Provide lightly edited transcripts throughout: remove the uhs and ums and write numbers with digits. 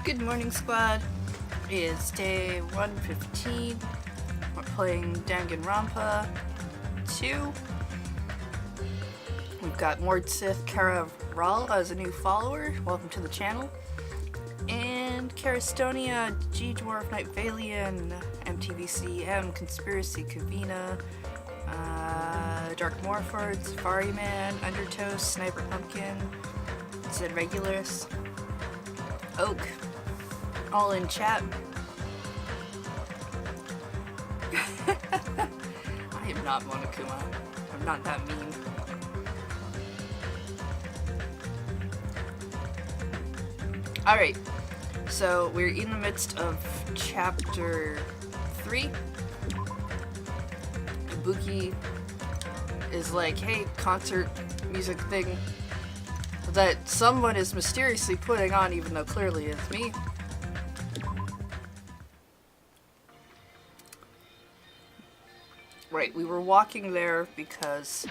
Good morning, squad. It is day 115. We're playing Danganronpa 2. We've got Mord Sith Kara Ral as a new follower. Welcome to the channel. And Karastonia, G-Dwarf, Night Valian, MTVCM, Conspiracy, Kavina, Dark Morford, Safari Man, Undertow, Sniper Pumpkin, Zed Regulus, Oak, all in chat. I am not Monokuma. I'm not that mean. Alright, so we're in the midst of chapter 3. Ibuki is like, hey, concert music thing that someone is mysteriously putting on, even though clearly it's me. Right, we were walking there because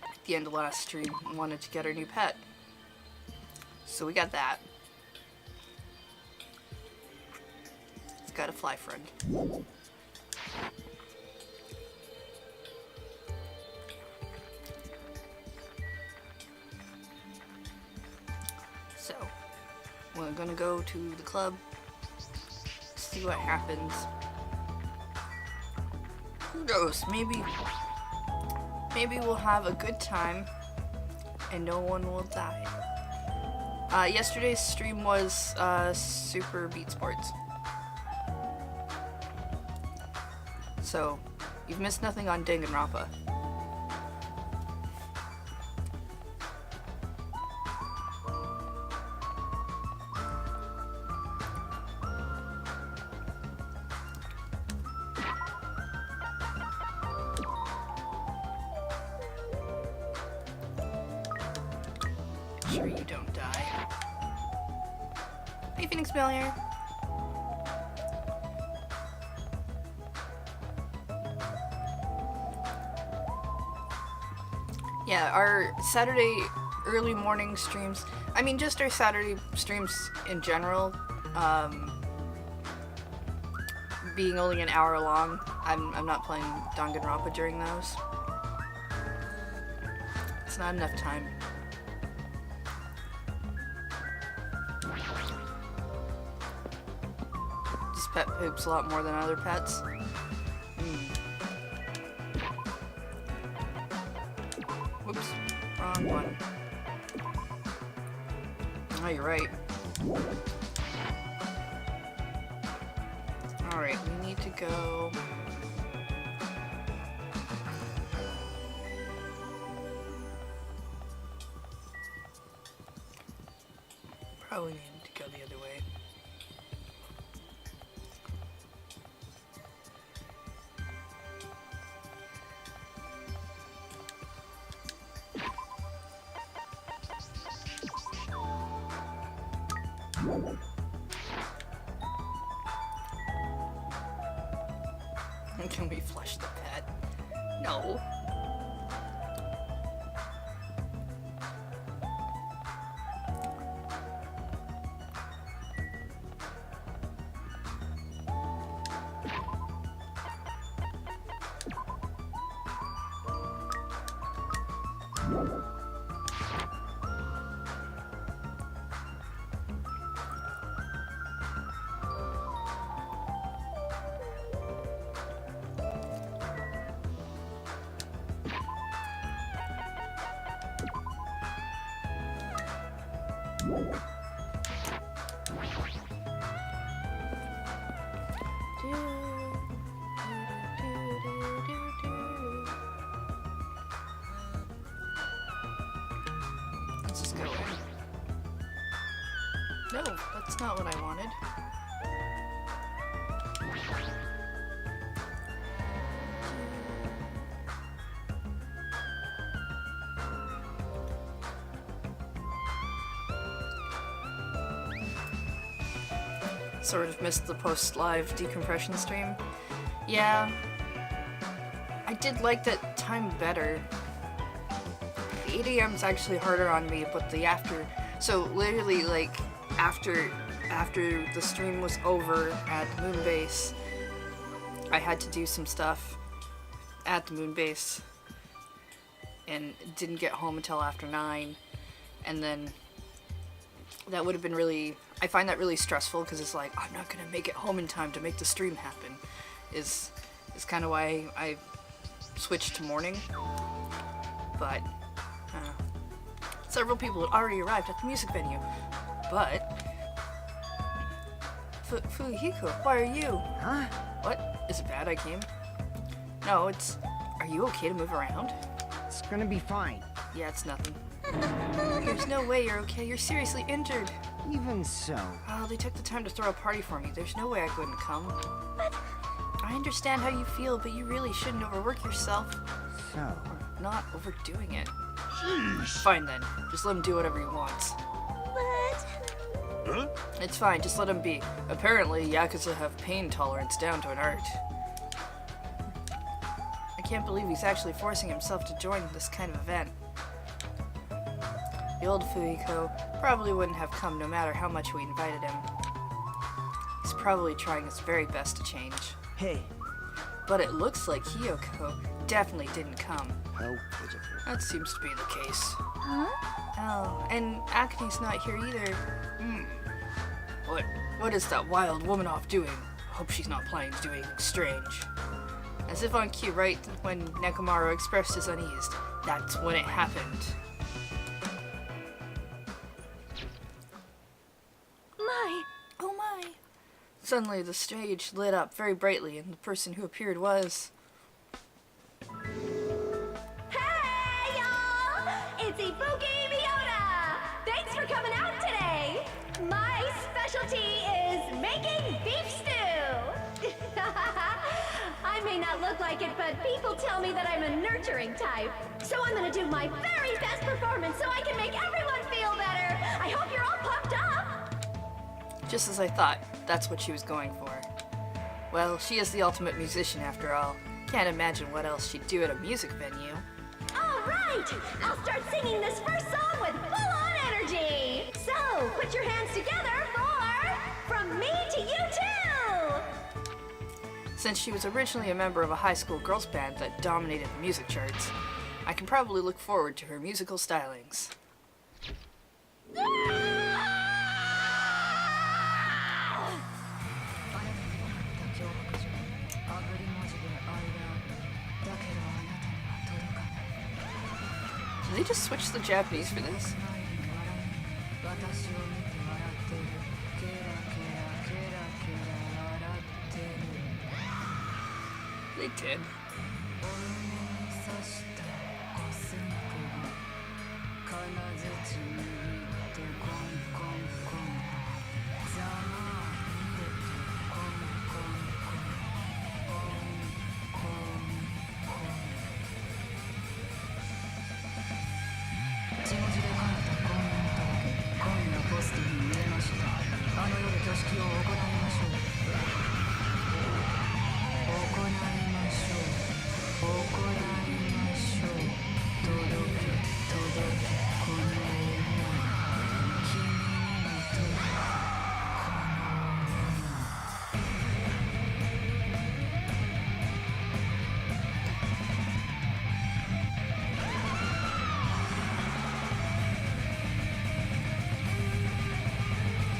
at the end of last stream we wanted to get our new pet. So we got that. It's got a fly friend. So, we're gonna go to the club, see what happens. Who knows, maybe we'll have a good time and no one will die. Yesterday's stream was Super Beat Sports. So, you've missed nothing on Danganronpa. Sure you don't die. Hey, Phoenix Failure. Yeah, our Saturday early morning streams, I mean just our Saturday streams in general, being only an hour long, I'm not playing Danganronpa during those. It's not enough time. This pet poops a lot more than other pets. Whoops, wrong one. Oh, you're right. Alright, we need to go... Probably need to go the other way. Can we flush the pet? No. Let's just go in. No, that's not what I wanted. Sort of missed the post-live decompression stream. Yeah, I did like that time better. The 8 a.m. is actually harder on me, but the after... So literally, like, after the stream was over at the moon base, I had to do some stuff at the moon base and didn't get home until after 9, and then that would have been really, I find that really stressful because it's like, I'm not gonna make it home in time to make the stream happen, is kind of why I switched to morning. But several people had already arrived at the music venue, but Fuhiko, why are you? Huh? What? Is it bad I came? No, it's... Are you okay to move around? It's gonna be fine. Yeah, it's nothing. There's no way you're okay. You're seriously injured. Even so. Oh, they took the time to throw a party for me. There's no way I couldn't come. I understand how you feel, but you really shouldn't overwork yourself. So. Or not overdoing it. Jeez. Fine then. Just let him do whatever he wants. Huh? It's fine, just let him be. Apparently, Yakuza have pain tolerance down to an art. I can't believe he's actually forcing himself to join this kind of event. The old Fuhiko probably wouldn't have come no matter how much we invited him. He's probably trying his very best to change. Hey. But it looks like Hiyoko definitely didn't come. How pitiful. That seems to be the case. Huh? Oh, and Acne's not here either. What is that wild woman off doing? Hope she's not planning to do anything strange. As if on cue, right when Nekomaru expressed his unease, that's when it happened. My. Oh my! Suddenly the stage lit up very brightly and the person who appeared was... Hey, y'all! It's Ifuki Miota! Thanks for coming out today! My specialty is making beef stew! I may not look like it, but people tell me that I'm a nurturing type. So I'm gonna do my very best performance so I can make everyone feel better! I hope you're all pumped up! Just as I thought, that's what she was going for. Well, she is the ultimate musician after all. Can't imagine what else she'd do at a music venue. All right! I'll start singing this first song with full-on energy! So, put your hands together for From Me to You Too! Since she was originally a member of a high school girls band that dominated the music charts, I can probably look forward to her musical stylings. Did they just switch the Japanese for this? They did.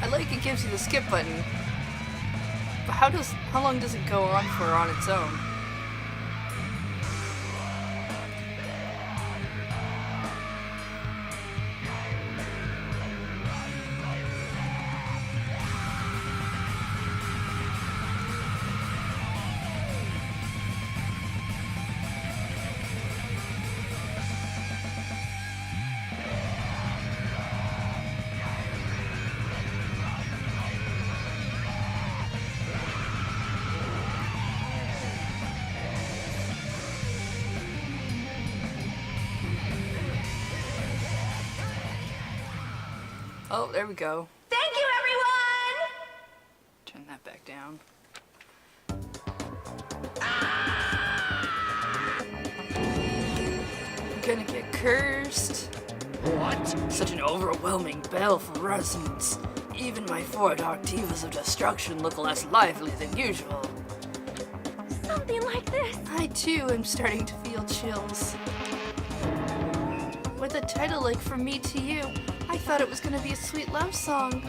I like it gives you the skip button, but how long does it go on for on its own? Oh, there we go. Thank you, everyone! Turn that back down. I'm gonna get cursed. What? Such an overwhelming baleful resonance. Even my 4 dark divas of destruction look less lively than usual. Something like this. I too am starting to feel chills. With a title like From Me to You, I thought it was going to be a sweet love song.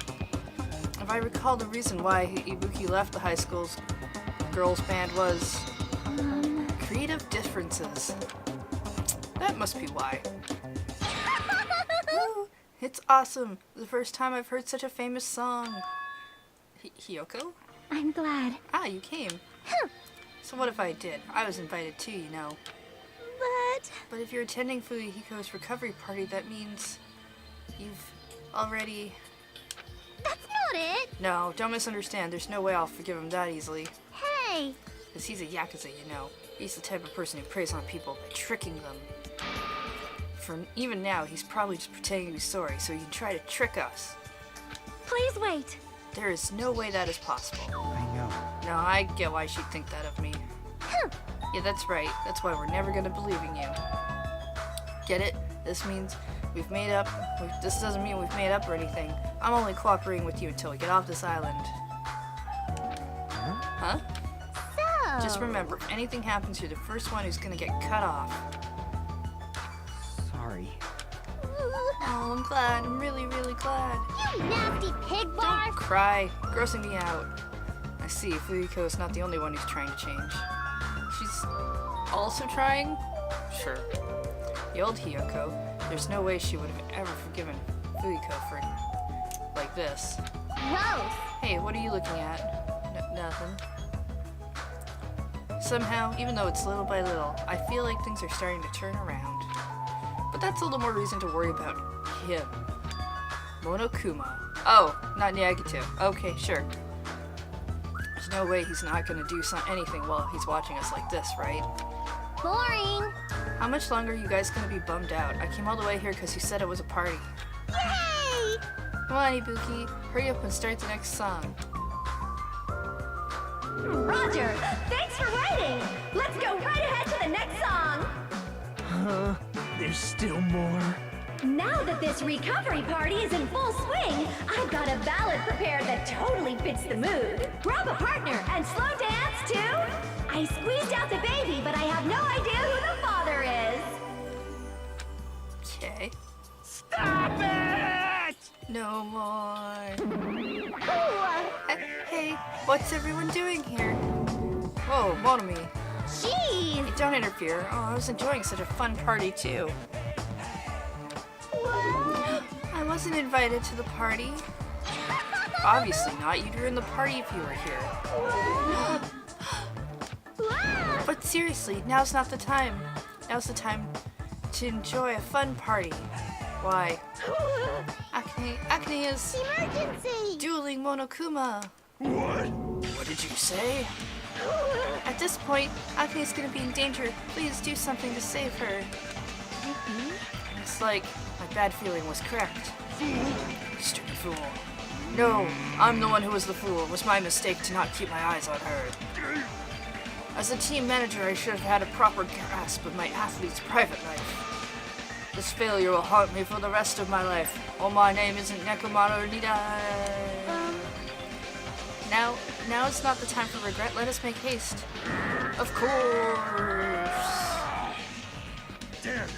If I recall, the reason why Ibuki left the high school's girls band was creative differences. That must be why. Ooh, it's awesome. The first time I've heard such a famous song. Hiyoko? I'm glad. Ah, you came. So what if I did? I was invited too, you know. But if you're attending Fuyuhiko's recovery party, that means you've already... That's not it. No, don't misunderstand. There's no way I'll forgive him that easily. Hey. Because he's a Yakuza, you know. He's the type of person who preys on people by tricking them. Even now, he's probably just pretending to be sorry so he can try to trick us. Please wait. There is no way that is possible. I know. No, I get why she'd think that of me. Yeah, that's right. That's why we're never gonna believe in you. Get it? This means we've made up. This doesn't mean we've made up or anything. I'm only cooperating with you until we get off this island. Huh? So. Just remember, if anything happens, you're the first one who's gonna get cut off. Sorry. Oh, I'm glad. I'm really, really glad. You nasty pig barf. Don't cry. Grossing me out. I see. Fuyuko is not the only one who's trying to change. She's also trying? Sure. The old Hiyoko, there's no way she would have ever forgiven Fuyuko for like this. Gross. Hey, what are you looking at? Nothing. Somehow, even though it's little by little, I feel like things are starting to turn around. But that's a little more reason to worry about him. Monokuma. Oh, not Nyagitu. Okay, sure. There's no way he's not gonna do anything while he's watching us like this, right? Boring. How much longer are you guys gonna be bummed out? I came all the way here because you said it was a party. Yay! Come on, Ibuki. Hurry up and start the next song. Roger. Thanks for waiting. Let's go right ahead to the next song. Huh? There's still more? Now that this recovery party is in full swing, I've got a ballad prepared that totally fits the mood. Grab a partner and slow dance to I Squeezed Out the Baby, but I have no idea who the father is. Okay. Stop it! No more. Ooh, Hey, what's everyone doing here? Whoa, Monomi. jeez. Hey, don't interfere. Oh, I was enjoying such a fun party too. I wasn't invited to the party. Obviously not. You'd ruin the party if you were here. But seriously, now's not the time. Now's the time to enjoy a fun party. Why? Akane is Emergency. dueling Monokuma. What did you say? At this point, Akane's gonna be in danger. Please do something to save her. It's like my bad feeling was correct. Stupid fool. No, I'm the one who was the fool. It was my mistake to not keep my eyes on her. As a team manager, I should have had a proper grasp of my athlete's private life. This failure will haunt me for the rest of my life. Oh, my name isn't Nekomaru Nidai. Now is not the time for regret. Let us make haste. Of course. Damn it.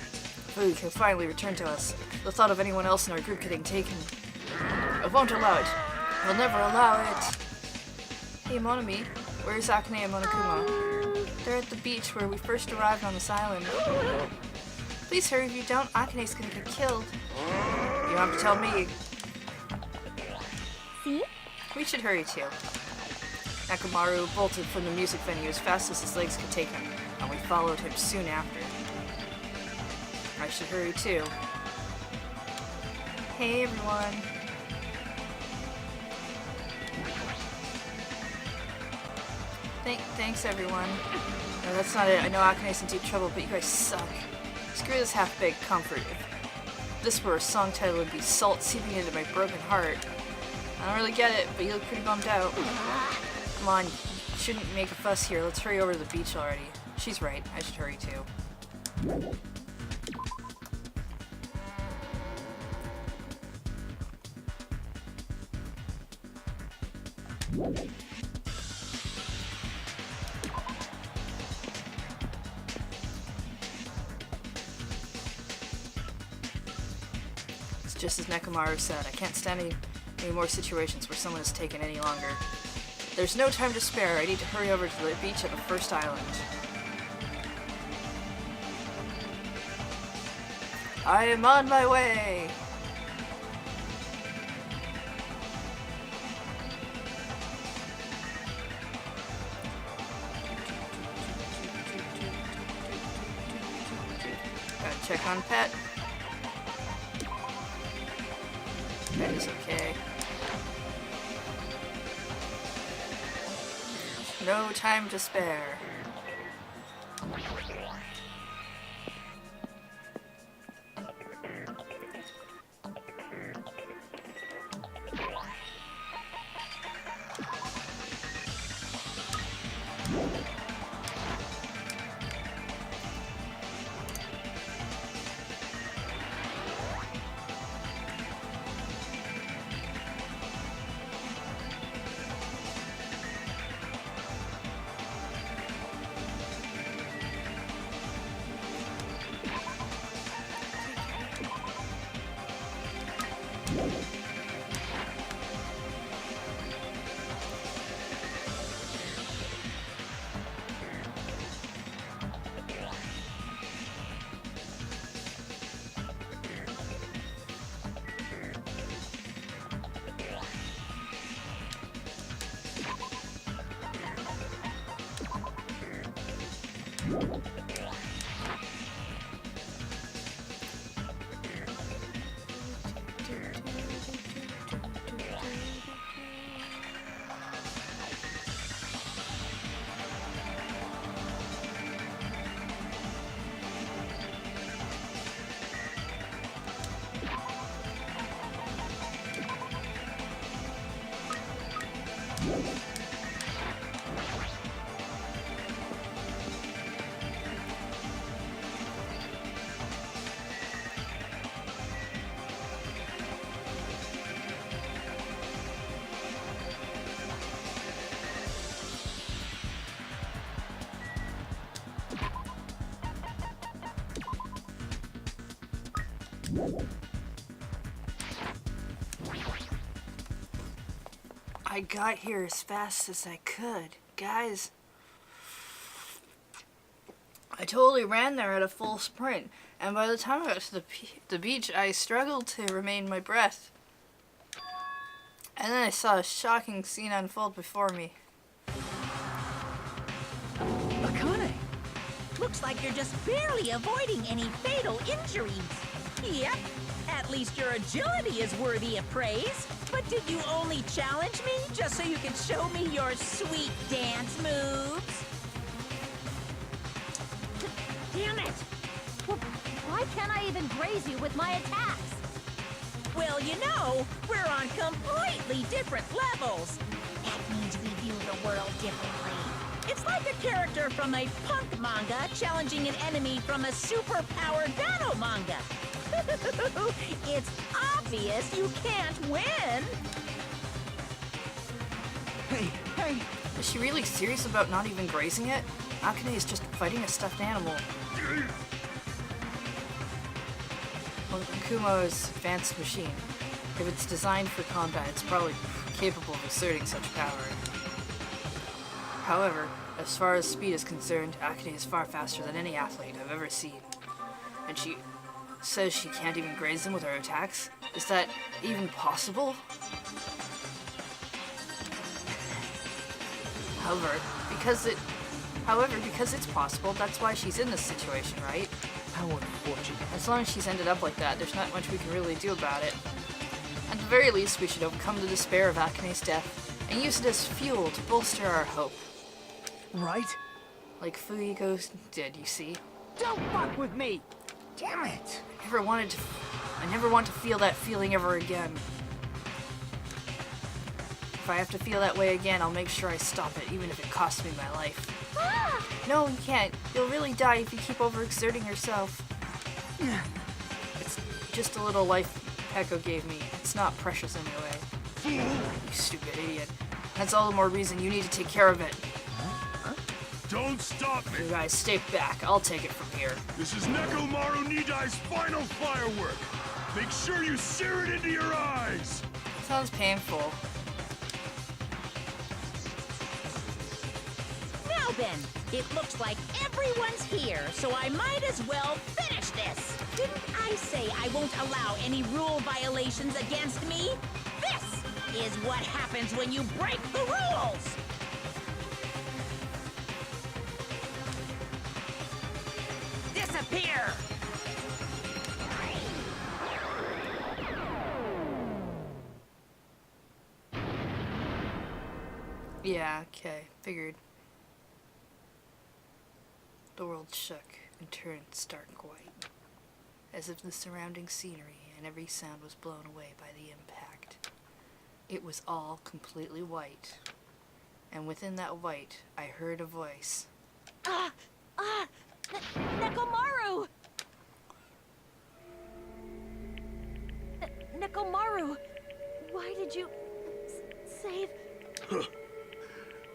Food can finally return to us. The thought of anyone else in our group getting taken. I won't allow it. I'll never allow it. Hey, Monomi, where's Akane and Monokuma? They're at the beach where we first arrived on this island. Please hurry, if you don't, Akane's gonna get killed. You have to tell me. See? We should hurry too. Nekomaru bolted from the music venue as fast as his legs could take him, and we followed him soon after. I should hurry too. Hey everyone. Thanks everyone. No, that's not it. I know Akane's in deep trouble, but you guys suck. Screw this half-baked comfort. If this were a song title, it would be salt seeping into my broken heart. I don't really get it, but you look pretty bummed out. Come on, you shouldn't make a fuss here. Let's hurry over to the beach already. She's right. I should hurry too. It's just as Nekomaru said, I can't stand any more situations where someone is taken any longer. There's no time to spare. I need to hurry over to the beach at the first island. I am on my way! Gotta check on Pet. Pet is okay. No time to spare. I got here as fast as I could. Guys, I totally ran there at a full sprint, and by the time I got to the beach, I struggled to remain my breath. And then I saw a shocking scene unfold before me. Akane, looks like you're just barely avoiding any fatal injuries. Yep, at least your agility is worthy of praise. But did you only challenge me just so you can show me your sweet dance moves? Damn it! Well, why can't I even graze you with my attacks? Well, you know, we're on completely different levels. That means we view the world differently. It's like a character from a punk manga challenging an enemy from a superpowered battle manga. It's obvious you can't win. Hey! Is she really serious about not even grazing it? Akane is just fighting a stuffed animal. Well, Kumo's advanced machine. If it's designed for combat, it's probably capable of exerting such power. However, as far as speed is concerned, Akane is far faster than any athlete I've ever seen. And she says she can't even graze them with her attacks? Is that even possible? However, because it's possible, that's why she's in this situation, right? How unfortunate. As long as she's ended up like that, there's not much we can really do about it. At the very least, we should overcome the despair of Akane's death and use it as fuel to bolster our hope. Right? Like Fuyugo did, you see. Don't fuck with me! Damn it! I never want to feel that feeling ever again. If I have to feel that way again, I'll make sure I stop it, even if it costs me my life. Ah! No, you can't. You'll really die if you keep overexerting yourself. It's just a little life Peko gave me. It's not precious anyway. You stupid idiot. That's all the more reason you need to take care of it. Don't stop me! You guys, stay back. I'll take it from here. This is Nekomaru Nidai's final firework! Make sure you sear it into your eyes! Sounds painful. Now then, it looks like everyone's here, so I might as well finish this. Didn't I say I won't allow any rule violations against me? This is what happens when you break the rules! Disappear! Yeah, okay. Figured. The world shook and turned stark white, as if the surrounding scenery and every sound was blown away by the impact. It was all completely white, and within that white, I heard a voice. Nekomaru! Nekomaru, why did you save...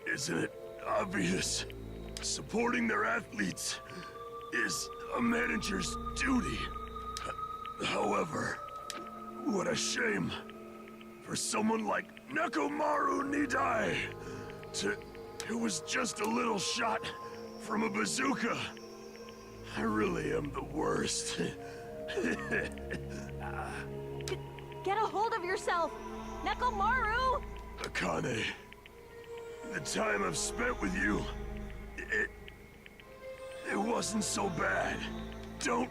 Isn't it obvious? Supporting their athletes is a manager's duty. However, what a shame for someone like Nekomaru Nidai who was just a little shot from a bazooka. I really am the worst. Get a hold of yourself! Nekomaru! Akane, the time I've spent with you, it wasn't so bad. Don't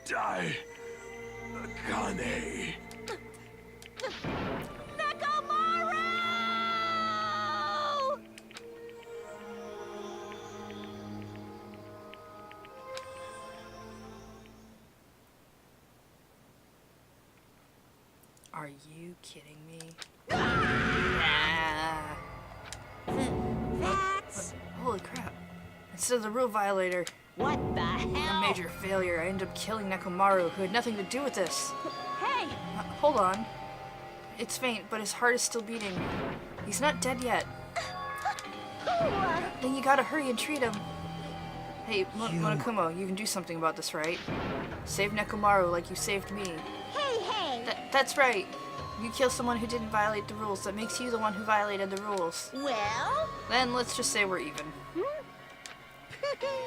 die, Akane. Nekomaru! Are you kidding me? Nah. That's... Holy crap. Instead of the rule violator, What the a hell? major failure, I ended up killing Nekomaru, who had nothing to do with this. Hey! Hold on. It's faint, but his heart is still beating. He's not dead yet. Then you gotta hurry and treat him. Hey, Monokuma, you can do something about this, right? Save Nekomaru like you saved me. Hey! That's right. You kill someone who didn't violate the rules. That makes you the one who violated the rules. Well? Then let's just say we're even.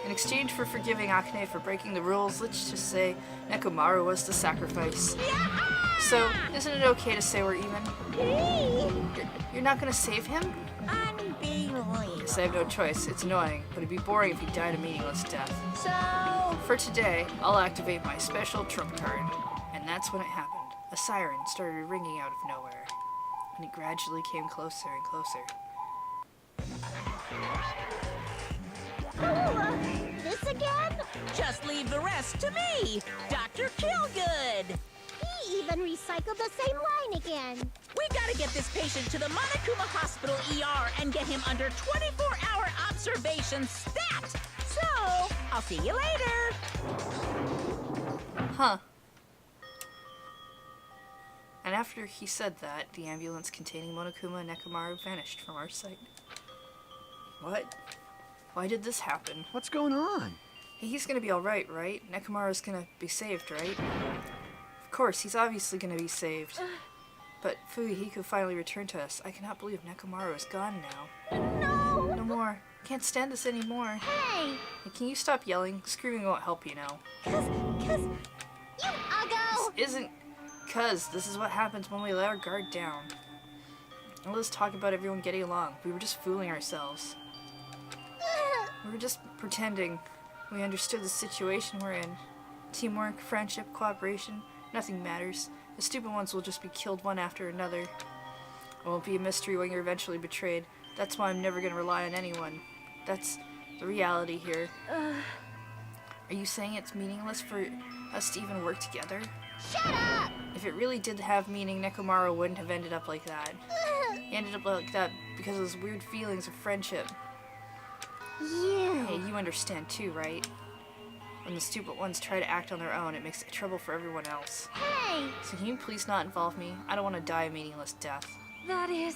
In exchange for forgiving Akane for breaking the rules, let's just say Nekomaru was the sacrifice. So, isn't it okay to say we're even? You're not gonna save him? Unbelievable. Guess I have no choice. It's annoying, but it'd be boring if he died a meaningless death. So... For today, I'll activate my special trump card. And that's when it happened. A siren started ringing out of nowhere, and it gradually came closer and closer. This again? Just leave the rest to me, Dr. Killgood. He even recycled the same line again. We gotta get this patient to the Monokuma Hospital ER and get him under 24-hour observation stat. So, I'll see you later. Huh. And after he said that, the ambulance containing Monokuma and Nekomaru vanished from our sight. What? Why did this happen? What's going on? Hey, he's gonna be alright, right? Nekomaru's gonna be saved, right? Of course, he's obviously gonna be saved. But Fuyuhiko finally returned to us. I cannot believe Nekomaru is gone now. No! No more. Can't stand this anymore. Hey! Hey, can you stop yelling? Screaming won't help you now. Cause, you uggo! This isn't cuz. This is what happens when we let our guard down. All this talk about everyone getting along. We were just fooling ourselves. We were just pretending we understood the situation we're in. Teamwork, friendship, cooperation, nothing matters. The stupid ones will just be killed one after another. It won't be a mystery when you're eventually betrayed. That's why I'm never gonna rely on anyone. That's the reality here. Are you saying it's meaningless for us to even work together? Shut up! If it really did have meaning, Nekomaru wouldn't have ended up like that. He ended up like that because of those weird feelings of friendship. Hey, you understand too, right? When the stupid ones try to act on their own, it makes trouble for everyone else. Hey! So can you please not involve me? I don't want to die a meaningless death. That is...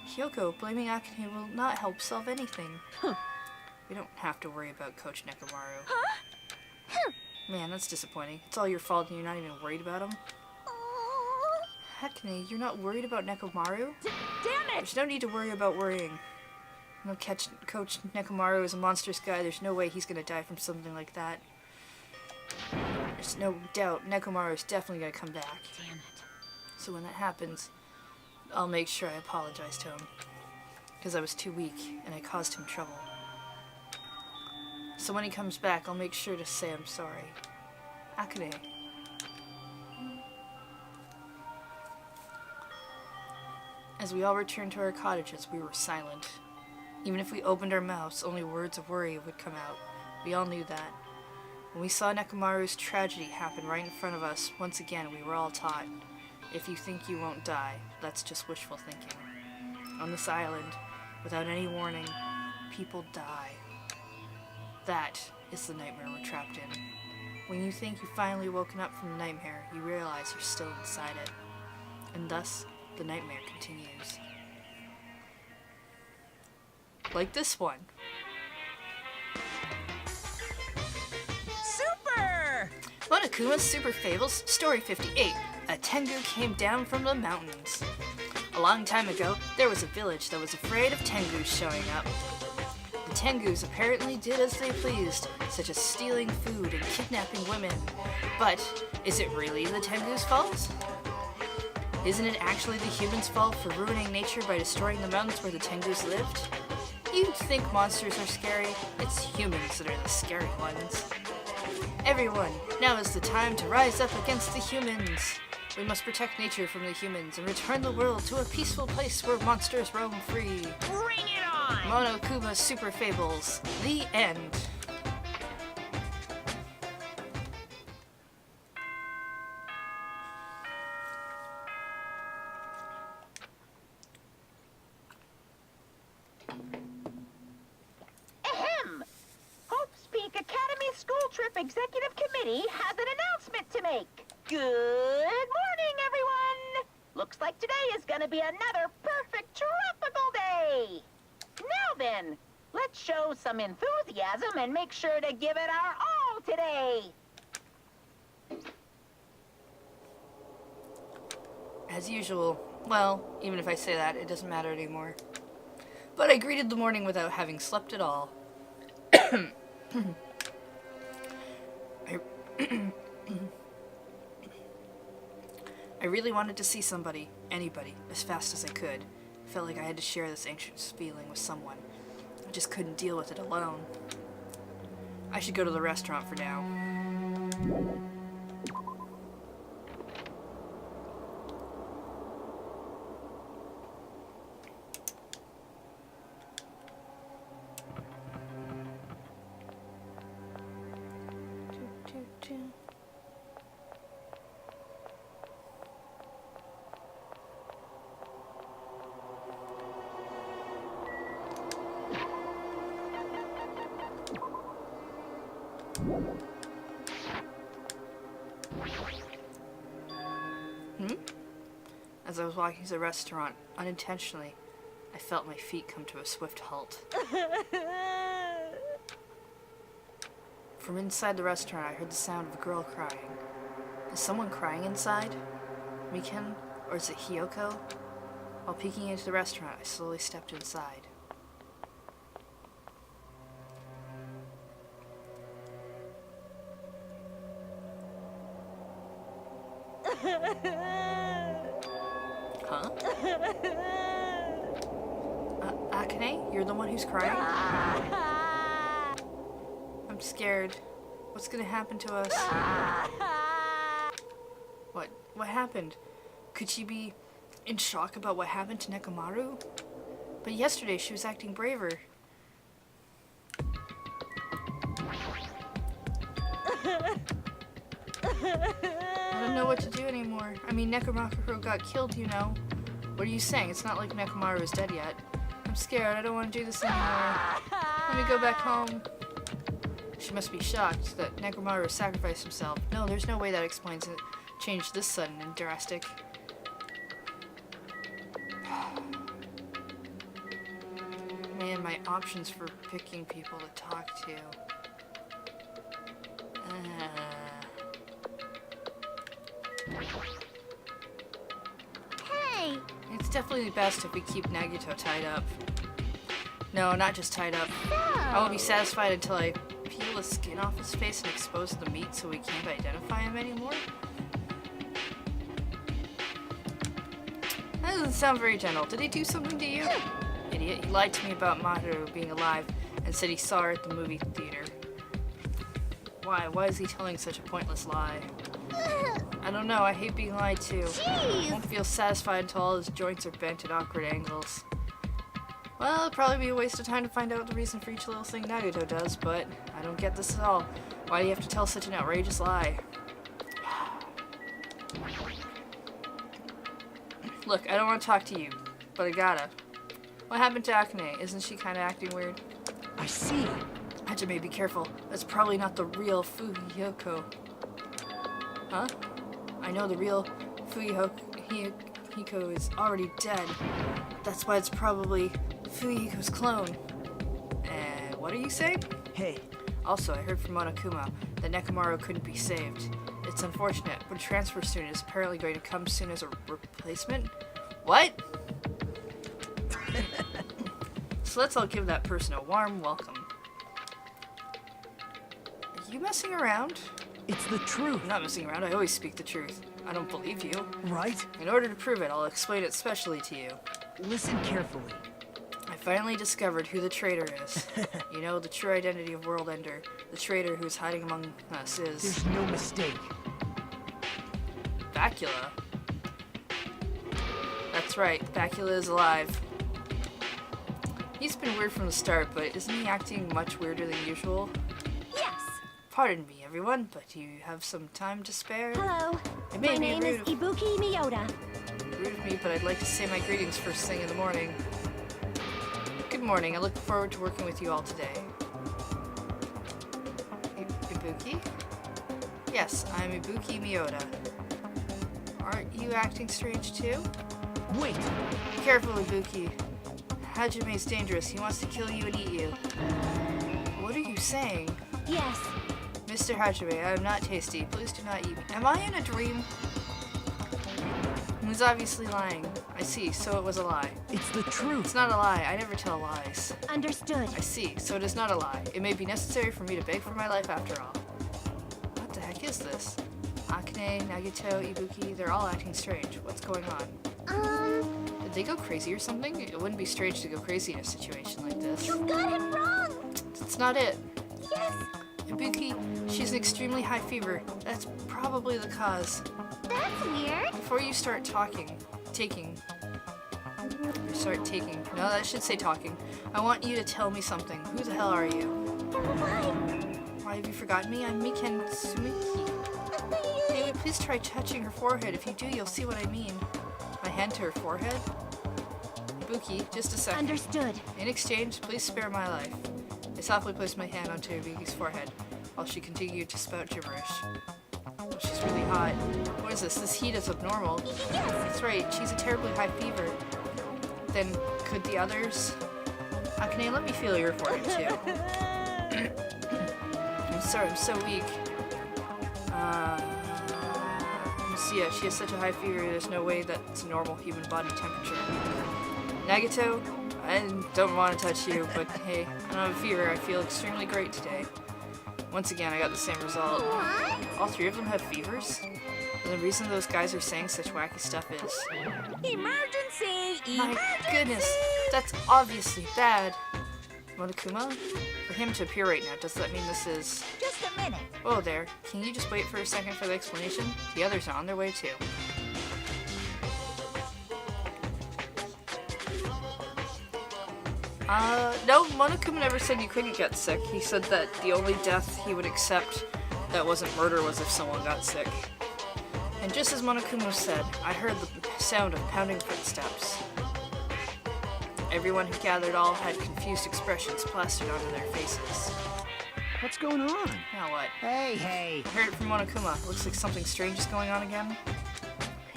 Hyoko, blaming Akane will not help solve anything. We don't have to worry about Coach Nekomaru. Man, that's disappointing. It's all your fault and you're not even worried about him. Akane, you're not worried about Nekomaru? Damn it! There's no need to worry about worrying. No, Coach Nekomaru is a monstrous guy. There's no way he's gonna die from something like that. There's no doubt Nekomaru is definitely gonna come back. Damn it. So when that happens, I'll make sure I apologize to him. Because I was too weak and I caused him trouble. So when he comes back, I'll make sure to say I'm sorry. Akane. As we all returned to our cottages, we were silent. Even if we opened our mouths, only words of worry would come out. We all knew that. When we saw Nekomaru's tragedy happen right in front of us, once again we were all taught, if you think you won't die, that's just wishful thinking. On this island, without any warning, people die. That is the nightmare we're trapped in. When you think you've finally woken up from the nightmare, you realize you're still inside it. And thus, the nightmare continues. Like this one. Super! Monokuma's Super Fables, Story 58. A Tengu came down from the mountains. A long time ago, there was a village that was afraid of Tengus showing up. The Tengus apparently did as they pleased, such as stealing food and kidnapping women. But is it really the Tengu's fault? Isn't it actually the humans' fault for ruining nature by destroying the mountains where the Tengus lived? You'd think monsters are scary. It's humans that are the scary ones. Everyone, now is the time to rise up against the humans. We must protect nature from the humans and return the world to a peaceful place where monsters roam free. Bring it on! Monokuma's Super Fables, the end. Ahem! Hope's Peak Academy School Trip Executive Committee has an announcement to make. Good morning, everyone! Looks like today is gonna be another perfect tropical day! Now then, let's show some enthusiasm and make sure to give it our all today! As usual. Well, even if I say that, it doesn't matter anymore. But I greeted the morning without having slept at all. I really wanted to see somebody, anybody, as fast as I could. I felt like I had to share this anxious feeling with someone. I just couldn't deal with it alone. I should go to the restaurant for now. As I was walking to the restaurant, unintentionally, I felt my feet come to a swift halt. From inside the restaurant, I heard the sound of a girl crying. Is someone crying inside? Miken? Or is it Hyoko? While peeking into the restaurant, I slowly stepped inside. Huh? Akane? You're the one who's crying? I'm scared. What's gonna happen to us? What happened? Could she be in shock about what happened to Nekomaru? But yesterday she was acting braver. I don't know what to do anymore. I mean, Nekomaru got killed, you know. What are you saying? It's not like Nekomaru is dead yet. I'm scared. I don't want to do this anymore. Let me go back home. She must be shocked that Nekomaru sacrificed himself. No, there's no way that explains it. Change this sudden and drastic. Man, my options for picking people to talk to. Hey! It's definitely best if we keep Nagito tied up. No, not just tied up. I won't be satisfied until I peel the skin off his face and expose the meat so we can't identify him anymore. That doesn't sound very gentle. Did he do something to you? Idiot. He lied to me about Maharu being alive and said he saw her at the movie theater. Why? Why is he telling such a pointless lie? I don't know. I hate being lied to. I won't feel satisfied until all his joints are bent at awkward angles. Well, it'll probably be a waste of time to find out the reason for each little thing Nagito does, but I don't get this at all. Why do you have to tell such an outrageous lie? Look, I don't want to talk to you, but I gotta. What happened to Akane? Isn't she kind of acting weird? I see. Hajime, be careful. That's probably not the real Fuyoko. Huh? I know the real Fuyoko is already dead. That's why it's probably Fuyuko's clone. And what are you saying? Hey, Also, I heard from Monokuma that Nekomaru couldn't be saved. It's unfortunate, but a transfer student is apparently going to come soon as a replacement? What? So let's all give that person a warm welcome. Are you messing around? it's the truth, I'm not messing around, I always speak the truth. I don't believe you. right? In order to prove it, I'll explain it specially to you. Listen carefully. I finally discovered who the traitor is. You know, the true identity of World Ender. The traitor who's hiding among us is... There's no mistake. Bacula. That's right, Bacula is alive. He's been weird from the start, but isn't he acting much weirder than usual? Yes! Pardon me, everyone, but do you have some time to spare? Hello. It may My be name is rude Ibuki Miyota. of me, but I'd like to say my greetings first thing in the morning. Good morning, I look forward to working with you all today. Ibuki? Yes, I'm Ibuki Miyota. Aren't you acting strange too? Wait, Be careful, Ibuki. Hajime's dangerous. He wants to kill you and eat you. What are you saying? Yes. Mr. Hajime, I am not tasty. Please do not eat me. Am I in a dream? He was obviously lying. I see, so it was a lie. it's the truth. It's not a lie. I never tell lies. Understood. I see, so it is not a lie. It may be necessary for me to beg for my life after all. What the heck is this? Akane, Nagito, Ibuki, they're all acting strange. What's going on? Did they go crazy or something? It wouldn't be strange to go crazy in a situation like this. You got it wrong! That's not it. Yes! Ibuki, she's an extremely high fever. That's probably the cause. That's weird. Before you start no, that should say talking. I want you to tell me something. Who the hell are you? Never mind. Why have you forgotten me? I'm Miken Sumiki. Hey, please try touching her forehead. If you do, you'll see what I mean. My hand to her forehead? Ibuki, just a second. Understood. In exchange, please spare my life. I softly placed my hand onto Ibuki's forehead while she continued to spout gibberish. Oh, she's really hot. What is this? This heat is abnormal. Yes! That's right, she's a terribly high fever. Then, could the others... Akane, let me feel your forehead, too. I'm sorry, I'm so weak. Yeah, she has such a high fever, there's no way that's normal human body temperature. Nagito, I don't want to touch you, but hey, I don't have a fever. I feel extremely great today. Once again, I got the same result. What? All three of them have fevers? And the reason those guys are saying such wacky stuff is... Emergency! My goodness, that's obviously bad. Monokuma? For him to appear right now, does that mean this is... Just a minute. Whoa there, can you just wait for a second for the explanation? The others are on their way too. No, Monokuma never said you couldn't get sick. He said that the only death he would accept that wasn't murder was if someone got sick. And just as Monokuma said, I heard the sound of pounding footsteps. Everyone who gathered all had confused expressions plastered onto their faces. What's going on? Now what? Hey, hey. I heard it from Monokuma. Looks like something strange is going on again.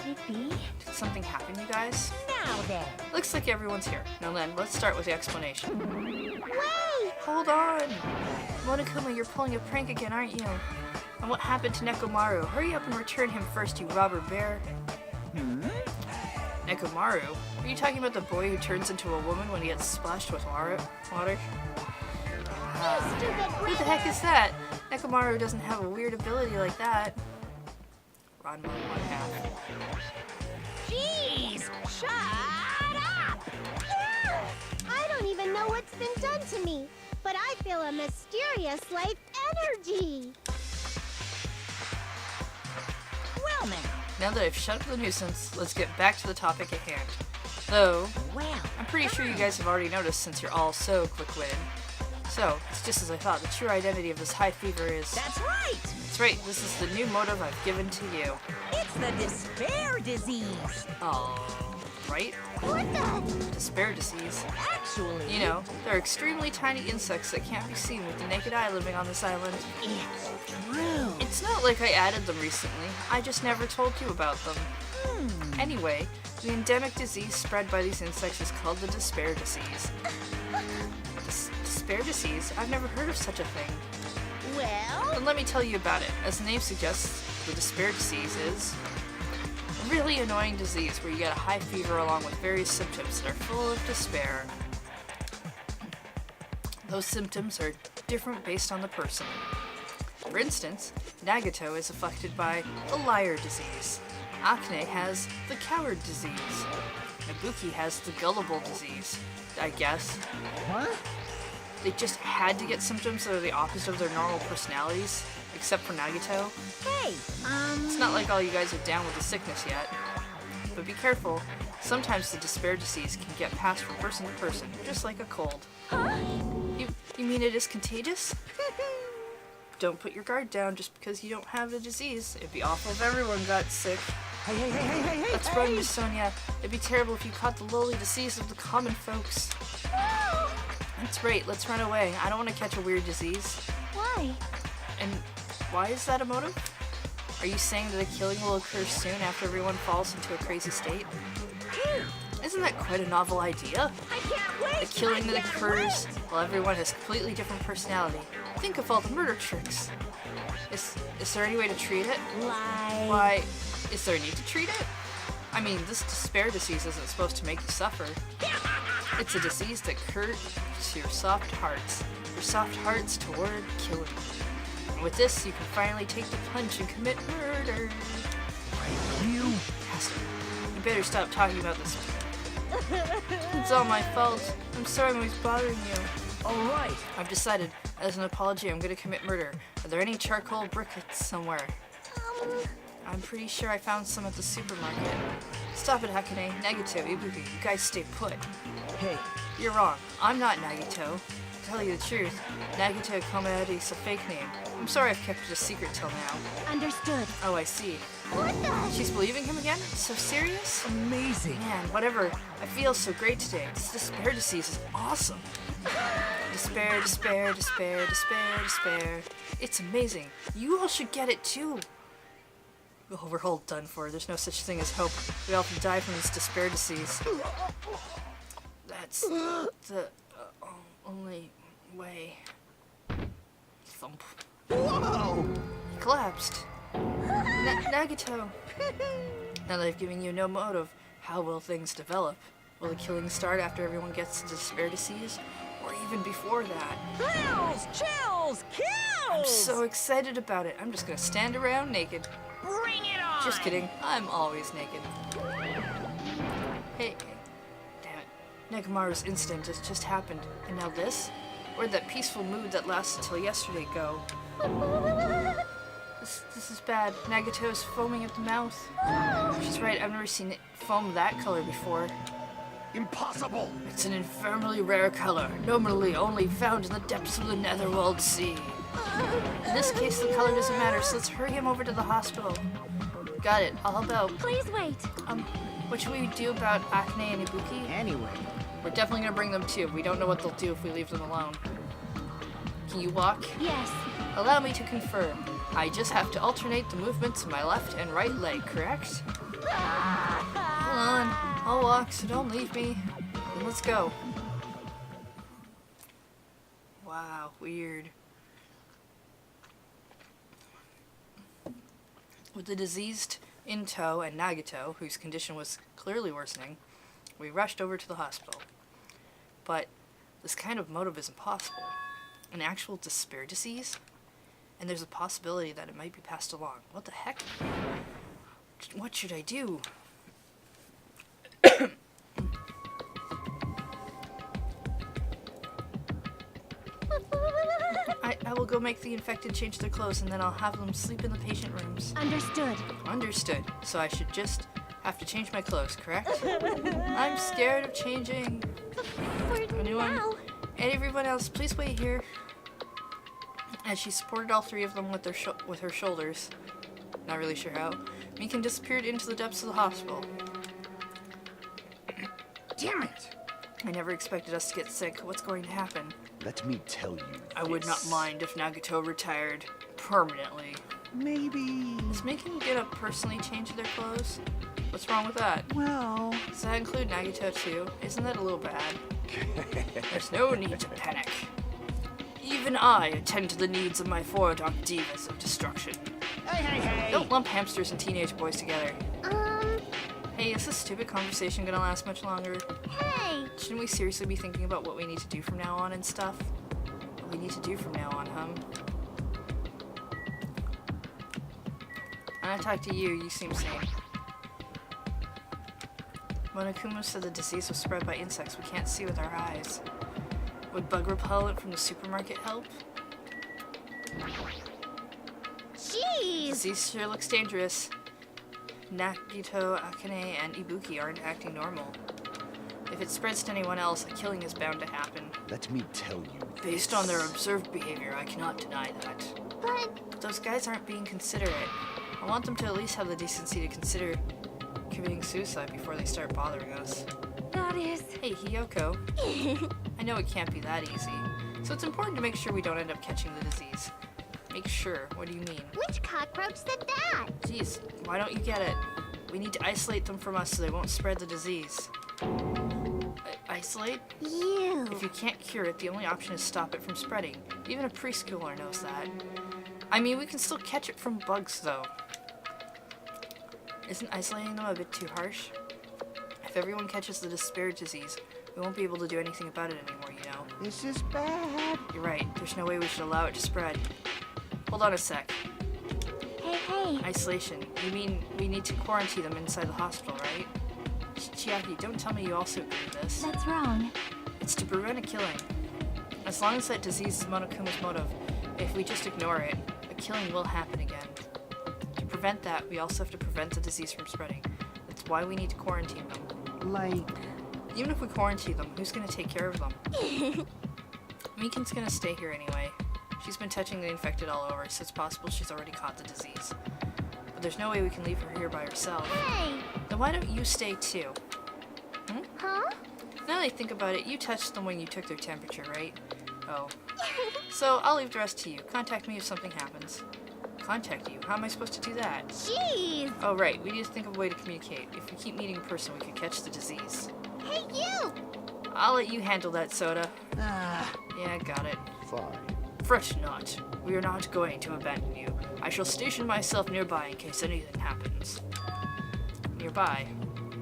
Could it be? Did something happen, you guys? Now then. Looks like everyone's here. Now then, let's start with the explanation. Wait! Hold on! Monokuma, you're pulling a prank again, aren't you? And what happened to Nekomaru? Hurry up and return him first, you robber bear. Nekomaru? Are you talking about the boy who turns into a woman when he gets splashed with water? Stupid Who the heck is that? Nekomaru doesn't have a weird ability like that. Ranma 1/2. Jeez! Shut up! I don't even know what's been done to me, but I feel a mysterious life energy. Well, now. Now that I've shut up the nuisance, let's get back to the topic at hand. Though, Well, I'm pretty sure you guys have already noticed since you're all so quick-witted. So, it's just as I thought, the true identity of this high fever is... that's right. That's right, this is the new motive I've given to you. It's the despair disease. Right? What the? Despair disease. Actually, You know, they're extremely tiny insects that can't be seen with the naked eye living on this island. it's true. It's not like I added them recently, I just never told you about them. Anyway, the endemic disease spread by these insects is called the despair disease. Despair disease? I've never heard of such a thing. Well, Then let me tell you about it. As the name suggests, the despair disease is a really annoying disease where you get a high fever along with various symptoms that are full of despair. Those symptoms are different based on the person. For instance, Nagato is affected by the liar disease. Akane has the coward disease. Ibuki has the gullible disease, I guess. What? They just had to get symptoms that are the opposite of their normal personalities, except for Nagato. hey, It's not like all you guys are down with the sickness yet. But be careful, sometimes the despair disease can get passed from person to person, just like a cold. You mean it is contagious? Don't put your guard down just because you don't have the disease. It'd be awful if everyone got sick. Hey, Let's run, Miss Sonia. It'd be terrible if you caught the lowly disease of the common folks. That's right, let's run away. I don't want to catch a weird disease. Why? And why is that a motive? Are you saying that a killing will occur soon after everyone falls into a crazy state? Isn't that quite a novel idea? I can't wait. A killing that occurs while everyone has completely different personality. Think of all the murder tricks. Is there any way to treat it? Why, is there a need to treat it? I mean, this despair disease isn't supposed to make you suffer. It's a disease that hurts your soft hearts toward killing. And with this, you can finally take the plunge and commit murder. You? Pastor, you better stop talking about this. It's all my fault. I'm sorry I'm always bothering you. All right. I've decided, as an apology, I'm gonna commit murder. Are there any charcoal briquettes somewhere? I'm pretty sure I found some at the supermarket. Stop it, Hakane. Nagato, Ibuki, you guys stay put. Hey, You're wrong. I'm not Nagito. To tell you the truth, Nagito Komayari is a fake name. I'm sorry I've kept it a secret till now. Understood. Oh, I see. What the? She's believing him again? So serious? amazing. Man, whatever. I feel so great today. This despair disease is awesome. Despair, despair, despair, despair, despair. It's amazing. You all should get it too. Oh, we're all done for. There's no such thing as hope. We all can die from this despair disease. That's the only way. Thump. Whoa! He collapsed. Nagato. Now that I've given you no motive, how will things develop? Will the killing start after everyone gets the despair disease? Or even before that? Thrills, chills, kills. I'm so excited about it. I'm just gonna stand around naked. Bring it on. Just kidding. I'm always naked. Hey. Damn it. Nekomaru's incident has just happened. And now this? Where'd that peaceful mood that lasted till yesterday go? This is bad. Nagato is foaming at the mouth. She's right, I've never seen it foam that color before. Impossible! It's an infernally rare color, normally only found in the depths of the Netherworld Sea. In this case, the color doesn't matter, so let's hurry him over to the hospital. Got it, I'll help out. Please wait. What should we do about Akane and Ibuki? Anyway, We're definitely gonna bring them too. We don't know what they'll do if we leave them alone. Can you walk? Yes. Allow me to confirm. I just have to alternate the movements of my left and right leg, correct? Hold on, I'll walk, so don't leave me. Then let's go. Wow, weird. With the diseased in tow and Nagito, whose condition was clearly worsening, we rushed over to the hospital. But this kind of motive is impossible. An actual despair disease? And there's a possibility that it might be passed along. What the heck? What should I do? I will go make the infected change their clothes, and then I'll have them sleep in the patient rooms. Understood. Understood. So I should just have to change my clothes, correct? I'm scared of changing. Anyone? Now. And everyone else, please wait here. As she supported all three of them with her shoulders, not really sure how, Meekin disappeared into the depths of the hospital. Damn it! I never expected us to get sick. What's going to happen? Let me tell you. I would not mind if Nagito retired permanently. Maybe... Does Meekin get up personally change their clothes? What's wrong with that? Well... Does that include Nagito too? Isn't that a little bad? There's no need to panic. Even I attend to the needs of my four dark divas of destruction. Hey! Don't lump hamsters and teenage boys together. Hey, is this stupid conversation gonna last much longer? Hey. Shouldn't we seriously be thinking about what we need to do from now on and stuff? What we need to do from now on, When I talk to you, you seem sane. Monokuma said the disease was spread by insects we can't see with our eyes. Would bug repellent from the supermarket help? Jeez. Disease sure looks dangerous. Nagito, Akane, and Ibuki aren't acting normal. If it spreads to anyone else, a killing is bound to happen. Let me tell you. Based on their observed behavior, I cannot deny that. But Those guys aren't being considerate. I want them to at least have the decency to consider committing suicide before they start bothering us. that is... Hey, Hiyoko. I know it can't be that easy. So it's important to make sure we don't end up catching the disease. Make sure? What do you mean? Which cockroach said that? Jeez, why don't you get it? We need to isolate them from us so they won't spread the disease. Isolate? You. If you can't cure it, the only option is stop it from spreading. Even a preschooler knows that. I mean, we can still catch it from bugs, though. Isn't isolating them a bit too harsh? If everyone catches the despair disease, we won't be able to do anything about it anymore, you know? This is bad. You're right. There's no way we should allow it to spread. Hold on a sec. Hey. Isolation. You mean we need to quarantine them inside the hospital, right? Chiaki, don't tell me you also agree with this. That's wrong. It's to prevent a killing. As long as that disease is Monokuma's motive, if we just ignore it, a killing will happen again. To prevent that, we also have to prevent the disease from spreading. That's why we need to quarantine them. Like... Even if we quarantine them, who's gonna take care of them? Meekin's gonna stay here anyway. She's been touching the infected all over, so it's possible she's already caught the disease. But there's no way we can leave her here by herself. Hey. Then why don't you stay too? Huh? Now that I think about it, you touched them when you took their temperature, right? Oh. So I'll leave the rest to you. Contact me if something happens. Contact you? How am I supposed to do that? Jeez. Oh, right. We need to think of a way to communicate. If we keep meeting in person, we could catch the disease. Hey, you. I'll let you handle that, Soda. Ah... Yeah, got it. Fine. Fret not. We are not going to abandon you. I shall station myself nearby in case anything happens. Nearby.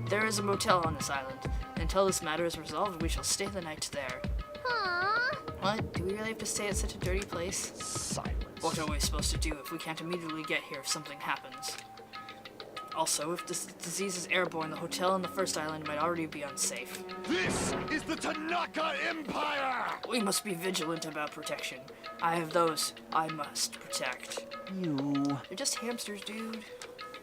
There is a motel on this island. Until this matter is resolved, we shall stay the night there. Aww. What? Do we really have to stay at such a dirty place? Silence. What are we supposed to do if we can't immediately get here if something happens? Also, if this disease is airborne, the hotel on the first island might already be unsafe. This is the Tanaka Empire! We must be vigilant about protection. I have those I must protect. You... They're just hamsters, dude.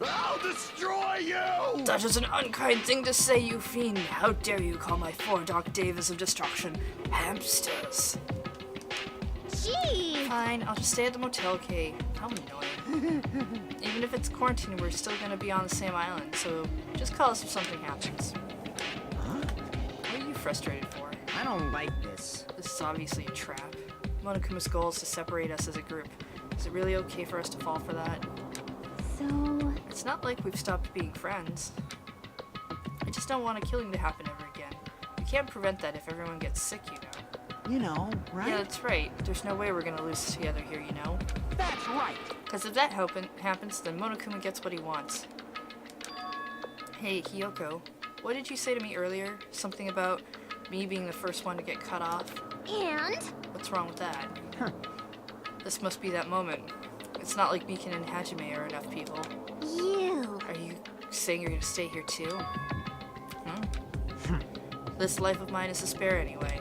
I'll destroy you! That is an unkind thing to say, you fiend. How dare you call my four dark divas of destruction hamsters? Jeez. Fine, I'll just stay at the motel, okay? How annoying. Even if it's quarantine, we're still gonna be on the same island, so just call us if something happens. What are you frustrated for? I don't like this. This is obviously a trap. Monokuma's goal is to separate us as a group. Is it really okay for us to fall for that? So, It's not like we've stopped being friends. I just don't want a killing to happen ever again. We can't prevent that if everyone gets sick, you know. You know, right? Yeah, that's right. There's no way we're gonna lose together here, you know? That's right. Because if that happens, then Monokuma gets what he wants. Hey, Hiyoko, what did you say to me earlier? Something about me being the first one to get cut off? and? What's wrong with that? Huh. This must be that moment. It's not like Mikan and Hajime are enough people. You. Are you saying you're gonna stay here too? This life of mine is to spare anyway.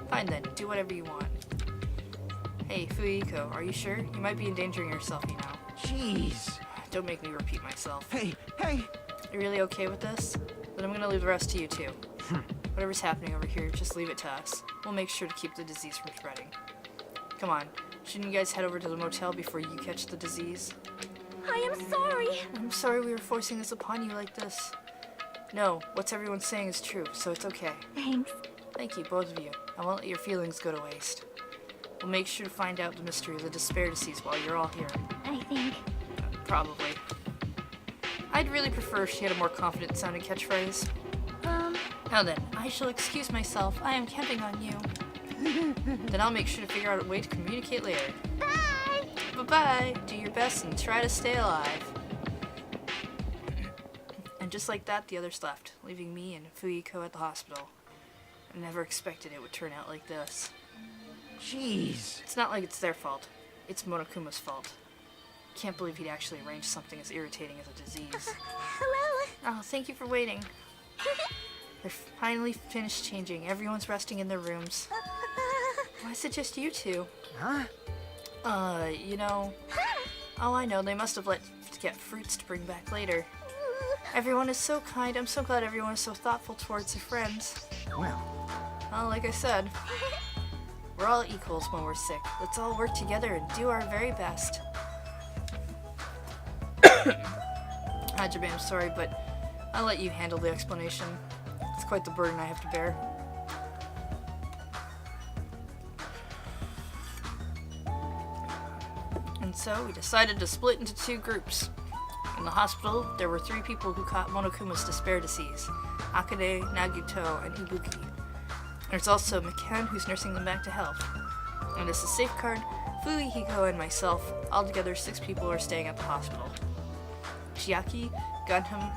Fine then, do whatever you want. Hey, Fuyiko, are you sure? You might be endangering yourself, you know. Jeez. Don't make me repeat myself. Hey. You really okay with this? Then I'm gonna leave the rest to you too. Whatever's happening over here, just leave it to us. We'll make sure to keep the disease from spreading. Come on, shouldn't you guys head over to the motel before you catch the disease? I am sorry. I'm sorry we were forcing this upon you like this. No, what's everyone saying is true, so it's okay. Thanks. Thank you, both of you. I won't let your feelings go to waste. We'll make sure to find out the mystery of the despair disease while you're all here. I think. Probably. I'd really prefer if she had a more confident sounding catchphrase. Now then, I shall excuse myself. I am counting on you. Then I'll make sure to figure out a way to communicate later. Bye! Bye-bye. Do your best and try to stay alive. And just like that, the others left, leaving me and Fuyiko at the hospital. I never expected it would turn out like this. Jeez. It's not like it's their fault. It's Monokuma's fault. Can't believe he'd actually arranged something as irritating as a disease. Hello? Oh, thank you for waiting. They're finally finished changing. Everyone's resting in their rooms. Why is it just you two? Huh? You know... Oh, I know. They must have let get fruits to bring back later. Everyone is so kind. I'm so glad everyone is so thoughtful towards their friends. Well, Well, like I said, we're all equals when we're sick. Let's all work together and do our very best. Hajime, I'm sorry, but I'll let you handle the explanation. It's quite the burden I have to bear. And so we decided to split into two groups. In the hospital, there were 3 people who caught Monokuma's despair disease: Akane, Nagito, and Ibuki. There's also Mikan, who's nursing them back to health. And as a safeguard, Fuyiko and myself, altogether 6 people, are staying at the hospital. Chiaki, Gunham,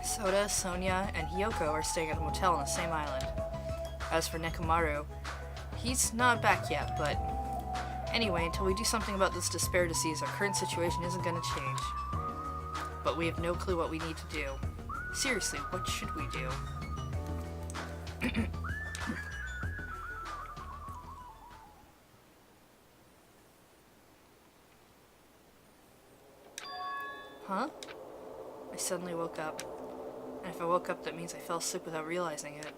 Soda, Sonia, and Hiyoko are staying at a motel on the same island. As for Nekomaru, he's not back yet, but anyway, until we do something about this despair disease, our current situation isn't going to change. But we have no clue what we need to do. Seriously, what should we do? Huh? I suddenly woke up. And if I woke up, that means I fell asleep without realizing it.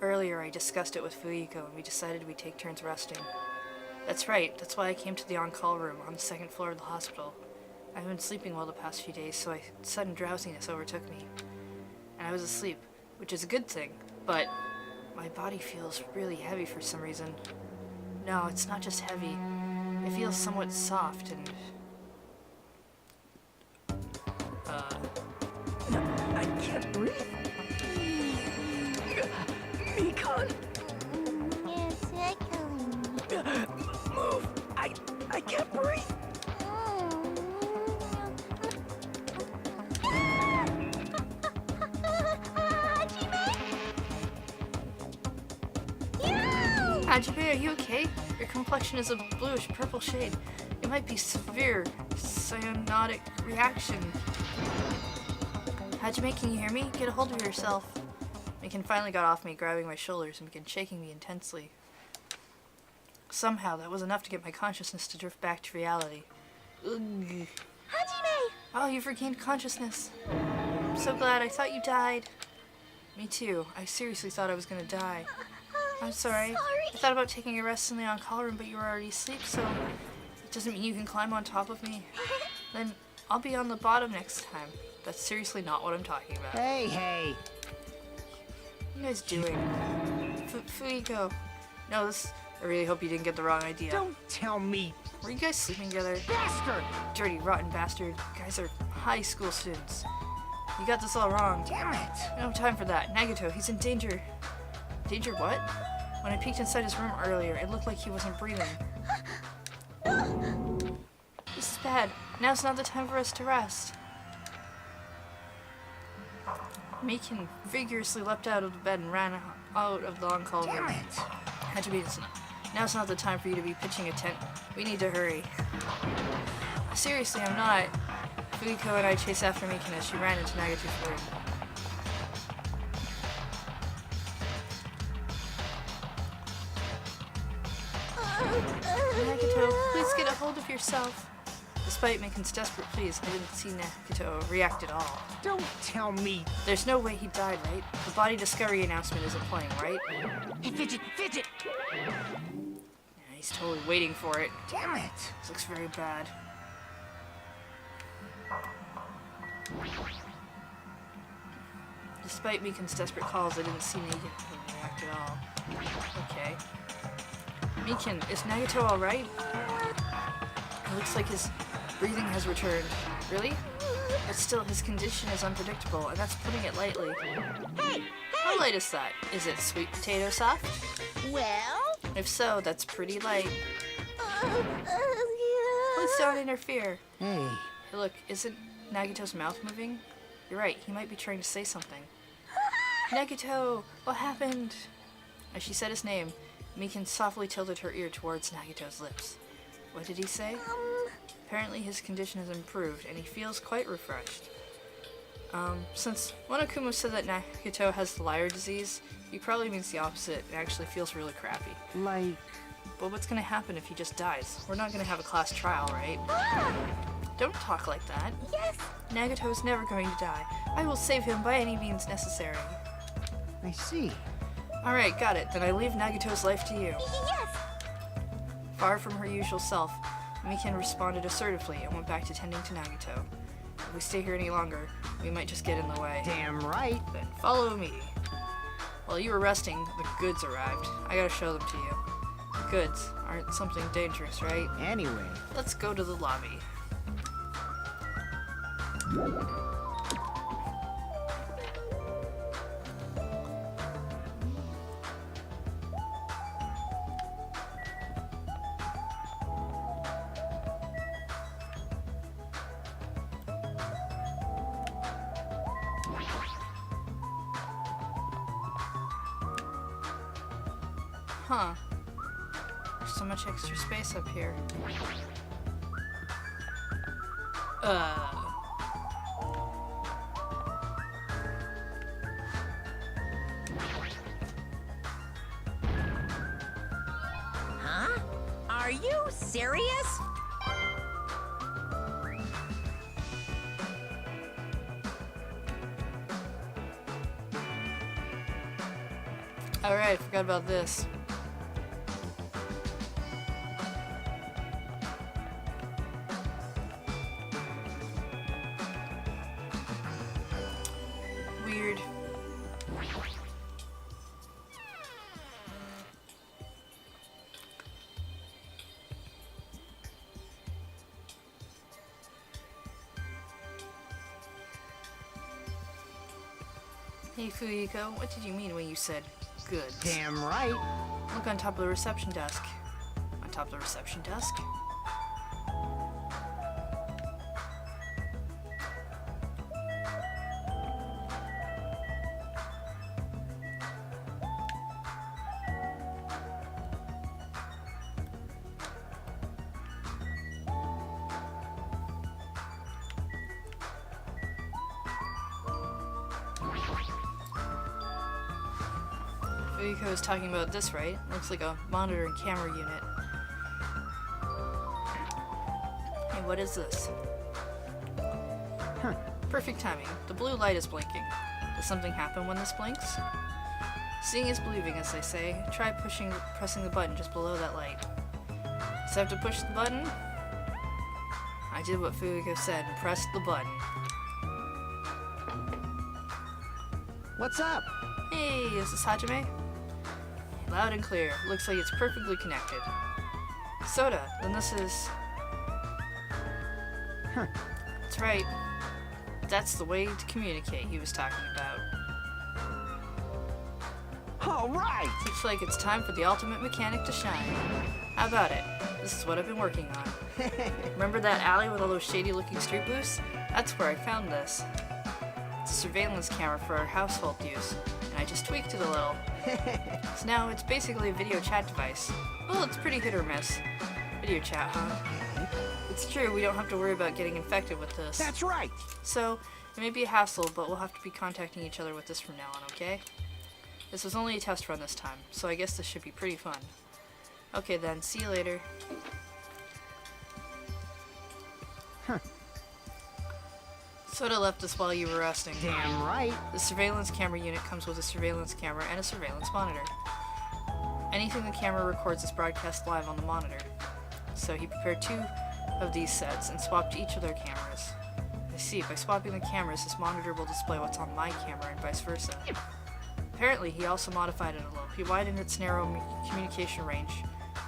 Earlier, I discussed it with Fuyiko, and we decided we'd take turns resting. That's right, that's why I came to the on-call room on the 2nd floor of the hospital. I've been sleeping well the past few days, so sudden drowsiness overtook me. And I was asleep, which is a good thing, but my body feels really heavy for some reason. No, it's not just heavy. It feels somewhat soft and... I can't breathe. Mikan, Yes, echoing. move. I can't breathe. Hajime, are you okay? Your complexion is a bluish-purple shade. It might be severe cyanotic reaction. Hajime, can you hear me? Get a hold of yourself. Mikan finally got off me, grabbing my shoulders and began shaking me intensely. Somehow, that was enough to get my consciousness to drift back to reality. Ugh. Hajime! Oh, you've regained consciousness. I'm so glad. I thought you died. Me too. I seriously thought I was gonna die. I'm sorry. I thought about taking a rest in the on-call room, but you were already asleep, so it doesn't mean you can climb on top of me. Then I'll be on the bottom next time. That's seriously not what I'm talking about. Hey. What are you guys doing? Fuyiko. No, I really hope you didn't get the wrong idea. Don't tell me, Were you guys sleeping together? bastard! Dirty, rotten bastard. You guys are high school students. You got this all wrong. Damn it! I don't have time for that. Nagito, he's in danger. Danger what? When I peeked inside his room earlier, it looked like he wasn't breathing. This is bad. Now's not the time for us to rest. Meekin vigorously leapt out of the bed and ran out of the long corridor. Damn it! Had to be this. Now's not the time for you to be pitching a tent. We need to hurry. Seriously, I'm not. Fuyuko and I chased after Meekin as she ran into Nagito's room. Nagito, please get a hold of yourself. Despite Meekin's desperate pleas, I didn't see Nagito react at all. Don't tell me. There's no way he died, right? The body discovery announcement isn't playing, right? Hey, Fidget, Fidget! Yeah, he's totally waiting for it. Damn it! This looks very bad. Despite Meekin's desperate calls, I didn't see Nagito react at all. Okay. Meekin, is Nagito alright? It looks like his breathing has returned. Really? But still, his condition is unpredictable, and that's putting it lightly. Hey! How light is that? Is it sweet potato soft? Well? If so, that's pretty light. Please don't interfere. Hey, Hey, look, isn't Nagito's mouth moving? You're right, he might be trying to say something. Nagito! What happened? As she said his name, Meekin softly tilted her ear towards Nagito's lips. What did he say? Apparently his condition has improved, and he feels quite refreshed. Since Monokuma said that Nagito has liar disease, he probably means the opposite and actually feels really crappy. like... But what's gonna happen if he just dies? We're not gonna have a class trial, right? Don't talk like that. Yes. Nagito is never going to die. I will save him by any means necessary. I see. Alright, got it. Then I leave Nagito's life to you. Yes. Far from her usual self, Meekin responded assertively and went back to tending to Nagito. If we stay here any longer, we might just get in the way. Damn right. Then follow me. While you were resting, the goods arrived. I gotta show them to you. The goods aren't something dangerous, right? Anyway, Let's go to the lobby. Huh. There's so much extra space up here. Huh? Are you serious? Alright, I forgot about this. Weird. Hey Fuyuko, what did you mean when you said goods? damn right. Look on top of the reception desk. On top of the reception desk? Fuyuko is talking about this, right? Looks like a monitor and camera unit. Hey, what is this? Huh. Perfect timing. The blue light is blinking. Does something happen when this blinks? Seeing is believing, as they say. Try pressing the button just below that light. So I have to push the button? I did what Fuyuko said and pressed the button. What's up? Hey, is this Hajime? Loud and clear. Looks like it's perfectly connected. Soda, then this is... Huh. That's right. That's the way to communicate he was talking about. All right. Looks like it's time for the ultimate mechanic to shine. How about it? This is what I've been working on. Remember that alley with all those shady-looking street booths? That's where I found this. It's a surveillance camera for our household use, and I just tweaked it a little. So now it's basically a video chat device. Well, it's pretty hit or miss. Video chat, huh? It's true, we don't have to worry about getting infected with this. That's right. So, it may be a hassle, but we'll have to be contacting each other with this from now on, okay? This was only a test run this time, so I guess this should be pretty fun. Okay then, see you later. Huh. Soda left us while you were resting. Damn right. The surveillance camera unit comes with a surveillance camera and a surveillance monitor. Anything the camera records is broadcast live on the monitor. So he prepared 2 of these sets and swapped each of their cameras. I see, by swapping the cameras, this monitor will display what's on my camera and vice versa. Apparently, he also modified it a little. He widened its narrow communication range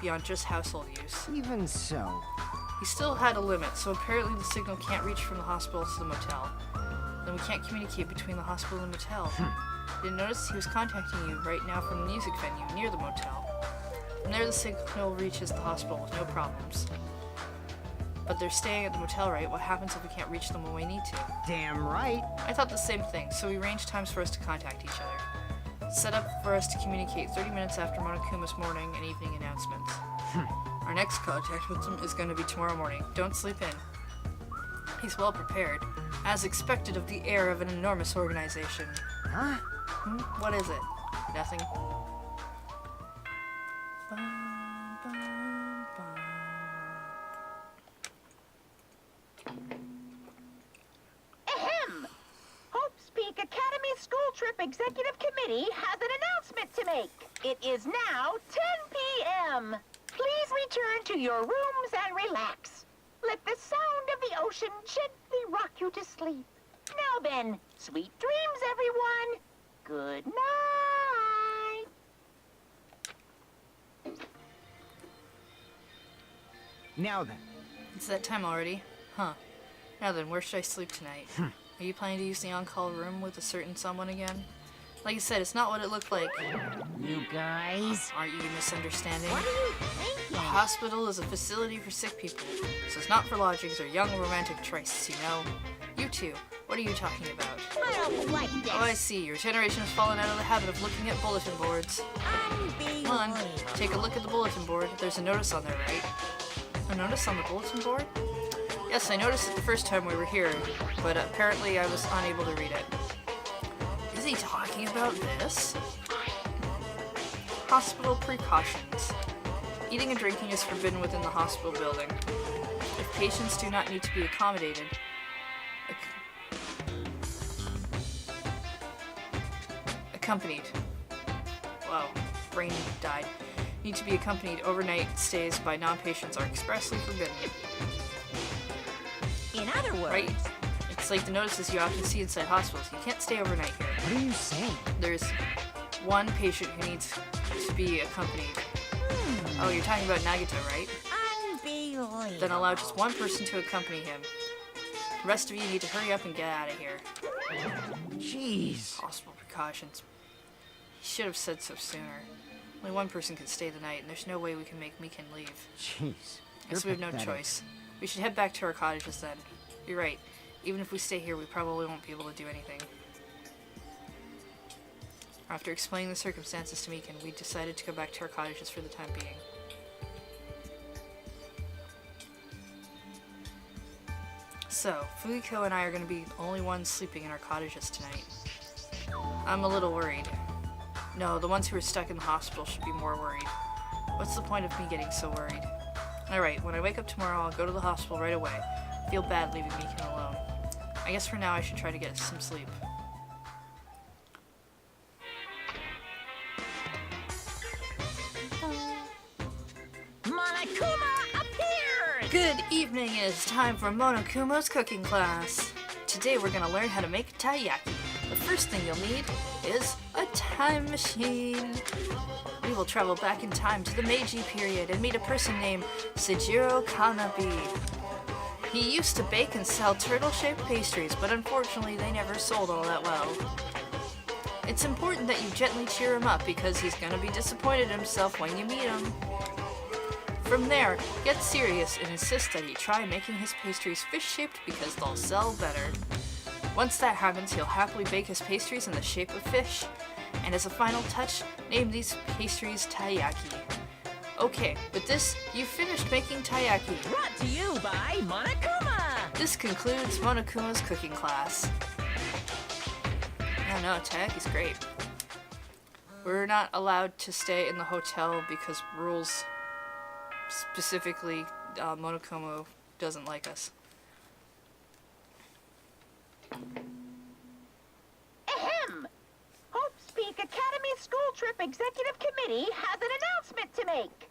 beyond just household use. Even so. He still had a limit, so apparently the signal can't reach from the hospital to the motel. Then we can't communicate between the hospital and the motel. Didn't notice he was contacting you right now from the music venue near the motel. From there the signal reaches the hospital with no problems. But they're staying at the motel, right? What happens if we can't reach them when we need to? Damn right. I thought the same thing, so we arranged times for us to contact each other. Set up for us to communicate 30 minutes after Monokuma's morning and evening announcements. Our next contact with him is going to be tomorrow morning. Don't sleep in. He's well prepared, as expected of the heir of an enormous organization. Huh? What is it? Nothing. Ahem! Hope's Peak Academy School Trip Executive Committee has an announcement to make. It is now 10 p.m. Please return to your rooms and relax. Let the sound of the ocean gently rock you to sleep. Now then, sweet dreams, everyone. Good night. Now then. It's that time already. Huh. Now then, where should I sleep tonight? Are you planning to use the on-call room with a certain someone again? Like I said, it's not what it looked like. You guys. Aren't you misunderstanding? What are you thinking? A hospital is a facility for sick people, so it's not for lodgings or young romantic trysts, you know? You two, what are you talking about? I don't like this. Oh, I see. Your generation has fallen out of the habit of looking at bulletin boards. Come on, take a look at the bulletin board. There's a notice on there, right? A notice on the bulletin board? Yes, I noticed it the first time we were here, but apparently I was unable to read it. Is he talking about this? Hospital precautions. Eating and drinking is forbidden within the hospital building. If patients do not need to be accommodated, accompanied. Wow, brain died. Need to be accompanied. Overnight stays by non-patients are expressly forbidden. In other words, Right? It's like the notices you often see inside hospitals. You can't stay overnight here. What are you saying? There's one patient who needs to be accompanied. Oh, you're talking about Nagito, right? unbelievable. Then allow just one person to accompany him. The rest of you need to hurry up and get out of here. Jeez. Hospital precautions. He should have said so sooner. Only one person can stay the night, and there's no way we can make Mikan leave. Jeez. Guess we have no choice. We should head back to our cottages then. You're right. Even if we stay here, we probably won't be able to do anything. After explaining the circumstances to Mikan, we decided to go back to our cottages for the time being. So, Fuyiko and I are going to be the only ones sleeping in our cottages tonight. I'm a little worried. No, the ones who are stuck in the hospital should be more worried. What's the point of me getting so worried? Alright, when I wake up tomorrow, I'll go to the hospital right away. I feel bad leaving Mikan alone. I guess for now I should try to get some sleep. Monokuma appears! Good evening, it is time for Monokuma's cooking class. Today we're gonna learn how to make taiyaki. The first thing you'll need is a time machine. We will travel back in time to the Meiji period and meet a person named Seijiro Kanabi. He used to bake and sell turtle-shaped pastries, but unfortunately they never sold all that well. It's important that you gently cheer him up because he's gonna be disappointed in himself when you meet him. From there, get serious and insist that he try making his pastries fish-shaped because they'll sell better. Once that happens, he'll happily bake his pastries in the shape of fish. And as a final touch, name these pastries taiyaki. Okay, with this, you've finished making taiyaki. Brought to you by Monokuma. This concludes Monokuma's cooking class. Oh no, taiyaki's great. We're not allowed to stay in the hotel because rules, specifically Monokuma doesn't like us. Ahem! Hope's Peak Academy School Trip Executive Committee has an announcement to make.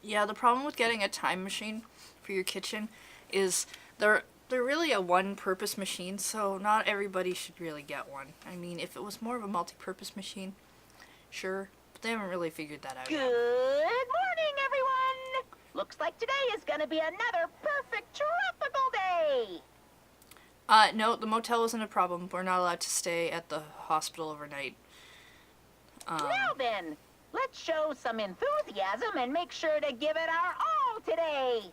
Yeah, the problem with getting a time machine for your kitchen is they're really a one-purpose machine, so not everybody should really get one. I mean, if it was more of a multi-purpose machine, sure, but they haven't really figured that out Good yet. morning, everyone! Looks like today is gonna be another perfect tropical day! No, the motel isn't a problem. We're not allowed to stay at the hospital overnight. Now then, let's show some enthusiasm and make sure to give it our all today!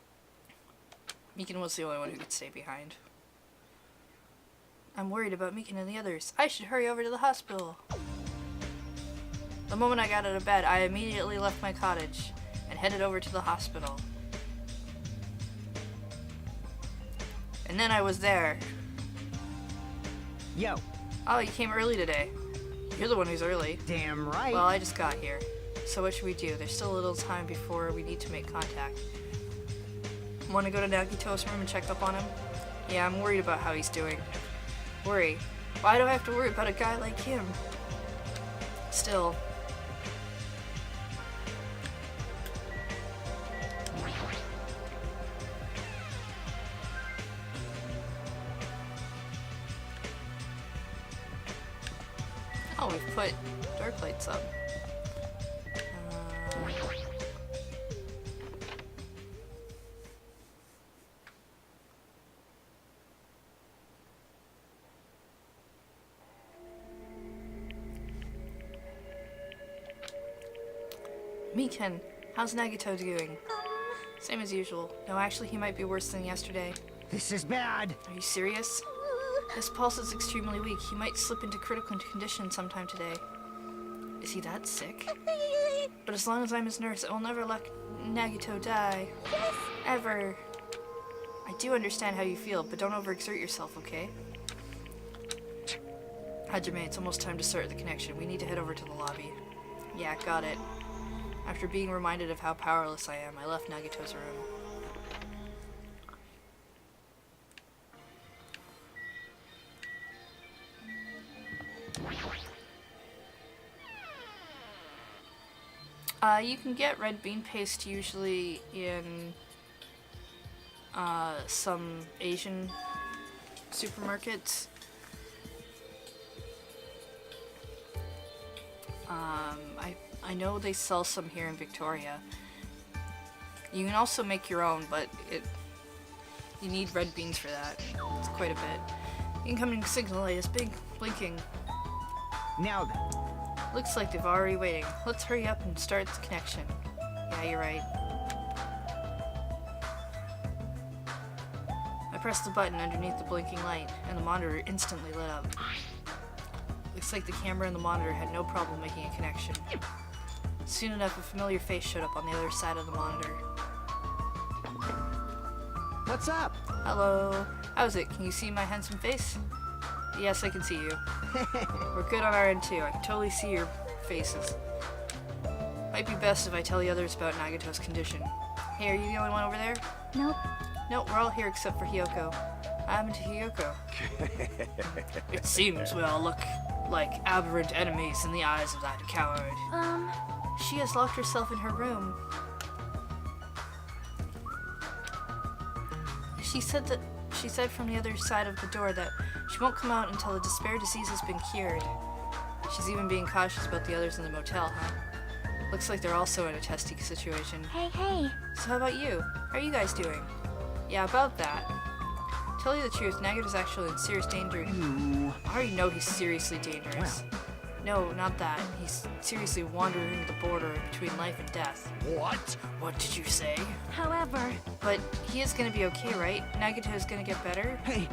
Meekin was the only one who could stay behind. I'm worried about Meekin and the others. I should hurry over to the hospital. The moment I got out of bed, I immediately left my cottage and headed over to the hospital. And then I was there. Yo, Oh, you came early today. You're the one who's early. damn right. Well, I just got here. So what should we do? There's still a little time before we need to make contact. Want to go to Nagito's room and check up on him? Yeah, I'm worried about how he's doing. Worry? Why do I have to worry about a guy like him? Still. Oh, we've put door plates up. Meekin, how's Nagito doing? Same as usual. No, actually, he might be worse than yesterday. This is bad. Are you serious? His pulse is extremely weak. He might slip into critical condition sometime today. Is he that sick? But as long as I'm his nurse, I will never let Nagito die. Ever. I do understand how you feel, but don't overexert yourself, okay? Hajime, it's almost time to start the connection. We need to head over to the lobby. Yeah, got it. After being reminded of how powerless I am, I left Nagito's room. You can get red bean paste usually in some Asian supermarkets. I know they sell some here in Victoria. You can also make your own, but you need red beans for that. It's quite a bit. Incoming signal light is big, blinking. Now then. Looks like they've already waiting. Let's hurry up and start the connection. Yeah, you're right. I pressed the button underneath the blinking light, and the monitor instantly lit up. Looks like the camera and the monitor had no problem making a connection. Soon enough, a familiar face showed up on the other side of the monitor. What's up? Hello. How's it? Can you see my handsome face? Yes, I can see you. We're good on our end too. I can totally see your faces. Might be best if I tell the others about Nagito's condition. Hey, are you the only one over there? Nope. No, we're all here except for Hiyoko. What happened to Hiyoko? It seems we all look like aberrant enemies in the eyes of that coward. She has locked herself in her room. She said she said from the other side of the door that she won't come out until the despair disease has been cured. She's even being cautious about the others in the motel, huh? Looks like they're also in a testy situation. Hey. So how about you? How are you guys doing? Yeah, about that. Tell you the truth, Nagato's actually in serious danger. I already know he's seriously dangerous. No, not that. He's seriously wandering the border between life and death. What? What did you say? However, But he is gonna be okay, right? Nagato is gonna get better? Hey.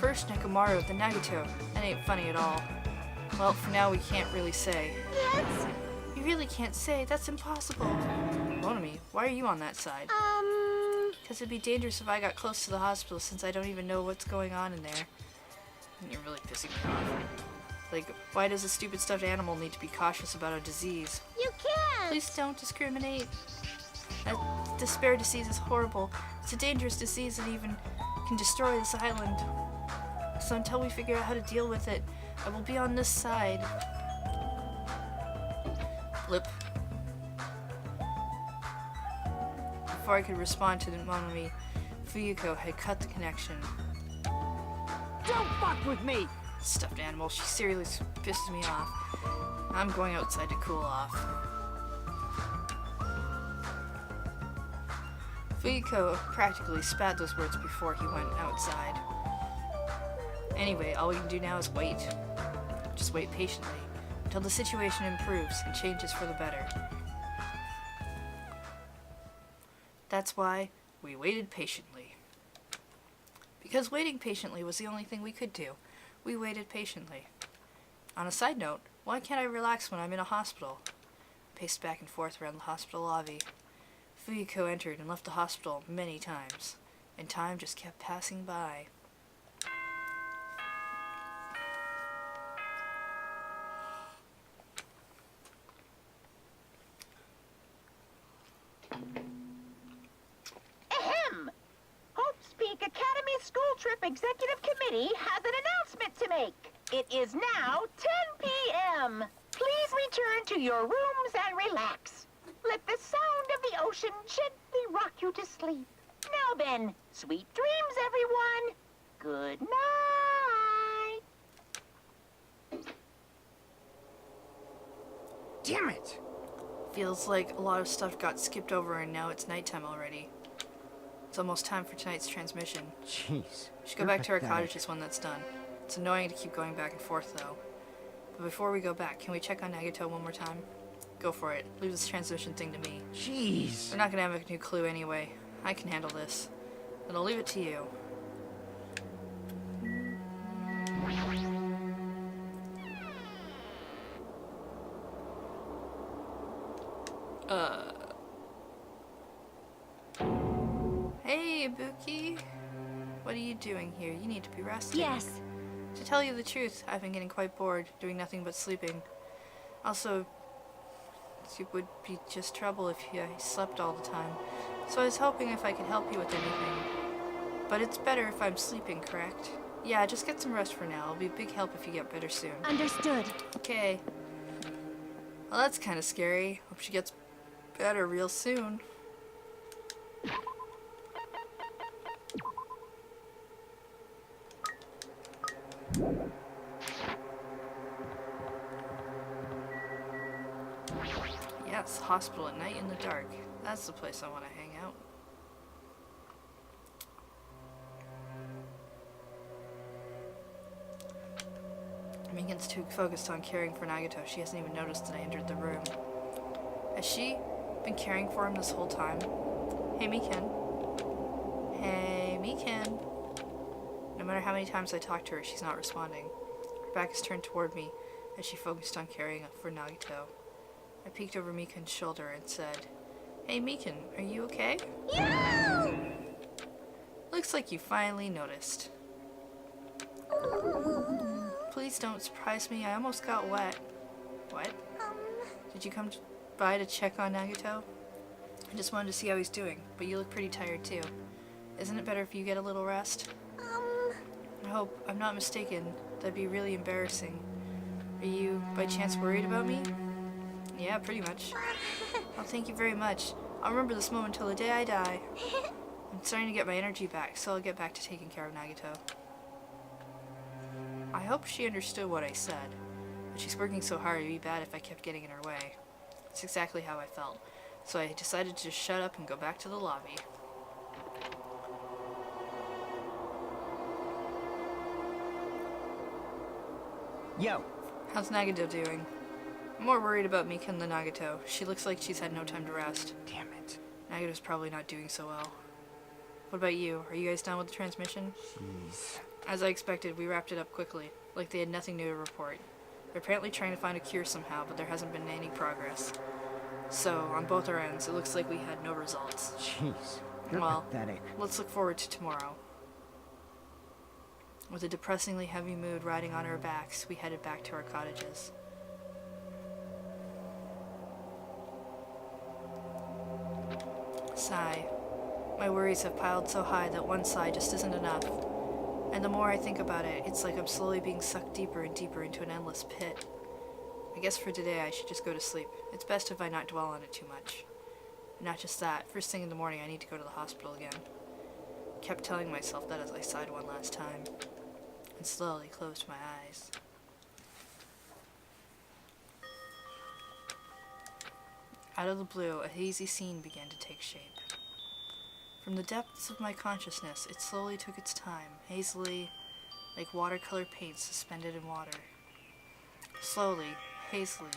First Nekomaru, then Nagato. That ain't funny at all. Well, for now we can't really say. yes. You really can't say, that's impossible. Monomi, why are you on that side? Because it'd be dangerous if I got close to the hospital since I don't even know what's going on in there. And you're really pissing me off. Like, why does a stupid stuffed animal need to be cautious about a disease? You can't. Please don't discriminate. That despair disease is horrible. It's a dangerous disease that even can destroy this island. So until we figure out how to deal with it, I will be on this side. Blip. Before I could respond to the Monomi, Fuyuko had cut the connection. Don't fuck with me! Stuffed animal, she seriously pisses me off. I'm going outside to cool off. Fuyuko practically spat those words before he went outside. Anyway, all we can do now is wait. Just wait patiently until the situation improves and changes for the better. That's why we waited patiently. Because waiting patiently was the only thing we could do. We waited patiently. On a side note, why can't I relax when I'm in a hospital? I paced back and forth around the hospital lobby. Fuyuko entered and left the hospital many times, and time just kept passing by. Ahem! Hope's Peak Academy School Trip Executive Committee has an announcement to make. It is now 10 p.m. Please return to your rooms and relax. Let the sound of the ocean gently rock you to sleep. Now then, sweet dreams, everyone. Good night. Damn it! Feels like a lot of stuff got skipped over and now it's nighttime already. It's almost time for tonight's transmission. Jeez. We should go back to our cottages when that's done. It's annoying to keep going back and forth though. But before we go back, can we check on Nagato one more time? Go for it. Leave this transmission thing to me. Jeez. We're not gonna have a new clue anyway. I can handle this. Then I'll leave it to you. Hey, Ibuki. What are you doing here? You need to be resting. Yes. To tell you the truth, I've been getting quite bored, doing nothing but sleeping. Also, it would be just trouble if I slept all the time. So I was hoping if I could help you with anything. But it's better if I'm sleeping, correct? Yeah, just get some rest for now. It'll be a big help if you get better soon. Understood. Okay. Well, that's kind of scary. Hope she gets better real soon. Yes, hospital at night in the dark. That's the place I want to hang out. Megan's too focused on caring for Nagato, she hasn't even noticed that I entered the room. Has she been caring for him this whole time? Hey, Mikan. Hey, Mikan. No matter how many times I talk to her, she's not responding. Her back is turned toward me as she focused on caring for Nagato. I peeked over Mikan's shoulder and said, Hey, Mikan, are you okay? Yeah! Looks like you finally noticed. Please don't surprise me. I almost got wet. What? Did you come by to check on Nagato? I just wanted to see how he's doing, but you look pretty tired too. Isn't it better if you get a little rest? I hope I'm not mistaken. That'd be really embarrassing. Are you, by chance, worried about me? Yeah, pretty much. Well, thank you very much. I'll remember this moment till the day I die. I'm starting to get my energy back, so I'll get back to taking care of Nagato. I hope she understood what I said, but she's working so hard it'd be bad if I kept getting in her way. It's exactly how I felt, so I decided to just shut up and go back to the lobby. Yo, How's Nagato doing? I'm more worried about Mika than Nagato. She looks like she's had no time to rest. damn it. Nagato's probably not doing so well. What about you? Are you guys done with the transmission? Jeez. As I expected, we wrapped it up quickly, like they had nothing new to report. They're apparently trying to find a cure somehow, but there hasn't been any progress. So, on both our ends, it looks like we had no results. Jeez. You're Well, pathetic. let's look forward to tomorrow. With a depressingly heavy mood riding on our backs, we headed back to our cottages. Sigh. My worries have piled so high that one sigh just isn't enough. And the more I think about it, it's like I'm slowly being sucked deeper and deeper into an endless pit. I guess for today I should just go to sleep. It's best if I not dwell on it too much. And not just that, first thing in the morning I need to go to the hospital again. Kept telling myself that as I sighed one last time, and slowly closed my eyes. Out of the blue, a hazy scene began to take shape. From the depths of my consciousness, it slowly took its time, hazily, like watercolor paint suspended in water. Slowly, hazily.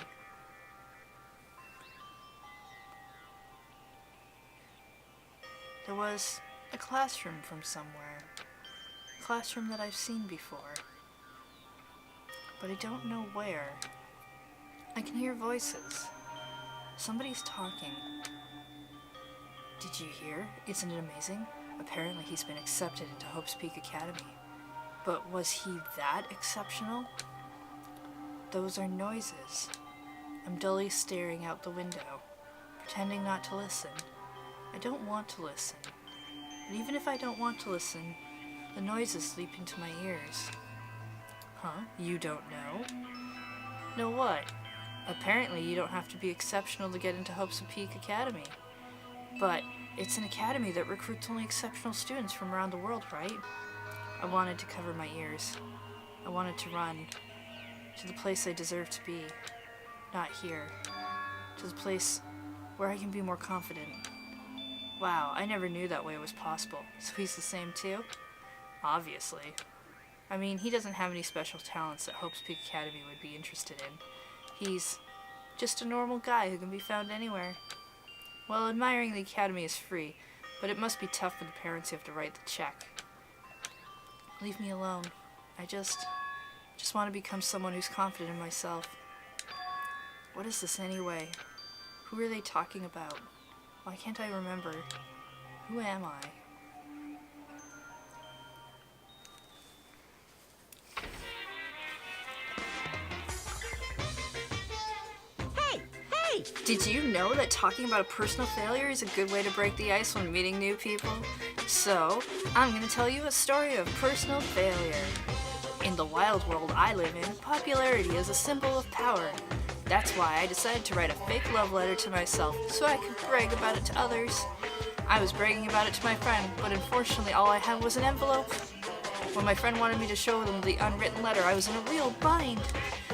There was a classroom from somewhere. A classroom that I've seen before. But I don't know where. I can hear voices. Somebody's talking. Did you hear? Isn't it amazing? Apparently he's been accepted into Hope's Peak Academy. But was he that exceptional? Those are noises. I'm dully staring out the window, pretending not to listen. I don't want to listen. But even if I don't want to listen, the noises leap into my ears. Huh? You don't know? Know what? Apparently you don't have to be exceptional to get into Hope's Peak Academy. But it's an academy that recruits only exceptional students from around the world, right? I wanted to cover my ears. I wanted to run to the place I deserve to be. Not here. To the place where I can be more confident. Wow, I never knew that way was possible. So he's the same too? Obviously. I mean, he doesn't have any special talents that Hope's Peak Academy would be interested in. He's just a normal guy who can be found anywhere. Well, admiring the academy is free, but it must be tough for the parents who have to write the check. Leave me alone. I just want to become someone who's confident in myself. What is this anyway? Who are they talking about? Why can't I remember? Who am I? Hey! Did you know that talking about a personal failure is a good way to break the ice when meeting new people? So, I'm going to tell you a story of personal failure. In the wild world I live in, popularity is a symbol of power. That's why I decided to write a fake love letter to myself so I could brag about it to others. I was bragging about it to my friend, but unfortunately all I had was an envelope. When my friend wanted me to show them the unwritten letter, I was in a real bind.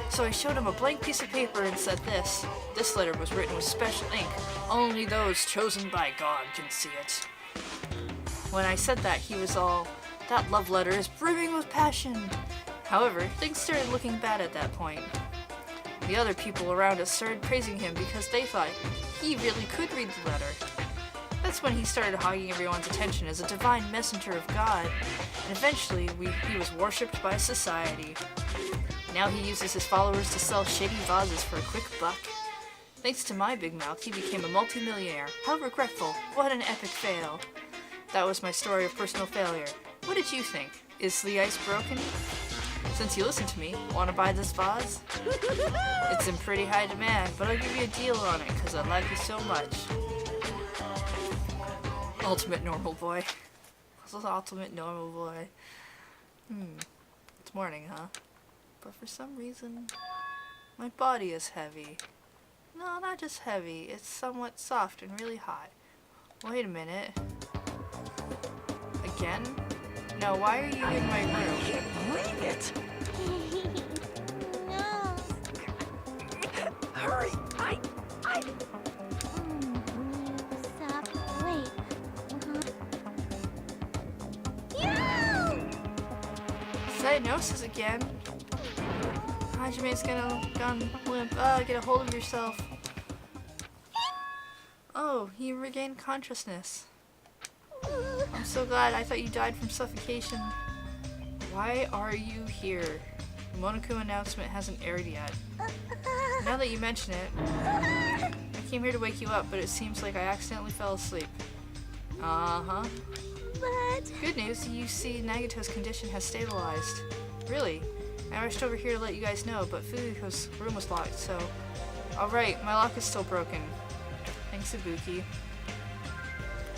So I showed him a blank piece of paper and said this. This letter was written with special ink. Only those chosen by God can see it. When I said that, he was all, "That love letter is brimming with passion." However, things started looking bad at that point. The other people around us started praising him because they thought he really could read the letter. That's when he started hogging everyone's attention as a divine messenger of God, and eventually he was worshipped by society. Now he uses his followers to sell shady vases for a quick buck. Thanks to my big mouth, he became a multimillionaire. How regretful. What an epic fail. That was my story of personal failure. What did you think? Is the ice broken? Since you listened to me, want to buy this vase? It's in pretty high demand, but I'll give you a deal on it because I like you so much. Ultimate normal boy. This is ultimate normal boy. It's morning, huh? But for some reason, my body is heavy. No, not just heavy. It's somewhat soft and really hot. Wait a minute. Again? No, why are you in my room? Can't believe it. No. Hurry! Stop. Wait. You! Diagnosis again. Hajime's gone limp. Get a hold of yourself. Oh, you regained consciousness. I'm so glad. I thought you died from suffocation. Why are you here? The Monokuma announcement hasn't aired yet. Now that you mention it, I came here to wake you up, but it seems like I accidentally fell asleep. Uh-huh. But Good news, you see Nagato's condition has stabilized. Really? I rushed over here to let you guys know, but Fuyuko's room was locked, so... Alright, my lock is still broken. Thanks, Ibuki.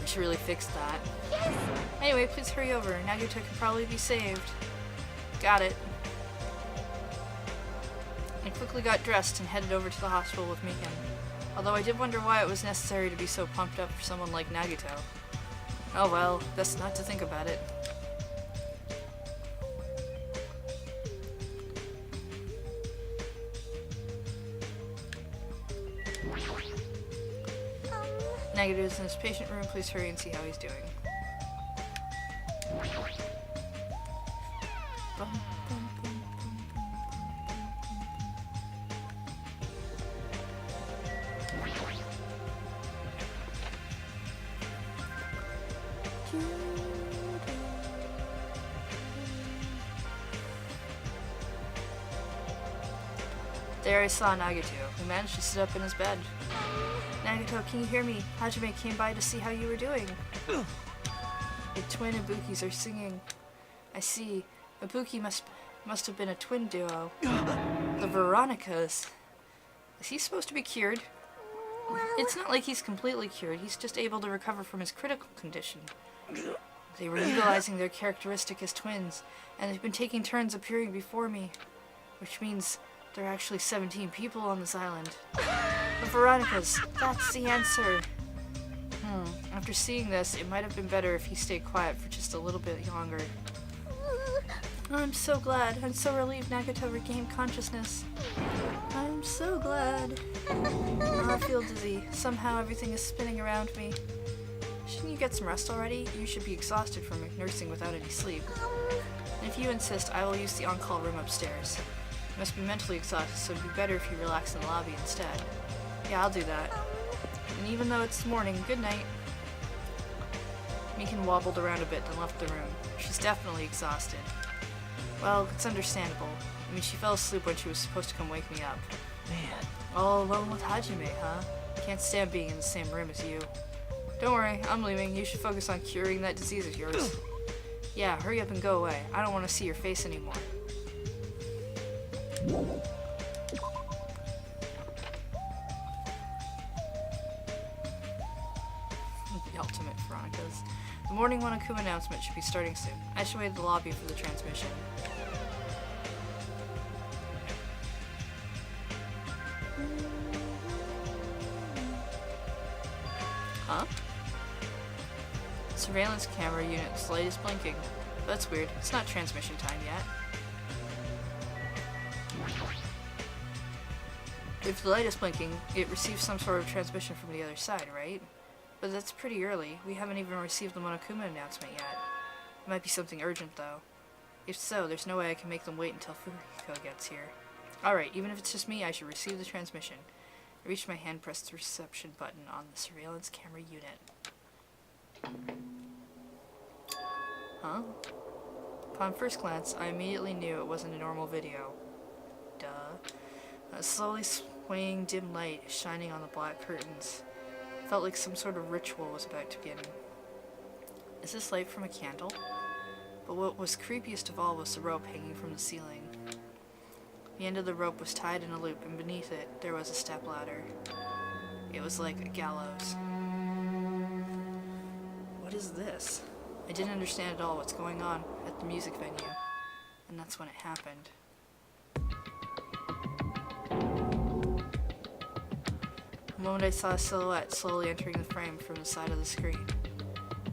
I should really fix that. yes. Anyway, please hurry over. Nagato can probably be saved. Got it. I quickly got dressed and headed over to the hospital with Mikan. Although I did wonder why it was necessary to be so pumped up for someone like Nagato. Oh well, best not to think about it. Nagato is in his patient room. Please hurry and see how he's doing. Bum, bum, bum, bum, There I saw Nagato, who managed to sit up in his bed. Nagato, can you hear me? Hajime came by to see how you were doing. The twin Ibukis are singing. I see. Ibuki must have been a twin duo. The Veronicas. Is he supposed to be cured? It's not like he's completely cured. He's just able to recover from his critical condition. They were utilizing their characteristic as twins, and they've been taking turns appearing before me. Which means there are actually 17 people on this island. The Veronicas, that's the answer. After seeing this, it might have been better if he stayed quiet for just a little bit longer. I'm so glad. I'm so relieved Nagato regained consciousness. I'm so glad. I feel dizzy. Somehow everything is spinning around me. Shouldn't you get some rest already? You should be exhausted from nursing without any sleep. And if you insist, I will use the on-call room upstairs. You must be mentally exhausted, so it'd be better if you relax in the lobby instead. Yeah, I'll do that. And even though it's morning, good night. Mikan wobbled around a bit, then left the room. She's definitely exhausted. Well, it's understandable. I mean, she fell asleep when she was supposed to come wake me up. Man, All alone with Hajime, huh? Can't stand being in the same room as you. Don't worry, I'm leaving. You should focus on curing that disease of yours. Yeah, hurry up and go away. I don't want to see your face anymore. The ultimate Veronicas. The morning Monokuma announcement should be starting soon. I should wait at the lobby for the transmission. Huh? Surveillance camera unit's light is blinking. That's weird. It's not transmission time yet. If the light is blinking, it receives some sort of transmission from the other side, right? But that's pretty early. We haven't even received the Monokuma announcement yet. It might be something urgent, though. If so, there's no way I can make them wait until Fuyuko gets here. Alright, even if it's just me, I should receive the transmission. I reached my hand, pressed the reception button on the surveillance camera unit. Huh? Upon first glance, I immediately knew it wasn't a normal video. Duh. A slowly swaying dim light shining on the black curtains. Felt like some sort of ritual was about to begin. Is this light from a candle? But what was creepiest of all was the rope hanging from the ceiling. The end of the rope was tied in a loop, and beneath it, there was a stepladder. It was like a gallows. What is this? I didn't understand at all what's going on at the music venue, and that's when it happened. The moment I saw a silhouette slowly entering the frame from the side of the screen.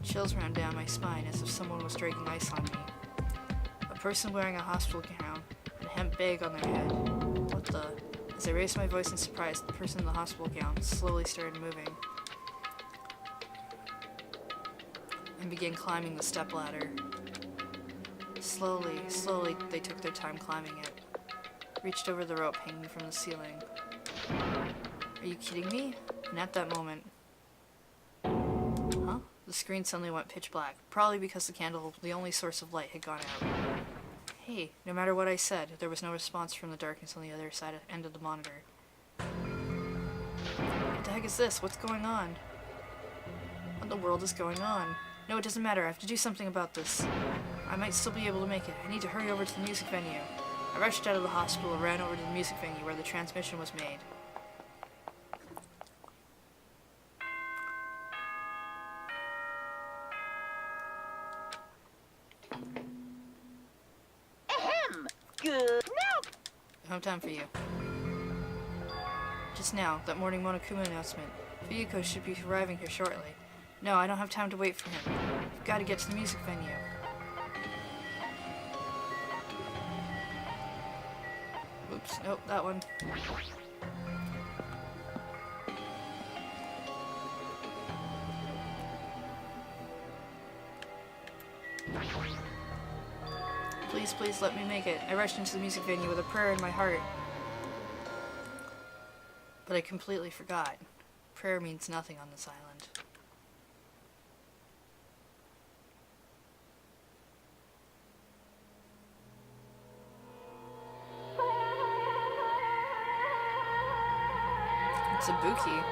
Chills ran down my spine as if someone was dragging ice on me. A person wearing a hospital gown and a hemp bag on their head. What the? As I raised my voice in surprise, the person in the hospital gown slowly started moving and began climbing the stepladder. Slowly, they took their time climbing it. Reached over the rope hanging from the ceiling. Are you kidding me? And at that moment... Huh? The screen suddenly went pitch black, probably because the candle, the only source of light, had gone out. Hey, no matter what I said, there was no response from the darkness on the other end of the monitor. What the heck is this? What's going on? What in the world is going on? No, it doesn't matter. I have to do something about this. I might still be able to make it. I need to hurry over to the music venue. I rushed out of the hospital and ran over to the music venue where the transmission was made. Ahem! Good. Now, I have time for you. Just now, that morning Monokuma announcement. Fuyuko should be arriving here shortly. No, I don't have time to wait for him. I've got to get to the music venue. Oops, nope, that one. Please, please let me make it. I rushed into the music venue with a prayer in my heart. But I completely forgot. Prayer means nothing on this island. It's a Buki.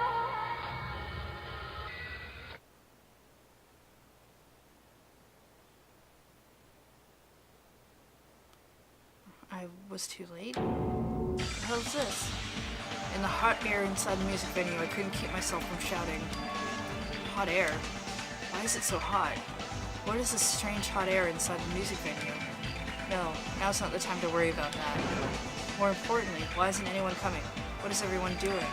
I was too late? What the hell is this? In the hot air inside the music venue, I couldn't keep myself from shouting. Hot air? Why is it so hot? What is this strange hot air inside the music venue? No, now's not the time to worry about that. More importantly, why isn't anyone coming? What is everyone doing?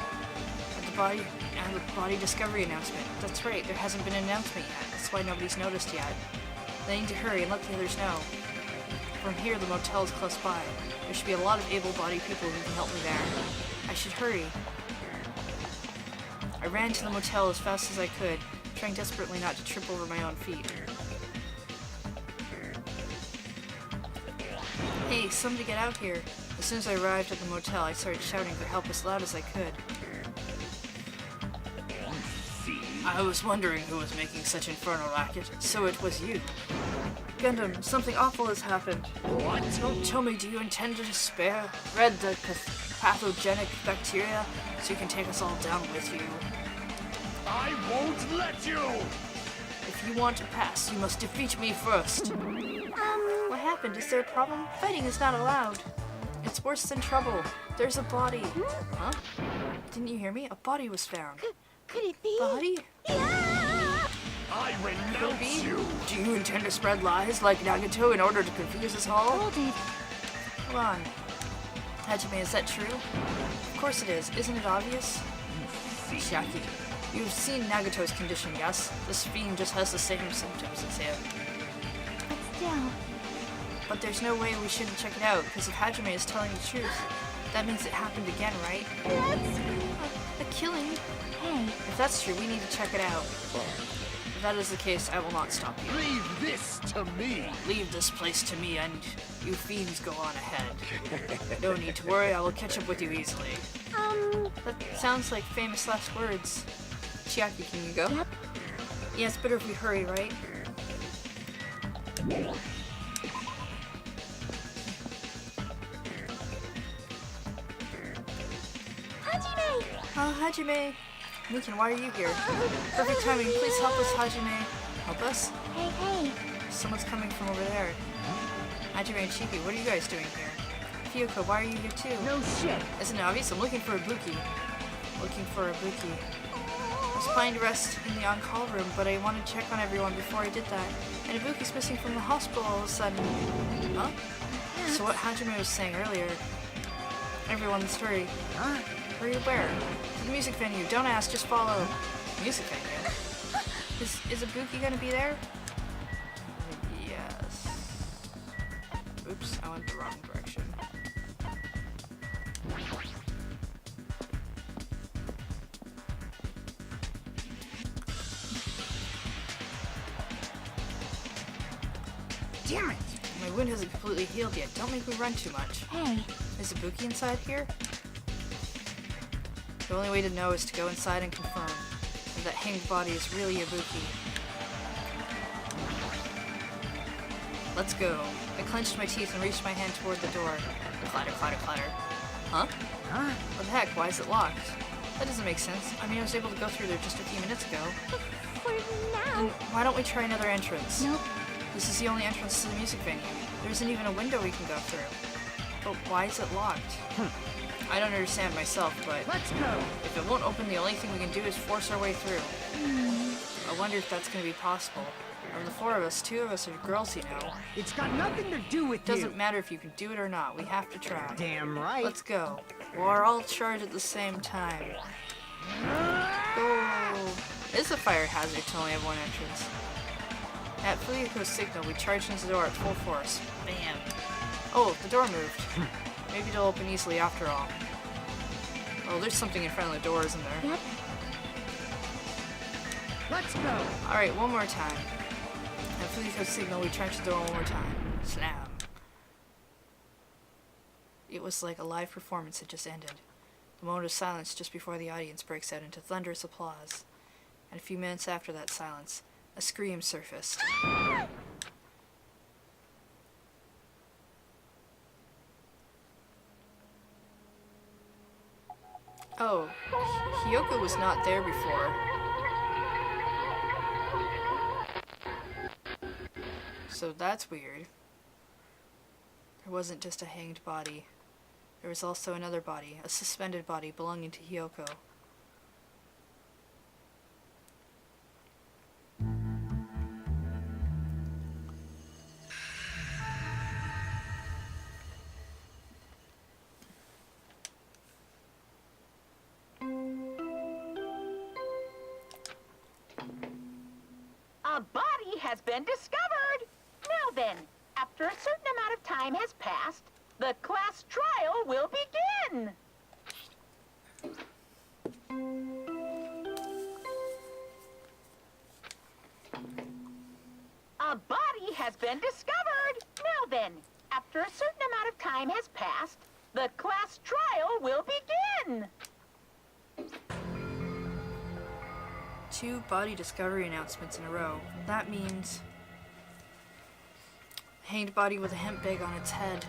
And the body discovery announcement. That's right, there hasn't been an announcement yet. That's why nobody's noticed yet. I need to hurry and let the others know. From here, the motel is close by. There should be a lot of able-bodied people who can help me there. I should hurry. I ran to the motel as fast as I could, trying desperately not to trip over my own feet. Hey, somebody get out here. As soon as I arrived at the motel, I started shouting for help as loud as I could. I was wondering who was making such infernal racket, so it was you. Gundam, something awful has happened. What? Don't tell me, do you intend to spread the pathogenic bacteria so you can take us all down with you? I won't let you! If you want to pass, you must defeat me first. What happened? Is there a problem? Fighting is not allowed. It's worse than trouble. There's a body. Huh? Didn't you hear me? A body was found. Could it be? Body? Yeah! I renounce you! Do you intend to spread lies like Nagato in order to confuse us all? Hold it. Hold on. Hajime, is that true? Of course it is. Isn't it obvious? Chiaki, you've seen Nagato's condition, yes? This fiend just has the same symptoms as him. But still. But there's no way we shouldn't check it out, because if Hajime is telling the truth, that means it happened again, right? That's... A killing? Hey. If that's true, we need to check it out. If that is the case, I will not stop you. Leave this to me! Leave this place to me, and you fiends go on ahead. No need to worry, I will catch up with you easily. That sounds like famous last words. Chiaki, can you go? Yep. Yeah, it's better if we hurry, right? Hajime! Oh, Hajime! Mikan, why are you here? Perfect timing, please help us, Hajime. Help us? Hey, hey. Someone's coming from over there. Hajime and Chiki, what are you guys doing here? Fuyuko, why are you here too? No shit. Isn't it obvious? I'm looking for a Buki. Looking for a Buki. I was planning to rest in the on-call room, but I wanted to check on everyone before I did that. And Ibuki's missing from the hospital all of a sudden. Huh? So what Hajime was saying earlier. Everyone's hurry. Hurry where? To the music venue. Don't ask, just follow. Music venue? Is Ibuki gonna be there? Yes. Oops, I went the wrong direction. Damn it! My wound hasn't completely healed yet. Don't make me run too much. Hey, Is Ibuki inside here? The only way to know is to go inside and confirm that that hanged body is really Ibuki. Let's go. I clenched my teeth and reached my hand toward the door. Clatter, clatter, clatter. Huh? What the heck? Why is it locked? That doesn't make sense. I mean, I was able to go through there just a few minutes ago. For now. Then why don't we try another entrance? Nope. This is the only entrance to the music venue. There isn't even a window we can go through. But why is it locked? I don't understand myself, but let's go! if it won't open, the only thing we can do is force our way through. I wonder if that's going to be possible. Of the four of us, two of us are girls, you know. It's got nothing to do with It doesn't matter if you can do it or not. We have to try. Damn right. Let's go. We're all charged at the same time. Go! It's a fire hazard to only have one entrance. At Fuyuko's signal, we charged into the door at full force. Bam! Oh, the door moved. Maybe it'll open easily after all. Oh, there's something in front of the door, isn't there? Yep. Let's go! Alright, one more time. At Fuyuko's signal, we charged the door one more time. Slam. It was like a live performance had just ended. The moment of silence just before the audience breaks out into thunderous applause. And a few minutes after that silence, a scream surfaced. Oh, Hiyoko was not there before. So that's weird. There wasn't just a hanged body. There was also another body, a suspended body belonging to Hiyoko. A body has been discovered. Now then, after a certain amount of time has passed, the class trial will begin. A body has been discovered. Now then, after a certain amount of time has passed, the class trial will begin. 2 body discovery announcements in a row. That means hanged body with a hemp bag on its head.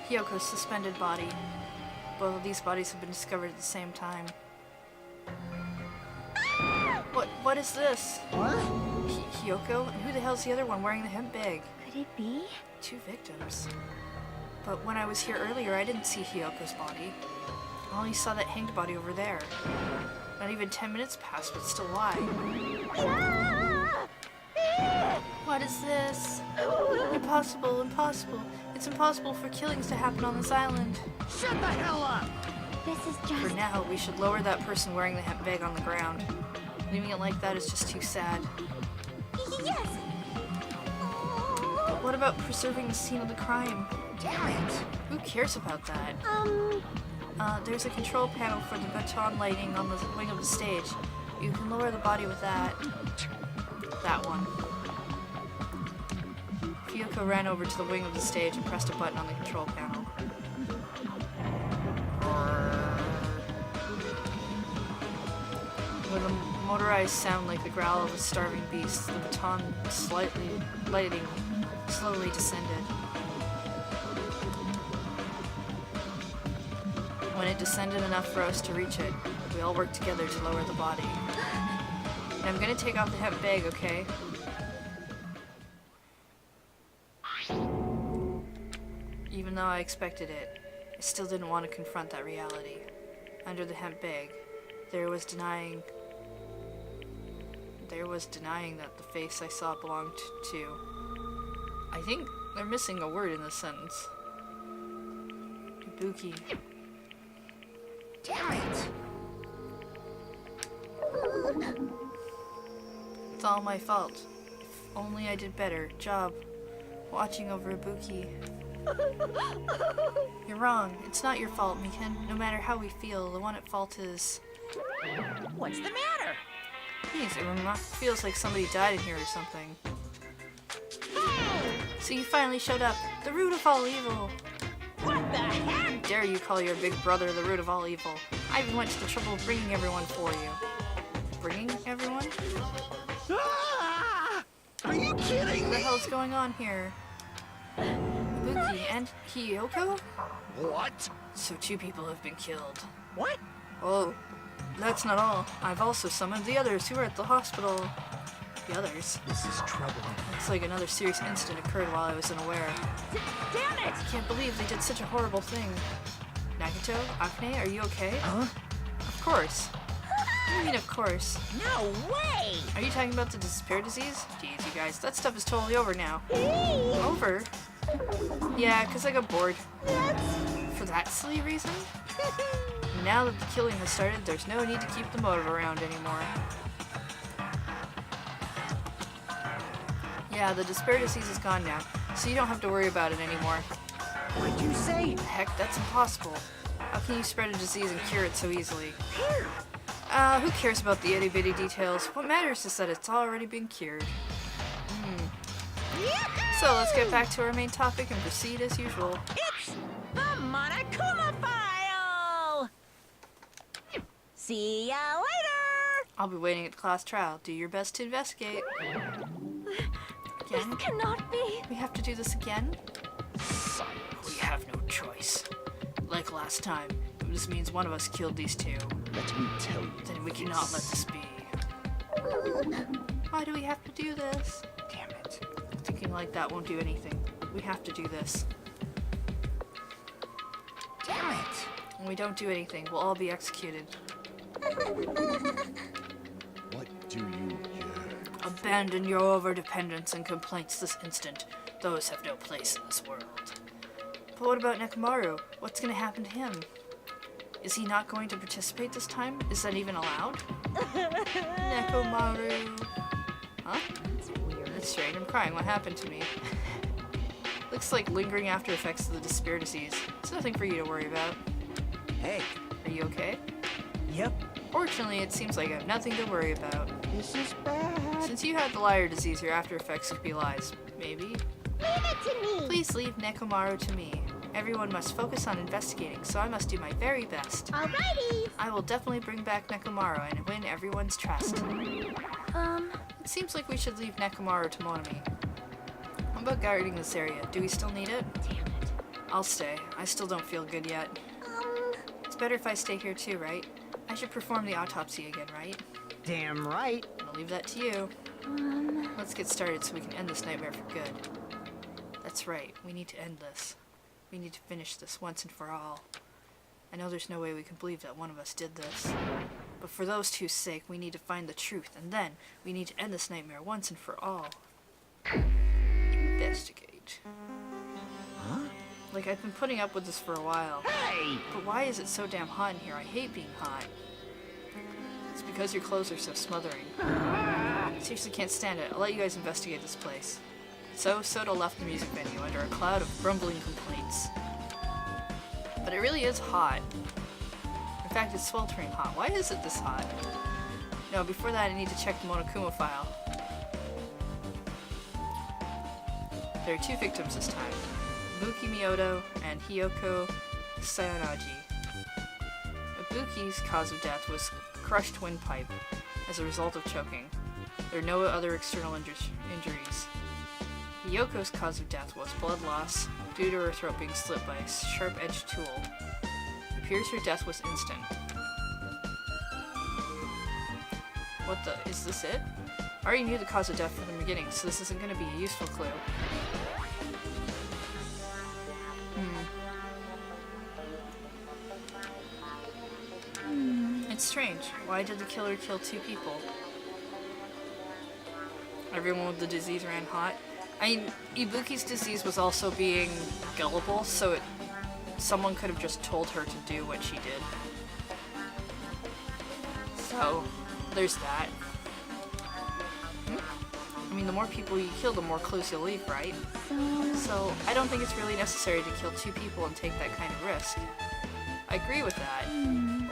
Hiyoko's suspended body. Both of these bodies have been discovered at the same time. What is this? What? Hiyoko? And who the hell's the other one wearing the hemp bag? Could it be? 2 victims. But when I was here earlier, I didn't see Hiyoko's body. I only saw that hanged body over there. Not even 10 minutes passed, but still why? What is this? Impossible, impossible. It's impossible for killings to happen on this island. Shut the hell up! This is For just... now, we should lower that person wearing the hemp bag on the ground. Leaving it like that is just too sad. Yes! But what about preserving the scene of the crime? Damn it! Who cares about that? There's a control panel for the baton lighting on the wing of the stage. You can lower the body with that. That one. Fuyuko ran over to the wing of the stage and pressed a button on the control panel. With a motorized sound like the growl of a starving beast, the baton lighting slowly descended. When it descended enough for us to reach it, we all worked together to lower the body. And I'm gonna take off the hemp bag, okay? Even though I expected it, I still didn't want to confront that reality. Under the hemp bag, there was denying that the face I saw belonged to. I think they're missing a word in this sentence. Ibuki. Damn it! It's all my fault. If only I did better job watching over Ibuki. You're wrong. It's not your fault, Mikan. No matter how we feel, the one at fault is... What's the matter? Jeez, it feels like somebody died in here or something. So you finally showed up. The root of all evil. What the heck? How dare you call your big brother the root of all evil? I even went to the trouble of bringing everyone for you. Bringing everyone? Ah! Are you kidding What the me? hell's going on here? Ibuki and Hiyoko? What? So 2 people have been killed. What? Oh, that's not all. I've also summoned the others who are at the hospital. The others? This is trouble. Looks like another serious incident occurred while I was unaware. Damn it! I can't believe they did such a horrible thing. Nagito? Akane, are you okay? Huh? Of course. What do you mean, of course? No way! Are you talking about the despair disease? Jeez, you guys, that stuff is totally over now. Over? Yeah, 'cause I got bored. For that silly reason? Now that the killing has started, there's no need to keep the motive around anymore. Yeah, the despair disease is gone now, so you don't have to worry about it anymore. What'd you say? Heck, that's impossible. How can you spread a disease and cure it so easily? Who cares about the itty-bitty details? What matters is that it's already been cured. So let's get back to our main topic and proceed as usual. It's the Monokuma File! See ya later! I'll be waiting at the class trial. Do your best to investigate. This Again? cannot be. We have to do this again? We have no choice. Like last time, this means one of us killed these 2. Let me tell you. Then we cannot let this be. Why do we have to do this? Damn it. Thinking like that won't do anything. We have to do this. Damn it. When we don't do anything, we'll all be executed. What do you hear? Abandon your overdependence and complaints this instant. Those have no place in this world. But what about Nekomaru? What's gonna happen to him? Is he not going to participate this time? Is that even allowed? Nekomaru. Huh? That's strange. I'm crying. What happened to me? Looks like lingering after effects of the despair disease. It's nothing for you to worry about. Hey. Are you okay? Yep. Fortunately, it seems like I have nothing to worry about. This is bad. Since you had the liar disease, your after effects could be lies. Maybe? Leave it to me. Please leave Nekomaru to me. Everyone must focus on investigating, so I must do my very best. Alrighty. I will definitely bring back Nekomaru and win everyone's trust. It seems like we should leave Nekomaru to Monami. How about guarding this area? Do we still need it? Damn it. I'll stay. I still don't feel good yet. It's better if I stay here too, right? I should perform the autopsy again, right? Damn right. I'll leave that to you. Let's get started so we can end this nightmare for good. That's right. We need to end this. We need to finish this once and for all. I know there's no way we can believe that one of us did this. But for those two's sake, we need to find the truth, and then we need to end this nightmare once and for all. Investigate. Huh? Like, I've been putting up with this for a while. Hey! But why is it so damn hot in here? I hate being hot. It's because your clothes are so smothering. I seriously can't stand it. I'll let you guys investigate this place. So, Soda left the music venue under a cloud of grumbling complaints. But it really is hot. In fact, it's sweltering hot. Why is it this hot? No, before that I need to check the Monokuma file. There are 2 victims this time. Ibuki Miyoto and Hiyoko Sayonagi. Ibuki's cause of death was crushed windpipe as a result of choking. There are no other external injuries. Hiyoko's cause of death was blood loss due to her throat being slit by a sharp-edged tool. It appears her death was instant. What the? Is this it? I already knew the cause of death from the beginning, so this isn't going to be a useful clue. It's strange. Why did the killer kill 2 people? Everyone with the disease ran hot. I mean, Ibuki's disease was also being gullible, so someone could have just told her to do what she did. So, there's that. I mean, the more people you kill, the more clues you'll leave, right? So, I don't think it's really necessary to kill 2 people and take that kind of risk. I agree with that.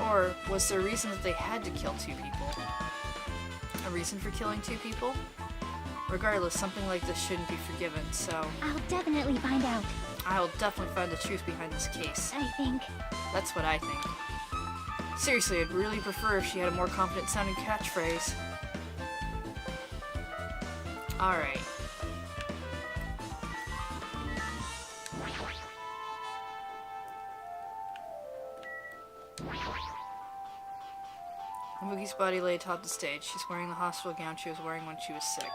Or was there a reason that they had to kill 2 people? A reason for killing 2 people? Regardless, something like this shouldn't be forgiven, so I'll definitely find out, I'll definitely find the truth behind this case. I think. That's what I think. Seriously, I'd really prefer if she had a more confident sounding catchphrase. Alright. Moogie's body lay atop the stage. She's wearing the hospital gown she was wearing when she was sick.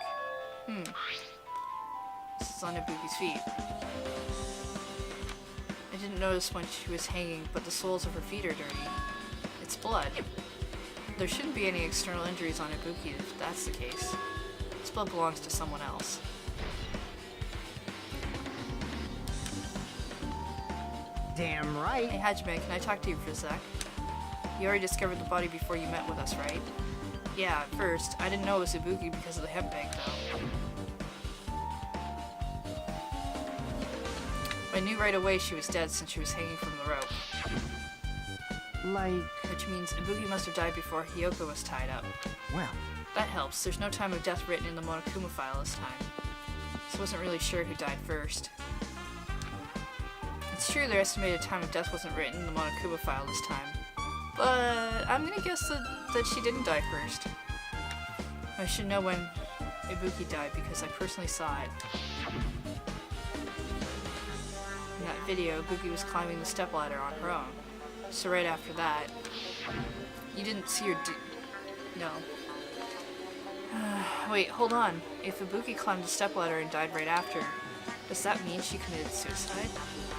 This is on Ibuki's feet. I didn't notice when she was hanging, but the soles of her feet are dirty. It's blood. There shouldn't be any external injuries on Ibuki if that's the case. This blood belongs to someone else. Damn right. Hey Hajime, can I talk to you for a sec? You already discovered the body before you met with us, right? Yeah, at first. I didn't know it was Ibuki because of the hemp bag, though. I knew right away she was dead since she was hanging from the rope. Like, Which means Ibuki must have died before Hiyoko was tied up. well, That helps. There's no time of death written in the Monokuma file this time. So I wasn't really sure who died first. It's true their estimated time of death wasn't written in the Monokuma file this time. But I'm gonna guess that she didn't die first. I should know when Ibuki died because I personally saw it. In that video, Ibuki was climbing the stepladder on her own. So right after that, you didn't see her no. Wait, hold on. If Ibuki climbed the stepladder and died right after, does that mean she committed suicide?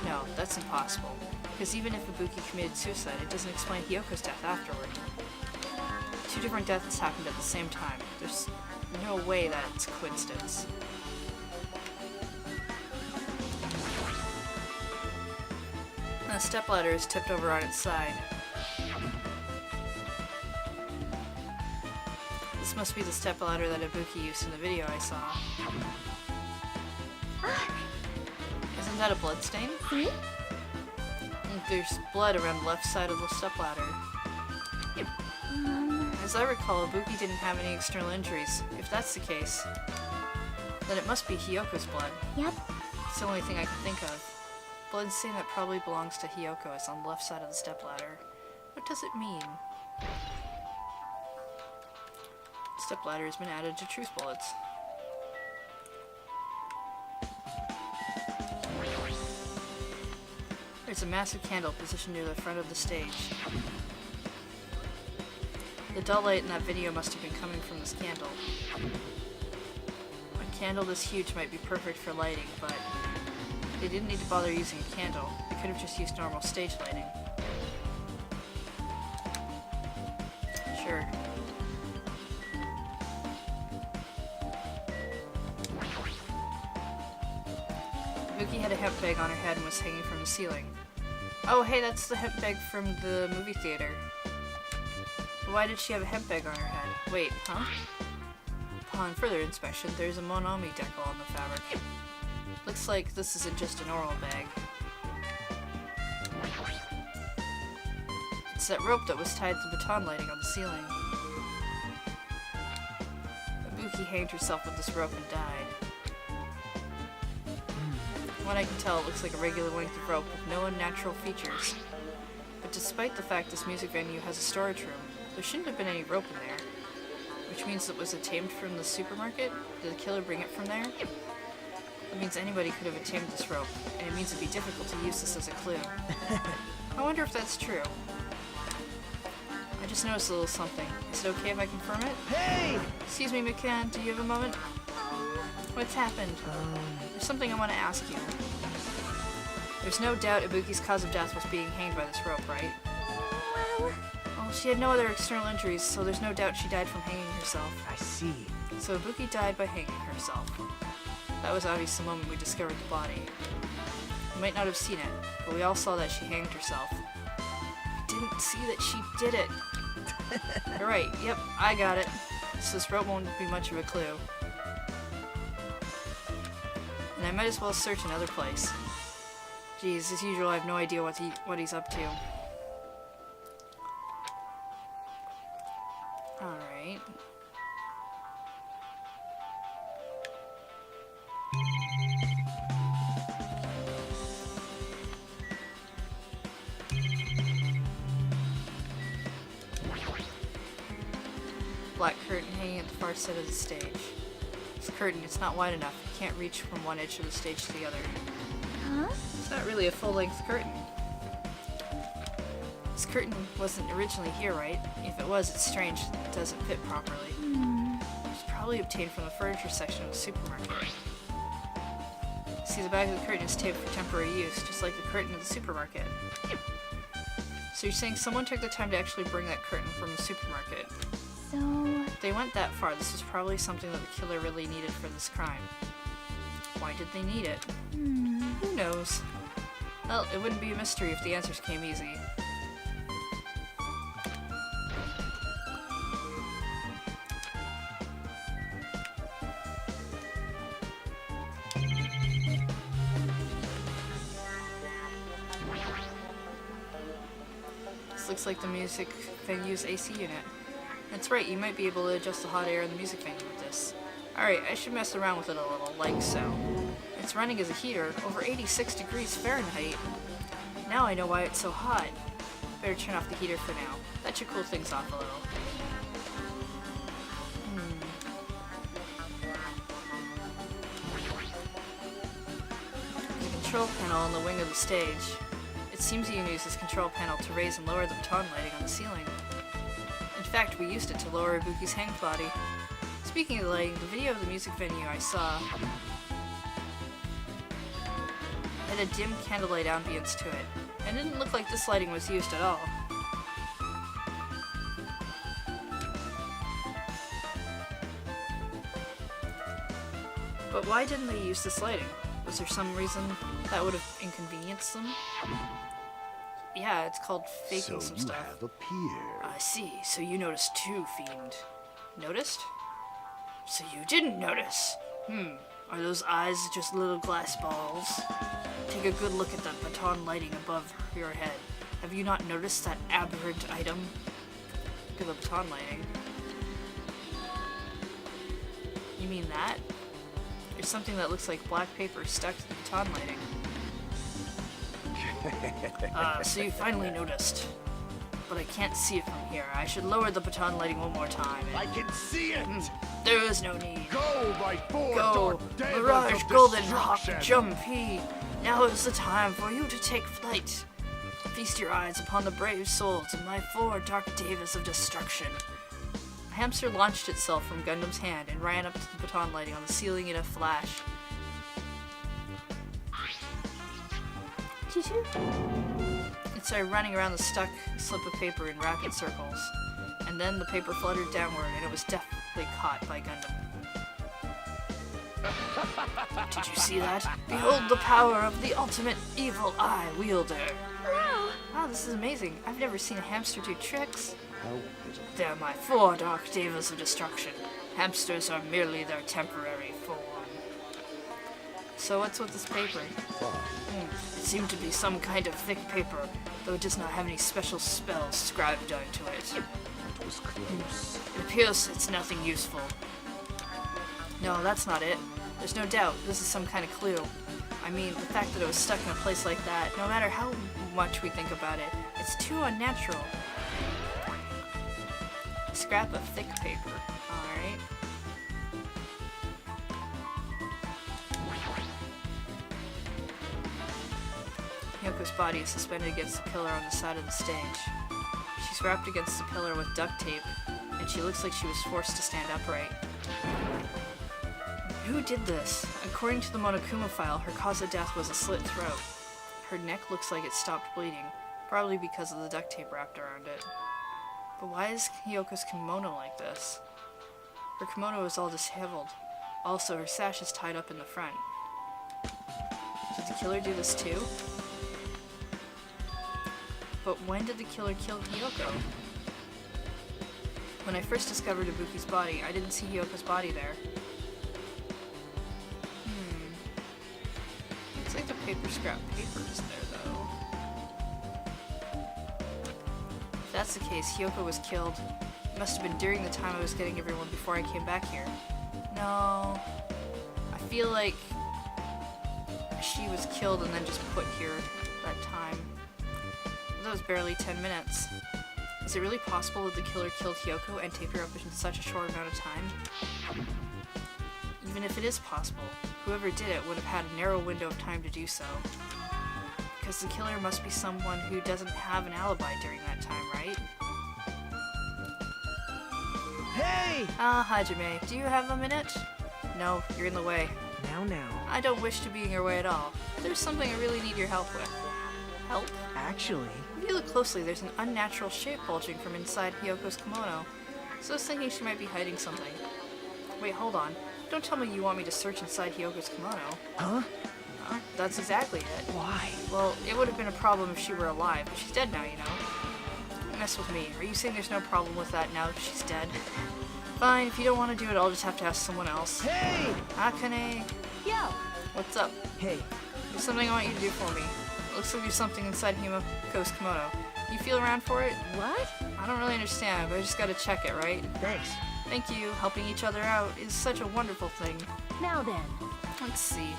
No, that's impossible. Because even if Ibuki committed suicide, it doesn't explain Hiyoko's death afterward. 2 different deaths happened at the same time. There's no way that's coincidence. The stepladder is tipped over on its side. This must be the stepladder that Ibuki used in the video I saw. Isn't that a blood stain? See? There's blood around the left side of the stepladder. As I recall, Ibuki didn't have any external injuries. If that's the case, then it must be Hiyoko's blood. Yep. It's the only thing I can think of. Blood stain that probably belongs to Hiyoko is on the left side of the stepladder. What does it mean? Stepladder has been added to truth bullets. There's a massive candle positioned near the front of the stage. The dull light in that video must have been coming from this candle. A candle this huge might be perfect for lighting, but they didn't need to bother using a candle. They could have just used normal stage lighting. Sure. Ibuki had a hemp bag on her head and was hanging from the ceiling. Oh, hey, that's the hemp bag from the movie theater. But why did she have a hemp bag on her head? Wait, huh? Upon further inspection, there's a Monomi decal on the fabric. Looks like this isn't just an oral bag. It's that rope that was tied to the baton lighting on the ceiling. Ibuki hanged herself with this rope and died. From what I can tell, it looks like a regular length of rope with no unnatural features. But despite the fact this music venue has a storage room, there shouldn't have been any rope in there. Which means it was obtained from the supermarket? Did the killer bring it from there? That means anybody could have obtained this rope, and it means it'd be difficult to use this as a clue. I wonder if that's true. I just noticed a little something. Is it okay if I confirm it? hey! Excuse me, McCann, do you have a moment? What's happened? There's something I want to ask you. There's no doubt Ibuki's cause of death was being hanged by this rope, right? Well, she had no other external injuries, so there's no doubt she died from hanging herself. I see. So Ibuki died by hanging herself. That was obvious the moment we discovered the body. You might not have seen it, but we all saw that she hanged herself. We didn't see that she did it. You're right, yep, I got it. So this rope won't be much of a clue. I might as well search another place. Geez, as usual, I have no idea what he's up to. Alright. Black curtain hanging at the far side of the stage. This curtain, it's not wide enough. You can't reach from one edge of the stage to the other. Huh? It's not really a full-length curtain. This curtain wasn't originally here, right? If it was, it's strange it doesn't fit properly. It was probably obtained from the furniture section of the supermarket. See, the back of the curtain is taped for temporary use, just like the curtain of the supermarket. So you're saying someone took the time to actually bring that curtain from the supermarket? So... If they went that far, this was probably something that the killer really needed for this crime. Why did they need it? Who knows? Well, it wouldn't be a mystery if the answers came easy. This looks like the music venue's AC unit. That's right, you might be able to adjust the hot air in the music venue with this. Alright, I should mess around with it a little, like so. It's running as a heater, over 86 degrees Fahrenheit. Now I know why it's so hot. Better turn off the heater for now. That should cool things off a little. The control panel on the wing of the stage. It seems you can use this control panel to raise and lower the baton lighting on the ceiling. In fact, we used it to lower Ibuki's hanged body. Speaking of lighting, the video of the music venue I saw had a dim candlelight ambience to it, and it didn't look like this lighting was used at all. But why didn't they use this lighting? Was there some reason that would have inconvenienced them? Yeah, it's called faking some stuff. have appeared. I see, so you noticed too, Fiend. Noticed? So you didn't notice. Are those eyes just little glass balls? Take a good look at that baton lighting above your head. Have you not noticed that aberrant item? Look at the baton lighting. You mean that? There's something that looks like black paper stuck to the baton lighting. So you finally noticed. But I can't see it from here. I should lower the baton lighting one more time. I can see it! There is no need. Go, my four Go, devils Mirage of Golden Hawk destruction. Jumpy. Now is the time for you to take flight. Feast your eyes upon the brave souls of my 4 dark devils of destruction. A hamster launched itself from Gundam's hand and ran up to the baton lighting on the ceiling in a flash. It started running around the stuck slip of paper in rapid circles, and then the paper fluttered downward and it was definitely caught by Gundam. Did you see that? Behold the power of the ultimate evil eye wielder! Wow, this is amazing. I've never seen a hamster do tricks. They're my 4 dark devils of destruction. Hamsters are merely their temporary form. So what's with this paper? It seemed to be some kind of thick paper, though it does not have any special spells scribed onto it. That was close. It appears it's nothing useful. No, that's not it. There's no doubt this is some kind of clue. I mean, the fact that it was stuck in a place like that, no matter how much we think about it, it's too unnatural. A scrap of thick paper. Alright. Yoko's body is suspended against the pillar on the side of the stage. She's wrapped against the pillar with duct tape, and she looks like she was forced to stand upright. Who did this? According to the Monokuma file, her cause of death was a slit throat. Her neck looks like it stopped bleeding, probably because of the duct tape wrapped around it. But why is Yoko's kimono like this? Her kimono is all disheveled. Also, her sash is tied up in the front. Did the killer do this too? But when did the killer kill Hiyoko? When I first discovered Ibuki's body, I didn't see Hiyoko's body there. paper scrap paper is there, though? If that's the case, Hiyoko was killed. It must have been during the time I was getting everyone before I came back here. No. I feel like she was killed and then just put here that time. That was barely 10 minutes. Is it really possible that the killer killed Hiyoko and taped her up in such a short amount of time? Even if it is possible, whoever did it would have had a narrow window of time to do so. Because the killer must be someone who doesn't have an alibi during that time, right? Hey! Ah, Hajime, do you have a minute? No, you're in the way. Now. I don't wish to be in your way at all. There's something I really need your help with. Help? Actually, If you look closely, there's an unnatural shape bulging from inside Hiyoko's kimono. So I was thinking she might be hiding something. Wait, hold on. Don't tell me you want me to search inside Hiyoko's kimono. huh? That's exactly it. Why? Well, it would have been a problem if she were alive, but she's dead now, you know. Don't mess with me. Are you saying there's no problem with that now that she's dead? Fine, if you don't want to do it, I'll just have to ask someone else. Hey! Akane! Yo, What's up? Hey, There's something I want you to do for me. It looks like there's something inside Hiyoko's kimono. You feel around for it? what? I don't really understand, but I just gotta check it, right? thanks. Thank you. Helping each other out is such a wonderful thing. Now then, Let's see.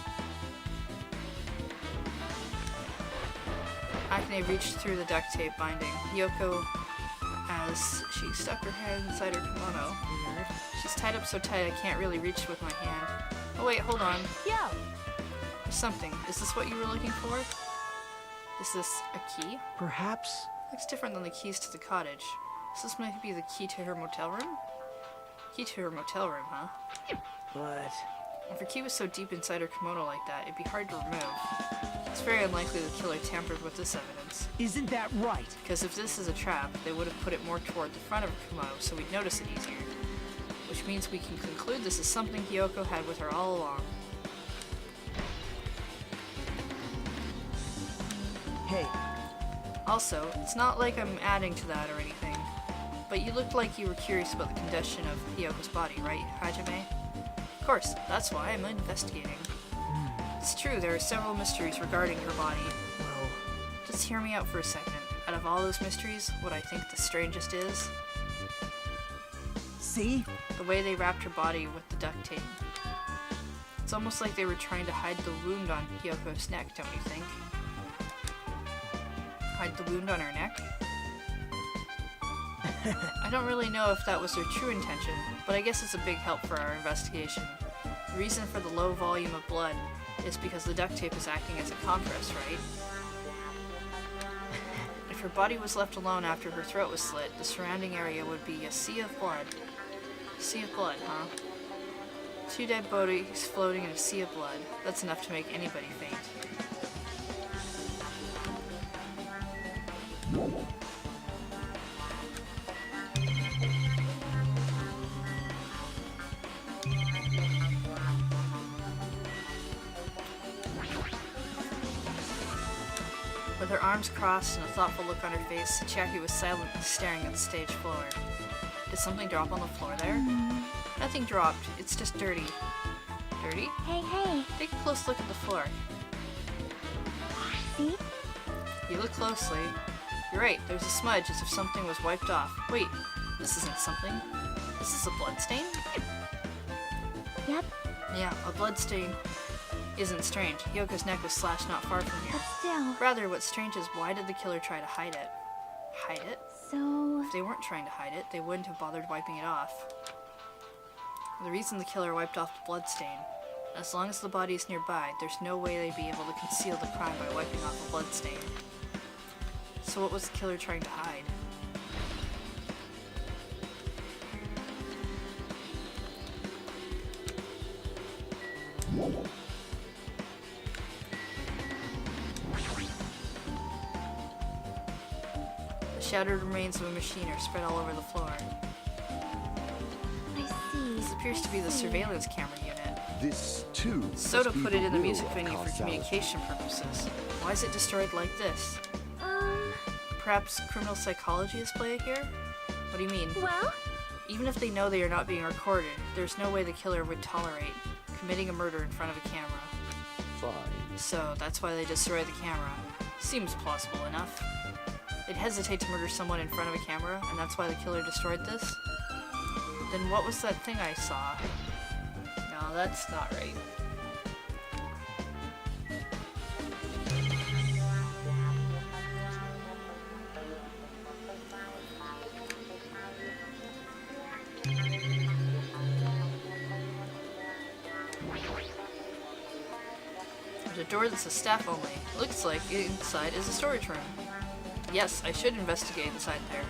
Akane reached through the duct tape binding. Hiyoko, as she stuck her hand inside her kimono. Weird. She's tied up so tight I can't really reach with my hand. Oh wait, hold on. yo, There's something. Is this what you were looking for? Is this a key? Perhaps. Looks different than the keys to the cottage. So this might be the key to her motel room? Key to her motel room, huh? But If her key was so deep inside her kimono like that, it'd be hard to remove. It's very unlikely the killer tampered with this evidence. isn't that right? Because if this is a trap, they would have put it more toward the front of her kimono so we'd notice it easier. Which means we can conclude this is something Hiyoko had with her all along. Hey, Also, it's not like I'm adding to that or anything, but you looked like you were curious about the condition of Hiyoko's body, right, Hajime? Of course, that's why I'm investigating. It's true, there are several mysteries regarding her body. well, Just hear me out for a second. Out of all those mysteries, what I think the strangest is see? the way they wrapped her body with the duct tape. It's almost like they were trying to hide the wound on Hiyoko's neck, don't you think? Hide the wound on her neck? I don't really know if that was their true intention, but I guess it's a big help for our investigation. The reason for the low volume of blood is because the duct tape is acting as a compress, right? If her body was left alone after her throat was slit, the surrounding area would be a sea of blood. Sea of blood, huh? 2 dead bodies floating in a sea of blood. That's enough to make anybody faint. With her arms crossed and a thoughtful look on her face, Chiaki was silently staring at the stage floor. Did something drop on the floor there? Nothing dropped. It's just dirty. Dirty? Hey, Take a close look at the floor. see? You look closely. You're right, there's a smudge as if something was wiped off. Wait, this isn't something. Is this a blood stain? Yep, Yeah, a blood stain isn't strange. Hiyoko's neck was slashed not far from here. but still. Rather, what's strange is why did the killer try to hide it? Hide it? So, If they weren't trying to hide it, they wouldn't have bothered wiping it off. The reason the killer wiped off the blood stain. As long as the body is nearby, there's no way they'd be able to conceal the crime by wiping off a blood stain. So what was the killer trying to hide? The shattered remains of a machine are spread all over the floor. I see. This appears to be the surveillance camera unit. This, too, Soda must be put the it in the will music of venue for causality. communication purposes. Why is it destroyed like this? Perhaps criminal psychology is played here? What do you mean? Well, Even if they know they are not being recorded, there's no way the killer would tolerate committing a murder in front of a camera. Fine. So that's why they destroyed the camera. Seems plausible enough. They'd hesitate to murder someone in front of a camera, and that's why the killer destroyed this? Then what was that thing I saw? No, that's not right. There's a door that says staff only. Looks like inside is a storage room. Yes, I should investigate inside there.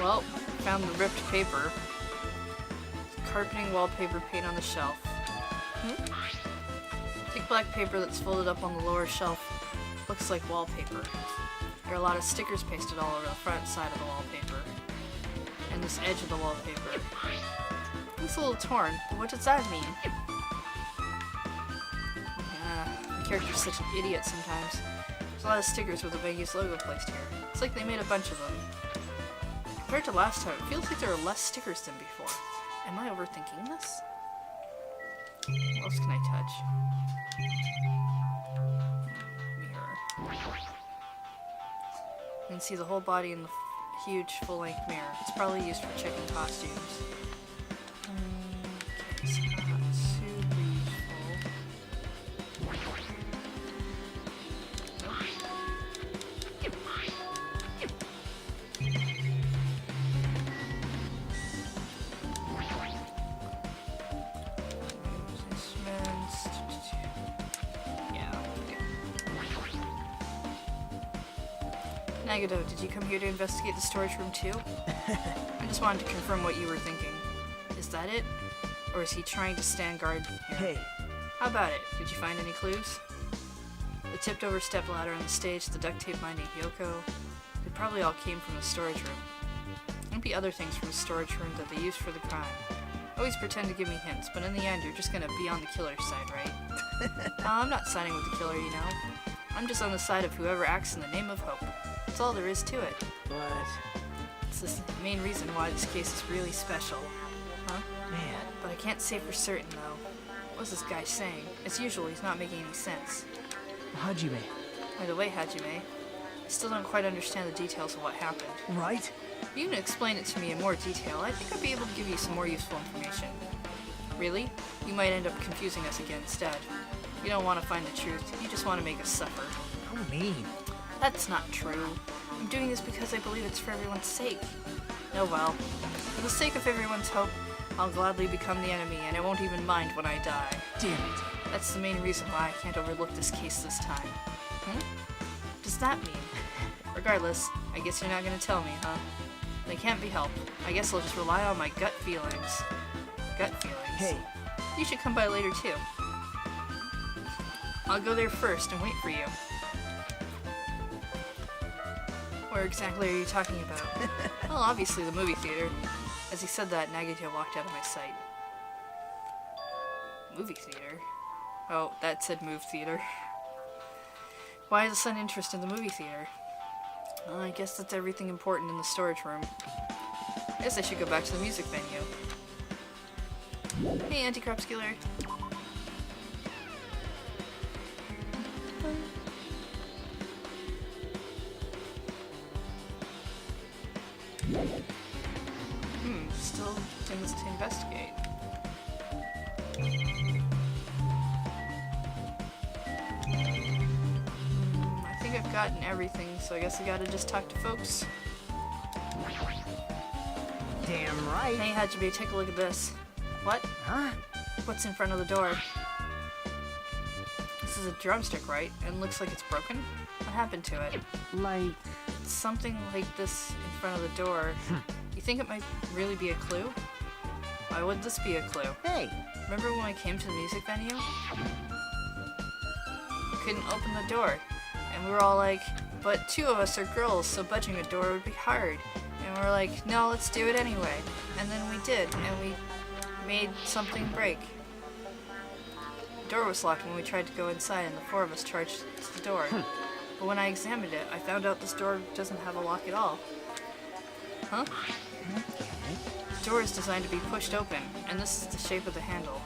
Well, found the ripped paper. Carpeting, wallpaper, paint on the shelf. Thick black paper that's folded up on the lower shelf. Looks like wallpaper. There are a lot of stickers pasted all over the front side of the wallpaper. And this edge of the wallpaper. It's a little torn, but what does that mean? The character's such an idiot sometimes. There's a lot of stickers with the Vegas logo placed here. It's like they made a bunch of them. Compared to last time, it feels like there are less stickers than before. Am I overthinking this? What else can I touch? Mirror. You can see the whole body in the huge full-length mirror. It's probably used for checking costumes. Okay, so not super useful. Nagado, did you come here to investigate the storage room too? I just wanted to confirm what you were thinking. Is that it? Or is he trying to stand guard here? Hey. How about it? Did you find any clues? The tipped over stepladder on the stage, the duct tape binding Yoko. They probably all came from the storage room. Might be other things from the storage room that they used for the crime. Always pretend to give me hints, but in the end you're just gonna be on the killer's side, right? No, I'm not siding with the killer, you know. I'm just on the side of whoever acts in the name of hope. That's all there is to it. But... It's the main reason why this case is really special. Huh? man. But I can't say for certain, though. What's this guy saying? As usual, he's not making any sense. Hajime. By the way, Hajime, I still don't quite understand the details of what happened. Right? If you can explain it to me in more detail, I think I'd be able to give you some more useful information. Really? You might end up confusing us again instead. You don't want to find the truth, you just want to make us suffer. How mean. That's not true. I'm doing this because I believe it's for everyone's sake. Oh well. For the sake of everyone's hope, I'll gladly become the enemy, and I won't even mind when I die. Damn it. That's the main reason why I can't overlook this case this time. What does that mean? Regardless, I guess you're not gonna tell me, huh? They can't be helped. I guess I'll just rely on my gut feelings. Gut feelings? Hey. You should come by later, too. I'll go there first and wait for you. Where exactly are you talking about? Well, obviously the movie theater. As he said that, Nagito walked out of my sight. Movie theater? Oh, that said move theater. Why the sudden interest in the movie theater? Well, I guess that's everything important in the storage room. I guess I should go back to the music venue. Hey, Anti-Crapscular. Still things to investigate. I think I've gotten everything, so I guess I gotta just talk to folks. Damn right. Hey, Hajime, take a look at this. What? Huh? What's in front of the door? This is a drumstick, right? And looks like it's broken? What happened to it? Like... Something like this in front of the door. You think it might really be a clue? Why would this be a clue? Hey. Remember when we came to the music venue? We couldn't open the door. And we were all like, but two of us are girls, so budging a door would be hard. And we were like, no, let's do it anyway. And then we did, and we made something break. The door was locked when we tried to go inside, and the four of us charged to the door. But when I examined it, I found out this door doesn't have a lock at all. huh? The door is designed to be pushed open, and this is the shape of the handle.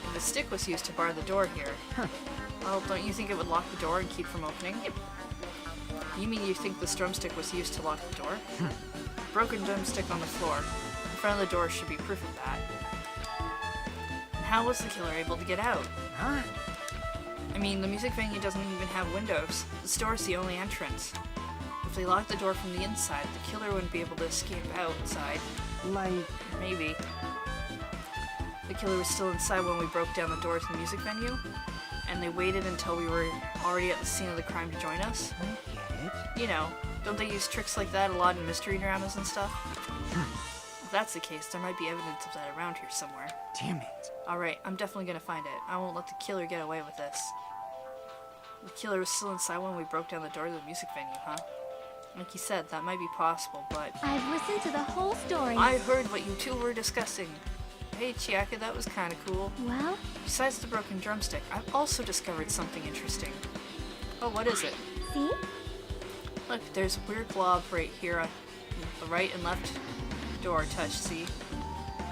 If a stick was used to bar the door here, well, don't you think it would lock the door and keep from opening? You mean you think this drumstick was used to lock the door? Broken drumstick on the floor. In front of the door should be proof of that. And how was the killer able to get out? Huh? I mean, the music venue doesn't even have windows. The store's the only entrance. If they locked the door from the inside, the killer wouldn't be able to escape outside. Like, Maybe. The killer was still inside when we broke down the door to the music venue, and they waited until we were already at the scene of the crime to join us. I get it. You know, don't they use tricks like that a lot in mystery dramas and stuff? If that's the case, there might be evidence of that around here somewhere. Damn it. Alright, I'm definitely gonna find it. I won't let the killer get away with this. The killer was still inside when we broke down the door to the music venue, huh? Like you said, that might be possible, but I've listened to the whole story. I heard what you two were discussing. Hey, Chiaka, that was kinda cool. Well, Besides the broken drumstick, I've also discovered something interesting. Oh, what is it? see? Look, there's a weird blob right here on the right and left door touch, see?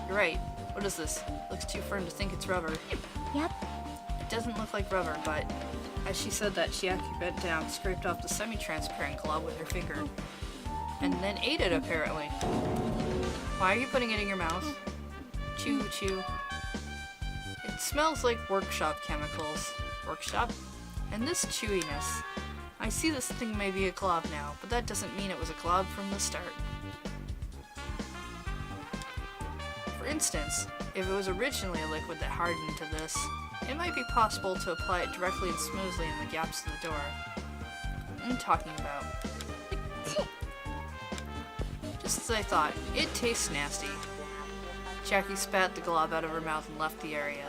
You're right. What is this? Looks too firm to think it's rubber. Yep. It doesn't look like rubber, but as she said that, Chiaki bent down, scraped off the semi-transparent glob with her finger, and then ate it, apparently. Why are you putting it in your mouth? Chew, chew. It smells like workshop chemicals. Workshop? And this chewiness. I see this thing may be a glob now, but that doesn't mean it was a glob from the start. For instance, if it was originally a liquid that hardened to this, it might be possible to apply it directly and smoothly in the gaps of the door. I'm talking about. Just as I thought, it tastes nasty. Jackie spat the glob out of her mouth and left the area.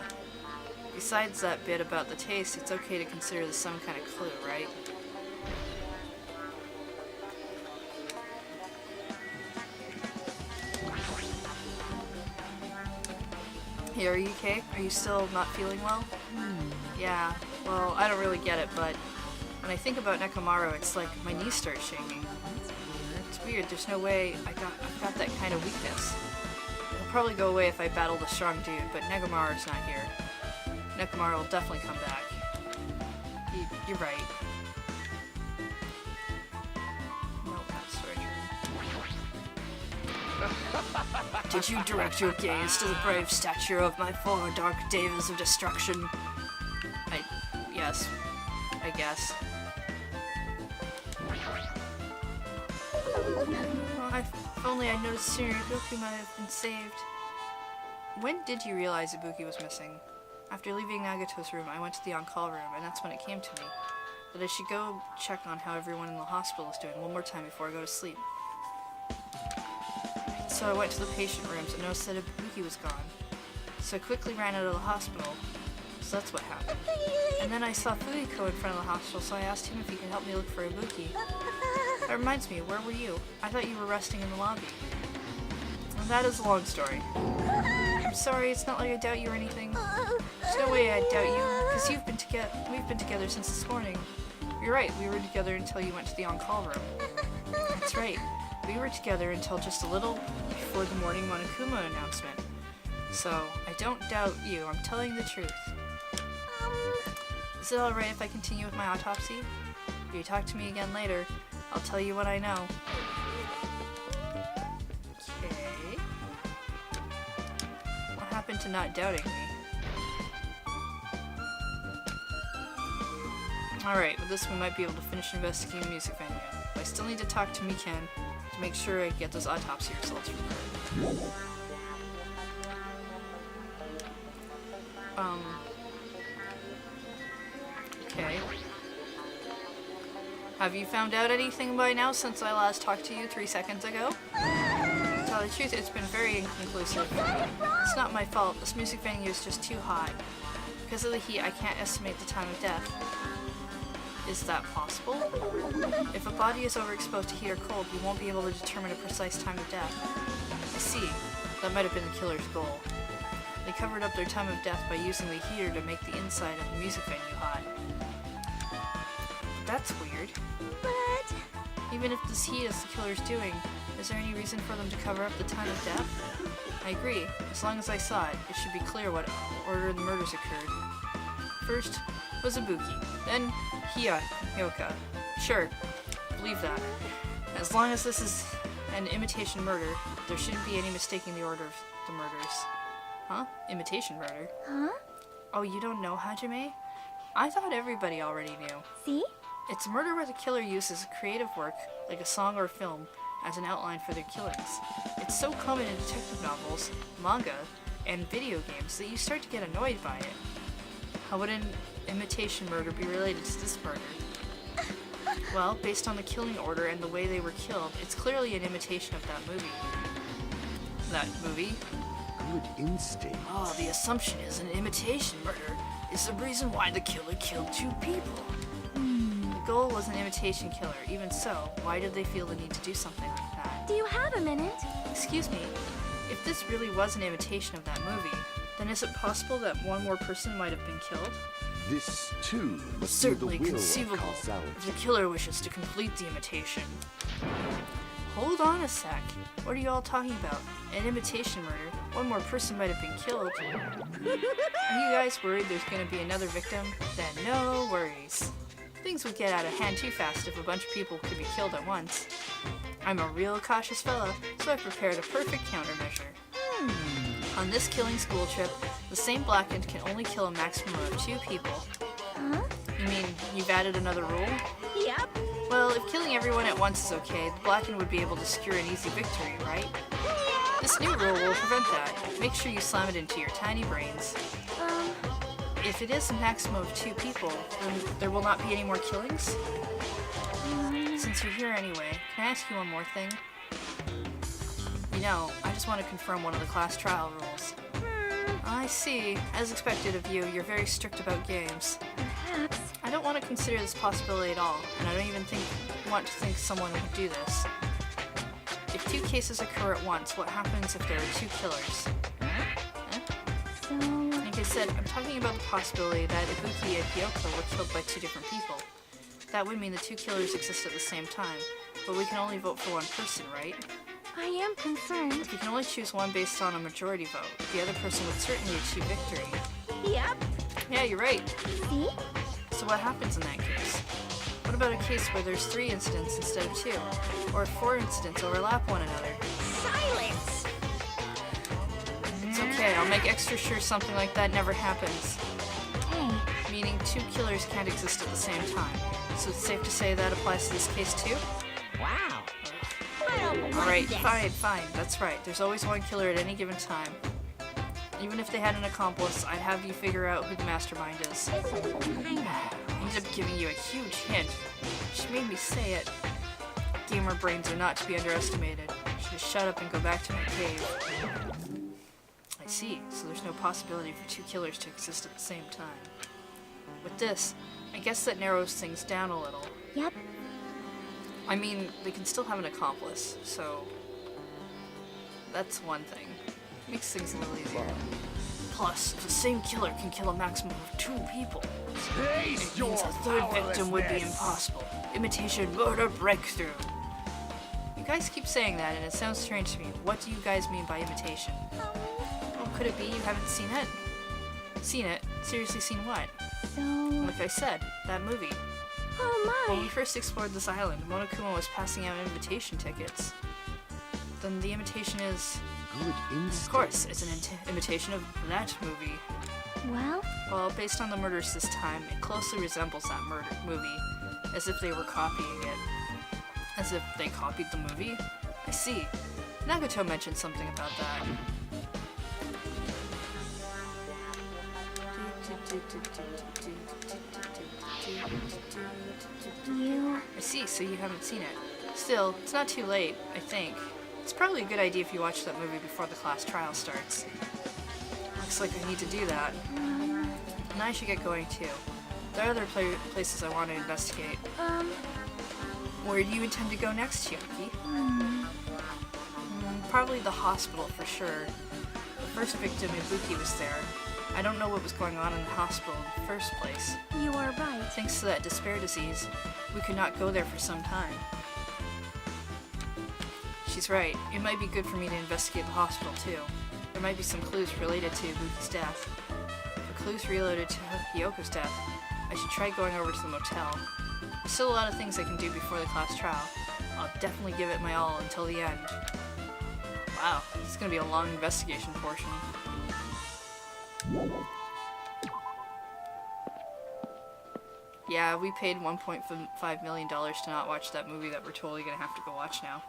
Besides that bit about the taste, it's okay to consider this some kind of clue, right? Hey, are you okay? Are you still not feeling well? Yeah, well, I don't really get it, but when I think about Nekomaru, it's like my knees start shaking. It's weird, there's no way I've got that kind of weakness. It'll probably go away if I battle the strong dude, but Nekomaru's not here. Nekomaru will definitely come back. You're right. Nope, that's surgery. Did you direct your gaze to the brave stature of my four dark devas of destruction? Yes, I guess. Well, if only I'd noticed sooner, Ibuki might have been saved. When did you realize Ibuki was missing? After leaving Nagato's room, I went to the on-call room, and that's when it came to me that I should go check on how everyone in the hospital is doing one more time before I go to sleep. So I went to the patient rooms and noticed that Ibuki was gone. So I quickly ran out of the hospital. So that's what happened. And then I saw Fuyiko in front of the hospital, so I asked him if he could help me look for Ibuki. That reminds me, where were you? I thought you were resting in the lobby. And that is a long story. I'm sorry, it's not like I doubt you or anything. There's no way I doubt you, because we've been together since this morning. You're right, we were together until you went to the on-call room. That's right. We were together until just a little before the morning Monokuma announcement. So, I don't doubt you, I'm telling the truth. Is it alright if I continue with my autopsy? If you talk to me again later, I'll tell you what I know. Okay. What happened to not doubting me? Alright, with this we might be able to finish investigating the music venue. But I still need to talk to Miken to make sure I get those autopsy results from her. Okay. Have you found out anything by now since I last talked to you 3 seconds ago? To tell the truth, it's been very inconclusive. It's not my fault. This music venue is just too hot. Because of the heat, I can't estimate the time of death. Is that possible? If a body is overexposed to heat or cold, you won't be able to determine a precise time of death. I see. That might have been the killer's goal. They covered up their time of death by using the heater to make the inside of the music venue hot. That's weird. But Even if this heat is the killer's doing, Is there any reason for them to cover up the time of death? I agree. As long as I saw it, it should be clear what order the murders occurred. First was Ibuki, then Hyoka. Sure, believe that. As long as this is an imitation murder, there shouldn't be any mistaking the order of the murders. Huh? Imitation murder? Huh? Oh, you don't know, Hajime? I thought everybody already knew. See? It's a murder where the killer uses creative work, like a song or film, as an outline for their killings. It's so common in detective novels, manga, and video games that you start to get annoyed by it. How would an imitation murder be related to this murder? Well, based on the killing order and the way they were killed, it's clearly an imitation of that movie. That movie? Good instinct. Oh, the assumption is an imitation murder is the reason why the killer killed 2 people. The goal was an imitation killer. Even so, why did they feel the need to do something like that? Do you have a minute? Excuse me, if this really was an imitation of that movie, then is it possible that one more person might have been killed? This, too, must Certainly be the will conceivable of causality. if the killer wishes to complete the imitation. Hold on a sec. What are you all talking about? An imitation murder? One more person might have been killed. Are you guys worried there's going to be another victim? Then no worries. Things would get out of hand too fast if a bunch of people could be killed at once. I'm a real cautious fella, so I prepared a perfect countermeasure. On this killing school trip, the same blackened can only kill a maximum of 2 people. Huh? You mean you've added another rule? Yep. Well, if killing everyone at once is okay, the blackened would be able to secure an easy victory, right? This new rule will prevent that. Make sure you slam it into your tiny brains. If it is a maximum of 2 people, then there will not be any more killings? Since you're here anyway, can I ask you one more thing? You know, I just want to confirm one of the class trial rules. I see. As expected of you, you're very strict about games. Perhaps. I don't want to consider this possibility at all, and I don't even want to think someone would do this. If 2 cases occur at once, what happens if there are 2 killers? So, Like I said, I'm talking about the possibility that Ibuki and Hyoka were killed by 2 different people. That would mean the 2 killers exist at the same time, but we can only vote for one person, right? I am concerned. You can only choose one based on a majority vote. The other person would certainly achieve victory. Yep. Yeah, you're right. See? So what happens in that case? What about a case where there's 3 incidents instead of 2? Or if 4 incidents overlap one another? Silence. It's okay, I'll make extra sure something like that never happens. Hey, Meaning 2 killers can't exist at the same time. So it's safe to say that applies to this case too? Wow. I don't want Alright, this. fine, that's right. There's always one killer at any given time. Even if they had an accomplice, I'd have you figure out who the mastermind is. I ended up giving you a huge hint. She made me say it. Gamer brains are not to be underestimated. I should just shut up and go back to my cave. I see, so there's no possibility for 2 killers to exist at the same time. With this, I guess that narrows things down a little. yep. I mean, they can still have an accomplice, so that's one thing. Makes things a little easier. Plus, if the same killer can kill a maximum of 2 people, it means a 3rd victim would be impossible. Imitation murder breakthrough. You guys keep saying that, and it sounds strange to me. What do you guys mean by imitation? Well, could it be you haven't seen it? Seen it? Seriously seen what? So, Like I said, that movie. oh When we my. first explored this island, Monokuma was passing out invitation tickets. Then the imitation is, Good instinct. of course, it's an imitation of that movie. Well, Well, based on the murders this time, it closely resembles that movie, as if they were copying it. As if they copied the movie? I see. Nagato mentioned something about that. you. I see, so you haven't seen it. Still, it's not too late, I think. It's probably a good idea if you watch that movie before the class trial starts. Looks like I need to do that. And I should get going too. There are other places I want to investigate. Where do you intend to go next, Yuki? Probably the hospital for sure. The first victim, Ibuki, was there. I don't know what was going on in the hospital in the first place. You are right. Thanks to that despair disease, we could not go there for some time. she's right. It might be good for me to investigate the hospital, too. There might be some clues related to Buki's death. For clues related to Hyoko's death, I should try going over to the motel. There's still a lot of things I can do before the class trial. I'll definitely give it my all until the end. Wow, this is gonna be a long investigation portion. Yeah, we paid $1.5 million to not watch that movie that we're totally gonna have to go watch now.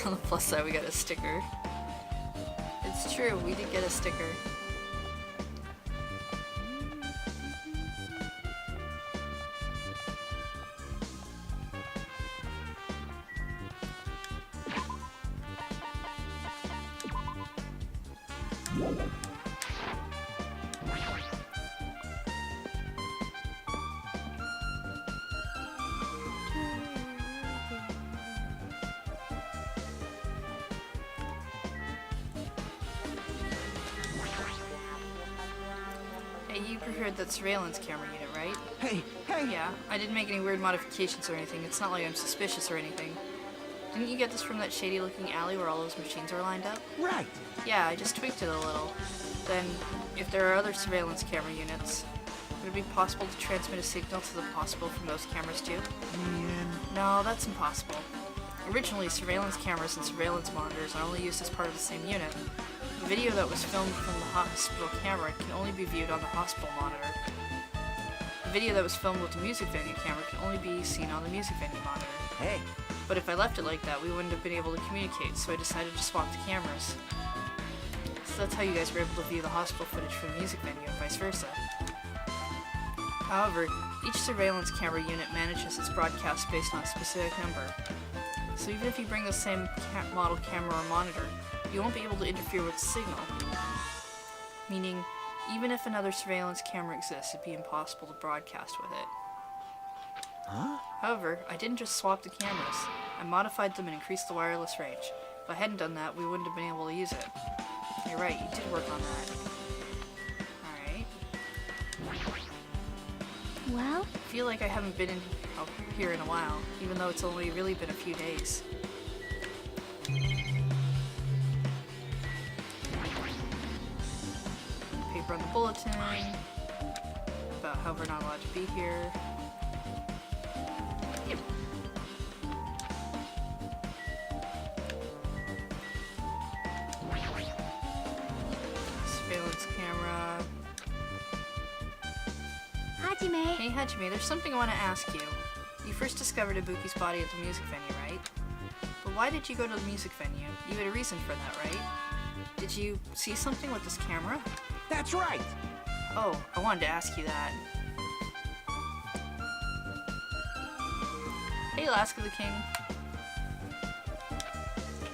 On the plus side, we got a sticker. It's true, we did get a sticker. Hey, you prepared that surveillance camera unit, right? Hey, Yeah, I didn't make any weird modifications or anything. It's not like I'm suspicious or anything. Didn't you get this from that shady-looking alley where all those machines are lined up? right. Yeah, I just tweaked it a little. Then, if there are other surveillance camera units, would it be possible to transmit a signal to the hospital from those cameras too? Man. No, that's impossible. Originally, surveillance cameras and surveillance monitors are only used as part of the same unit. The video that was filmed from the hospital camera can only be viewed on the hospital monitor. The video that was filmed with the music venue camera can only be seen on the music venue monitor. Hey. But if I left it like that, we wouldn't have been able to communicate, so I decided to swap the cameras. So that's how you guys were able to view the hospital footage from the music venue and vice versa. However, each surveillance camera unit manages its broadcast based on a specific number. So even if you bring the same model camera or monitor, you won't be able to interfere with the signal. Meaning, even if another surveillance camera exists, it'd be impossible to broadcast with it. Huh? However, I didn't just swap the cameras. I modified them and increased the wireless range. If I hadn't done that, we wouldn't have been able to use it. You're right, you did work on that. Alright. Well, I feel like I haven't been here in a while, even though it's only really been a few days. Paper on the bulletin, about how we're not allowed to be here. Surveillance camera. Hajime. Hey Hajime, there's something I want to ask you. You first discovered Ibuki's body at the music venue, right? But why did you go to the music venue? You had a reason for that, right? Did you see something with this camera? That's right. Oh, I wanted to ask you that. Hey, Alaska the King.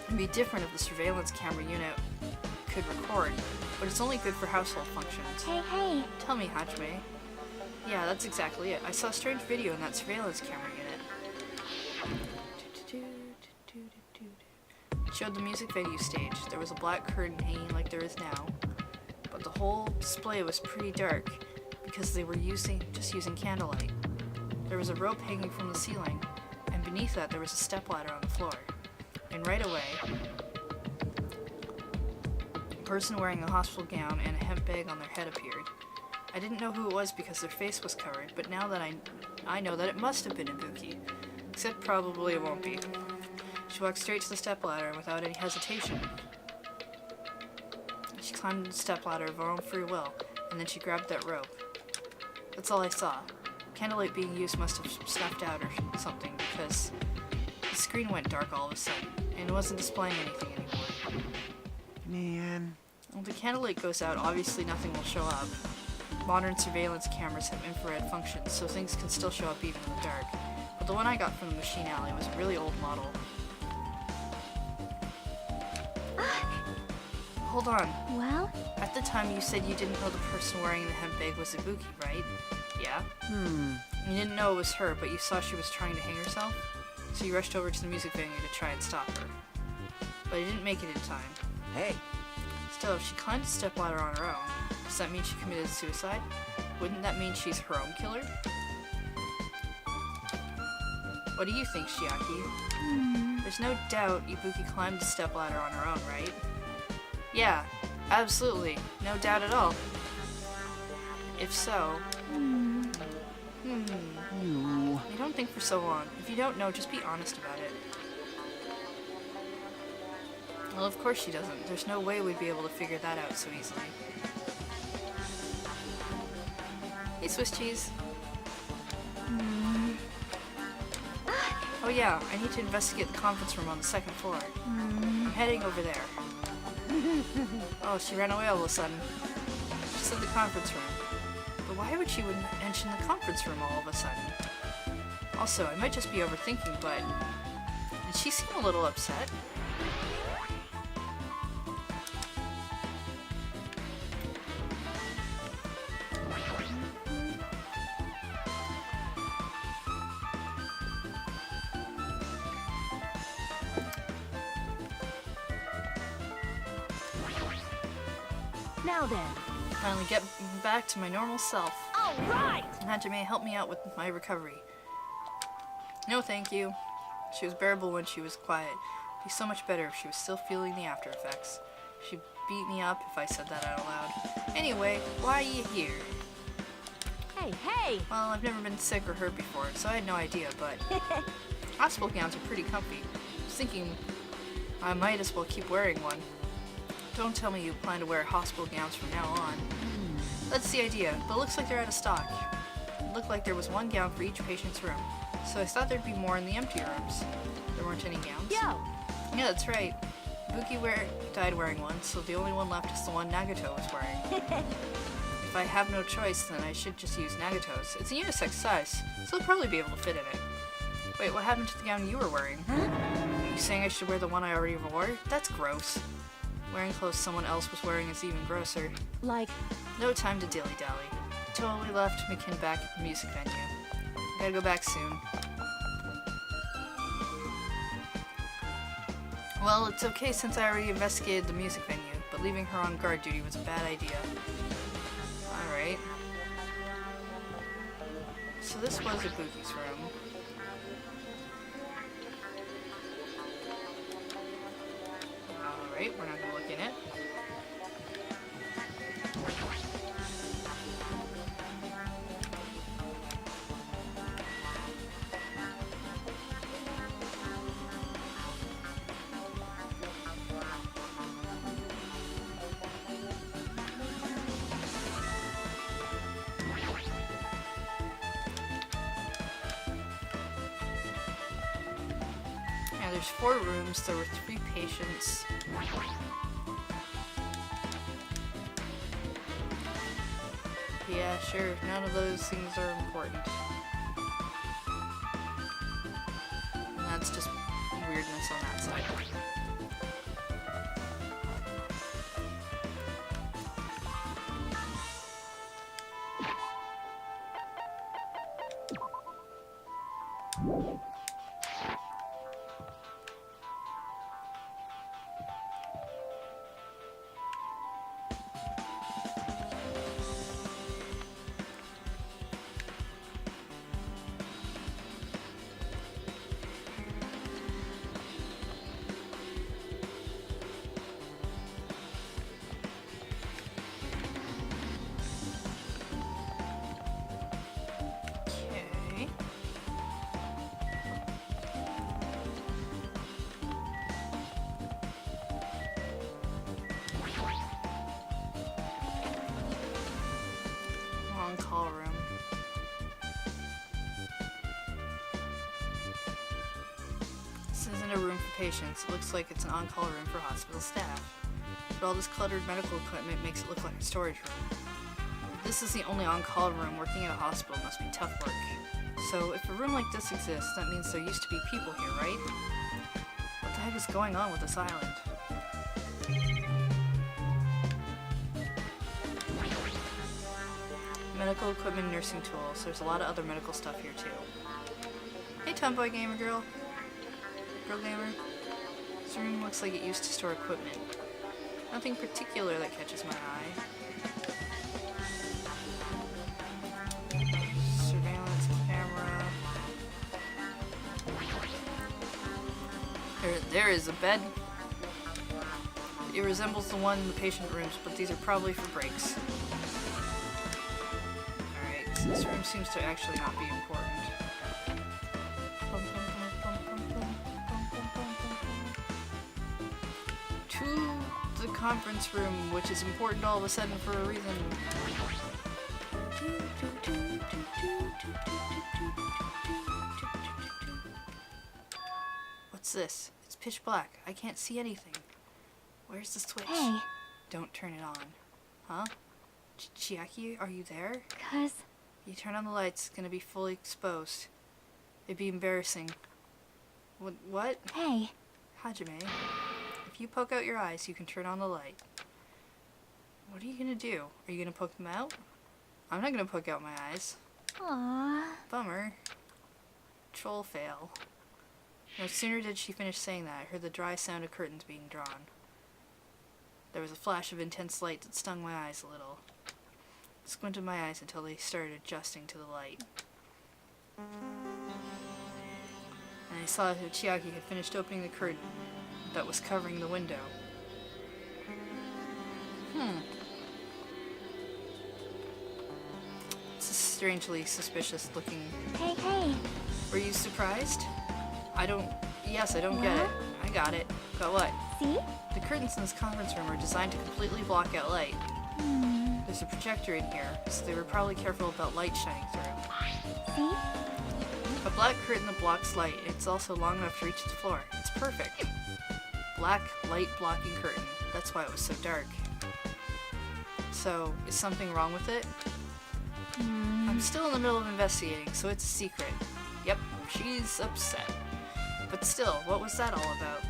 It'd be different if the surveillance camera unit could record, but it's only good for household functions. Hey. Tell me, Hajime. Yeah, that's exactly it. I saw a strange video in that surveillance camera unit. It showed the music venue stage. There was a black curtain hanging like there is now, but the whole display was pretty dark because they were just using candlelight. There was a rope hanging from the ceiling, and beneath that there was a stepladder on the floor. And right away, a person wearing a hospital gown and a hemp bag on their head appeared. I didn't know who it was because their face was covered, but now that I know that it must have been Ibuki. Except probably it won't be. She walked straight to the stepladder without any hesitation. She climbed the stepladder of her own free will, and then she grabbed that rope. That's all I saw. Candlelight being used must have snuffed out or something, because the screen went dark all of a sudden, and it wasn't displaying anything anymore. Man. When the candlelight goes out, obviously nothing will show up. Modern surveillance cameras have infrared functions, so things can still show up even in the dark. But the one I got from the machine alley was a really old model. hold on. Well? At the time you said you didn't know the person wearing the hemp bag was Ibuki, right? Yeah? You didn't know it was her, but you saw she was trying to hang herself? So you rushed over to the music venue to try and stop her. But you didn't make it in time. Hey, Still, if she climbed a stepladder on her own, does that mean she committed suicide? Wouldn't that mean she's her own killer? What do you think, Chiaki? There's no doubt Ibuki climbed the stepladder on her own, right? Yeah, absolutely. No doubt at all. If so... You don't think for so long. If you don't know, just be honest about it. Well, of course she doesn't. There's no way we'd be able to figure that out so easily. Hey, Swiss cheese. Oh yeah, I need to investigate the conference room on the second floor. I'm heading over there. Oh, she ran away all of a sudden. She said the conference room. But why would she mention the conference room all of a sudden? Also, I might just be overthinking, but did she seem a little upset? Now then. Finally get back to my normal self. All right! Hajime, help me out with my recovery. No, thank you. She was bearable when she was quiet. It'd be so much better if she was still feeling the after effects. She'd beat me up if I said that out loud. Anyway, why are you here? Hey, hey! Well, I've never been sick or hurt before, so I had no idea, but hospital gowns are pretty comfy. I was thinking I might as well keep wearing one. Don't tell me you plan to wear hospital gowns from now on. That's the idea, but it looks like they're out of stock. It looked like there was one gown for each patient's room, so I thought there'd be more in the empty rooms. There weren't any gowns? Yo! Yeah, that's right. Ibuki died wearing one, so the only one left is the one Nagato was wearing. If I have no choice, then I should just use Nagato's. It's a unisex size, so I'll probably be able to fit in it. Wait, what happened to the gown you were wearing? Are you saying I should wear the one I already wore? That's gross. Wearing clothes someone else was wearing is even grosser. Like, No time to dilly-dally. Totally left Mikin back at the music venue. Gotta go back soon. Well, it's okay since I already investigated the music venue, but leaving her on guard duty was a bad idea. Alright. So this was Ibuki's room. Alright, we're not gonna look in it. Yeah, there's 4 rooms, there were 3 patients. Yeah, sure, none of those things are important. And that's just weirdness on that side. Okay. On-call room. This isn't a room for patients. It looks like it's an on-call room for hospital staff. But all this cluttered medical equipment makes it look like a storage room. If this is the only on-call room, working at a hospital must be tough work. So if a room like this exists, that means there used to be people here, right? What the heck is going on with this island? medical equipment, nursing tools. There's a lot of other medical stuff here too. Hey, tomboy gamer girl. Girl gamer. This room looks like it used to store equipment. Nothing particular that catches my eye. Surveillance camera. There is a bed. It resembles the one in the patient rooms, but these are probably for breaks. Alright, so this room seems to actually not be important. To the conference room, which is important all of a sudden for a reason. What's this? It's pitch black. I can't see anything. Where's the switch? Hey. Don't turn it on. Huh? Chiaki, are you there? Cuz. You turn on the lights, it's gonna be fully exposed. It'd be embarrassing. What? Hey. Hajime, if you poke out your eyes, you can turn on the light. What are you gonna do? Are you gonna poke them out? I'm not gonna poke out my eyes. Aww. Bummer. Troll fail. No sooner did she finish saying that, I heard the dry sound of curtains being drawn. There was a flash of intense light that stung my eyes a little. I squinted my eyes until they started adjusting to the light. And I saw that Chiaki had finished opening the curtain that was covering the window. It's a strangely suspicious looking... Hey, hey. Were you surprised? Yes, I don't get it. I got it. Got what? See? The curtains in this conference room are designed to completely block out light. There's a projector in here, so they were probably careful about light shining through. See? A black curtain that blocks light. It's also long enough to reach the floor. It's perfect. Black, light-blocking curtain. That's why it was so dark. So, is something wrong with it? I'm still in the middle of investigating, so it's a secret. Yep, she's upset. But still, what was that all about?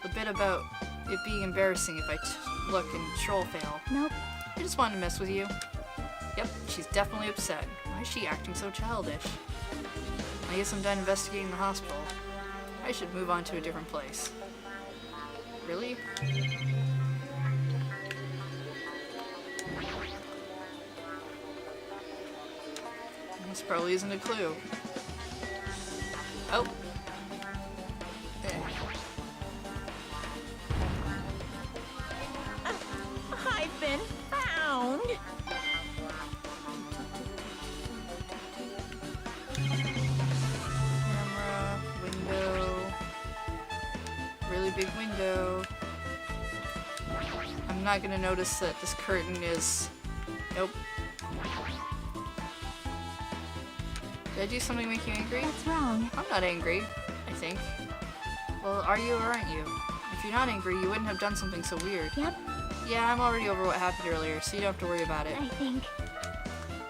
The bit about it being embarrassing if I look and troll fail. Nope. I just wanted to mess with you. Yep, she's definitely upset. Why is she acting so childish? I guess I'm done investigating the hospital. I should move on to a different place. Really? This probably isn't a clue. Oh. I've been found. Camera, window, really big window. I'm not gonna notice that this curtain is... Nope. Did I do something make you angry? What's wrong? I'm not angry, I think. Well, are you or aren't you? If you're not angry, you wouldn't have done something so weird. Yep. Yeah, I'm already over what happened earlier, so you don't have to worry about it. I think.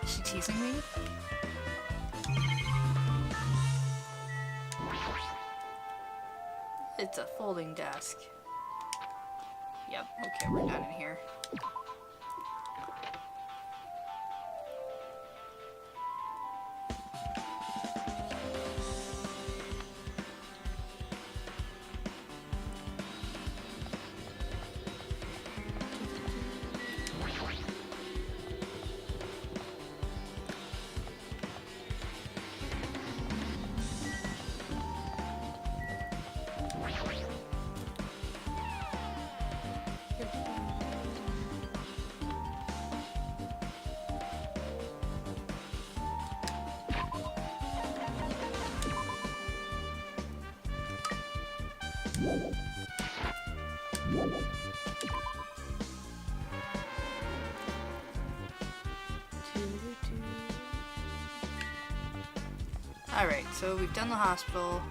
Is she teasing me? It's a folding desk. Yep, okay, we're done in here. Alright, so we've done the hospital.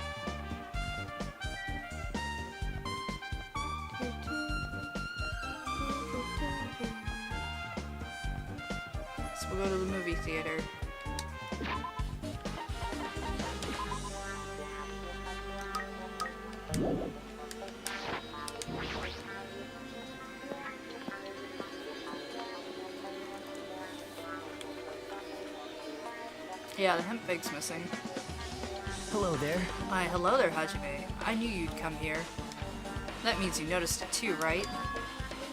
So we'll go to the movie theater. Yeah, the hemp bag's missing. Hello there. Why, hello there, Hajime. I knew you'd come here. That means you noticed it too, right?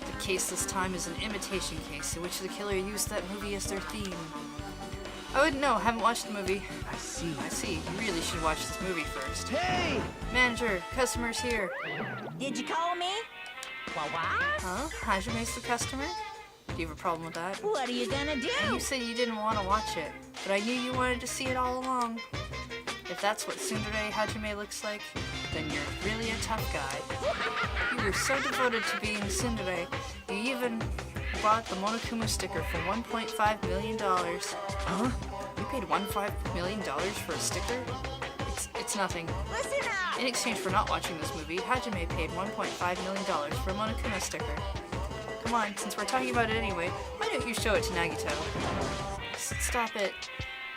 The case this time is an imitation case in which the killer used that movie as their theme. I wouldn't know, haven't watched the movie. I see. I see, you really should watch this movie first. Hey! Manager, customer's here. Did you call me? What? Huh? Hajime's the customer? Do you have a problem with that? What are you gonna do? You said you didn't want to watch it, but I knew you wanted to see it all along. If that's what Tsundere Hajime looks like, then you're really a tough guy. You were so devoted to being Tsundere, you even bought the Monokuma sticker for $1.5 million. Huh? You paid $1.5 million for a sticker? It's nothing. Listen up! In exchange for not watching this movie, Hajime paid $1.5 million for a Monokuma sticker. Come on, since we're talking about it anyway, why don't you show it to Nagito? Stop it.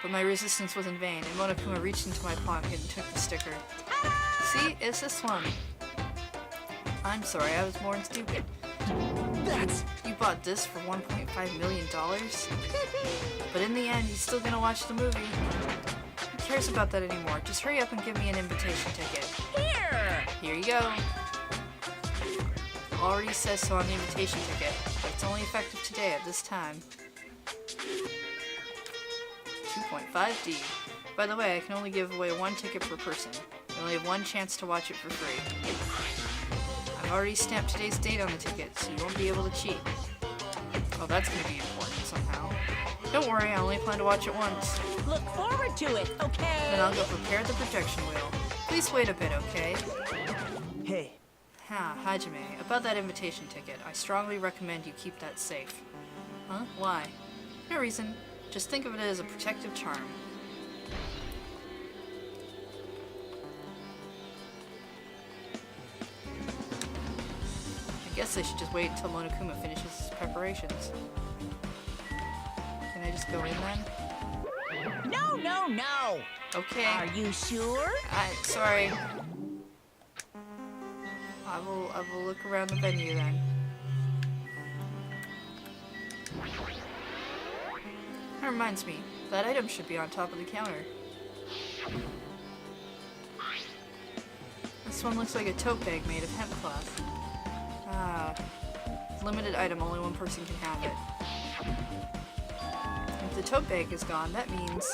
But my resistance was in vain, and Monokuma reached into my pocket and took the sticker. See? It's this one. I'm sorry, I was born stupid. You bought this for $1.5 million? But in the end, he's still gonna watch the movie. Who cares about that anymore? Just hurry up and give me an invitation ticket. Here you go. Already says so on the invitation ticket, but it's only effective today at this time. 2.5D. By the way, I can only give away one ticket per person. You only have one chance to watch it for free. I've already stamped today's date on the ticket, so you won't be able to cheat. Oh, that's gonna be important somehow. Don't worry, I only plan to watch it once. Look forward to it, okay? Then I'll go prepare the projection wheel. Please wait a bit, okay? Hey. Hajime, about that invitation ticket, I strongly recommend you keep that safe. Huh? Why? No reason. Just think of it as a protective charm. I guess I should just wait until Monokuma finishes his preparations. Can I just go in then? No! Okay. Are you sure? Sorry. I will look around the venue then. That reminds me, that item should be on top of the counter. This one looks like a tote bag made of hemp cloth. Limited item, only one person can have it. If the tote bag is gone, that means...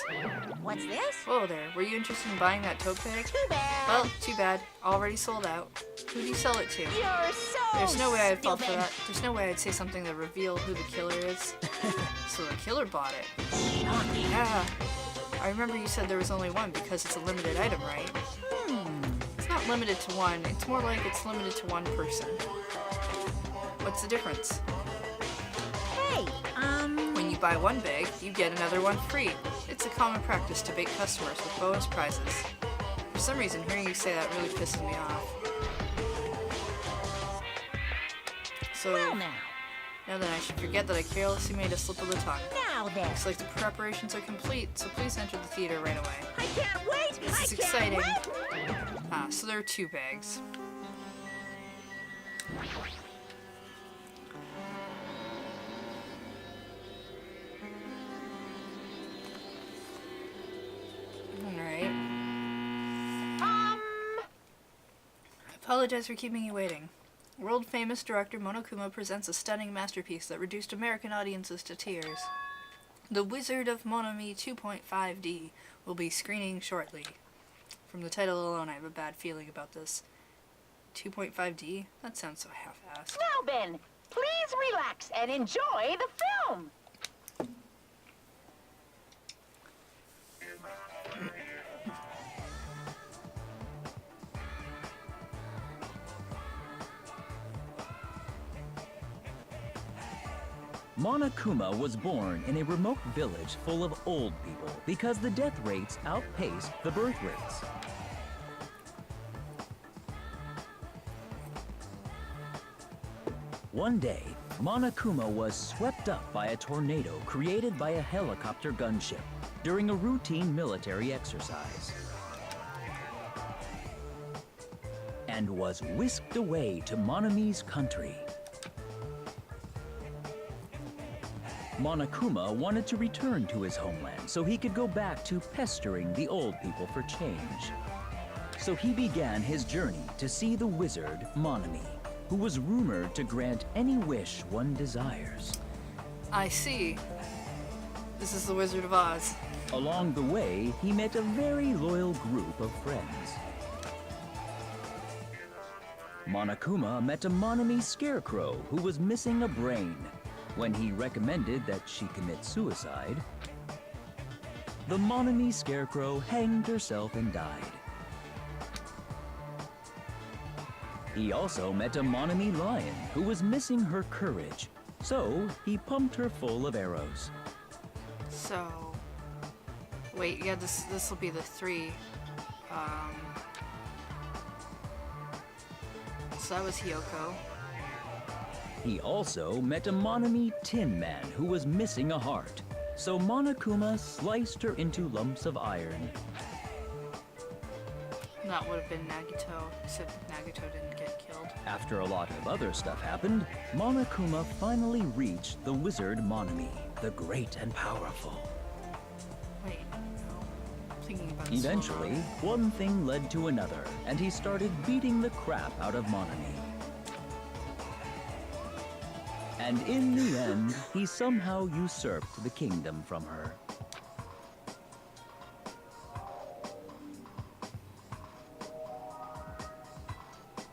What's this? Whoa there, were you interested in buying that tote bag? Too bad. Well, too bad. Already sold out. Who do you sell it to? You're so There's no way I'd fall for stupid. that. There's no way I'd say something that reveal who the killer is. So the killer bought it. Shocking. Yeah. I remember you said there was only one because it's a limited item, right? It's not limited to one. It's more like it's limited to one person. What's the difference? Hey, When you buy one bag, you get another one free. It's a common practice to bait customers with bonus prizes. For some reason, hearing you say that really pisses me off. So, well now. now then I should forget that I carelessly made a slip of the tongue. Now then. Looks like the preparations are complete, so please enter the theater right away. I can't wait! This is I exciting. can't wait! So there are 2 bags. Alright. I apologize for keeping you waiting. World-famous director Monokuma presents a stunning masterpiece that reduced American audiences to tears. The Wizard of Monomi 2.5D will be screening shortly. From the title alone, I have a bad feeling about this. 2.5D? That sounds so half-assed. Now then, please relax and enjoy the film. Monokuma was born in a remote village full of old people because the death rates outpaced the birth rates. One day, Monokuma was swept up by a tornado created by a helicopter gunship during a routine military exercise, and was whisked away to Monomi's country. Monokuma wanted to return to his homeland so he could go back to pestering the old people for change. So he began his journey to see the wizard Monami, who was rumored to grant any wish one desires. I see. This is the Wizard of Oz. Along the way, he met a very loyal group of friends. Monokuma met a Monami scarecrow who was missing a brain. When he recommended that she commit suicide, the Monami scarecrow hanged herself and died. He also met a Monami lion who was missing her courage, so he pumped her full of arrows. So, wait, yeah, this will be the 3. So that was Hiyoko. He also met a Monami Tin Man who was missing a heart, so Monokuma sliced her into lumps of iron. That would have been Nagito, except Nagito didn't get killed. After a lot of other stuff happened, Monokuma finally reached the wizard Monami, the great and powerful. Wait, no. I'm thinking about this Eventually, one thing led to another, and he started beating the crap out of Monami. And in the end, he somehow usurped the kingdom from her.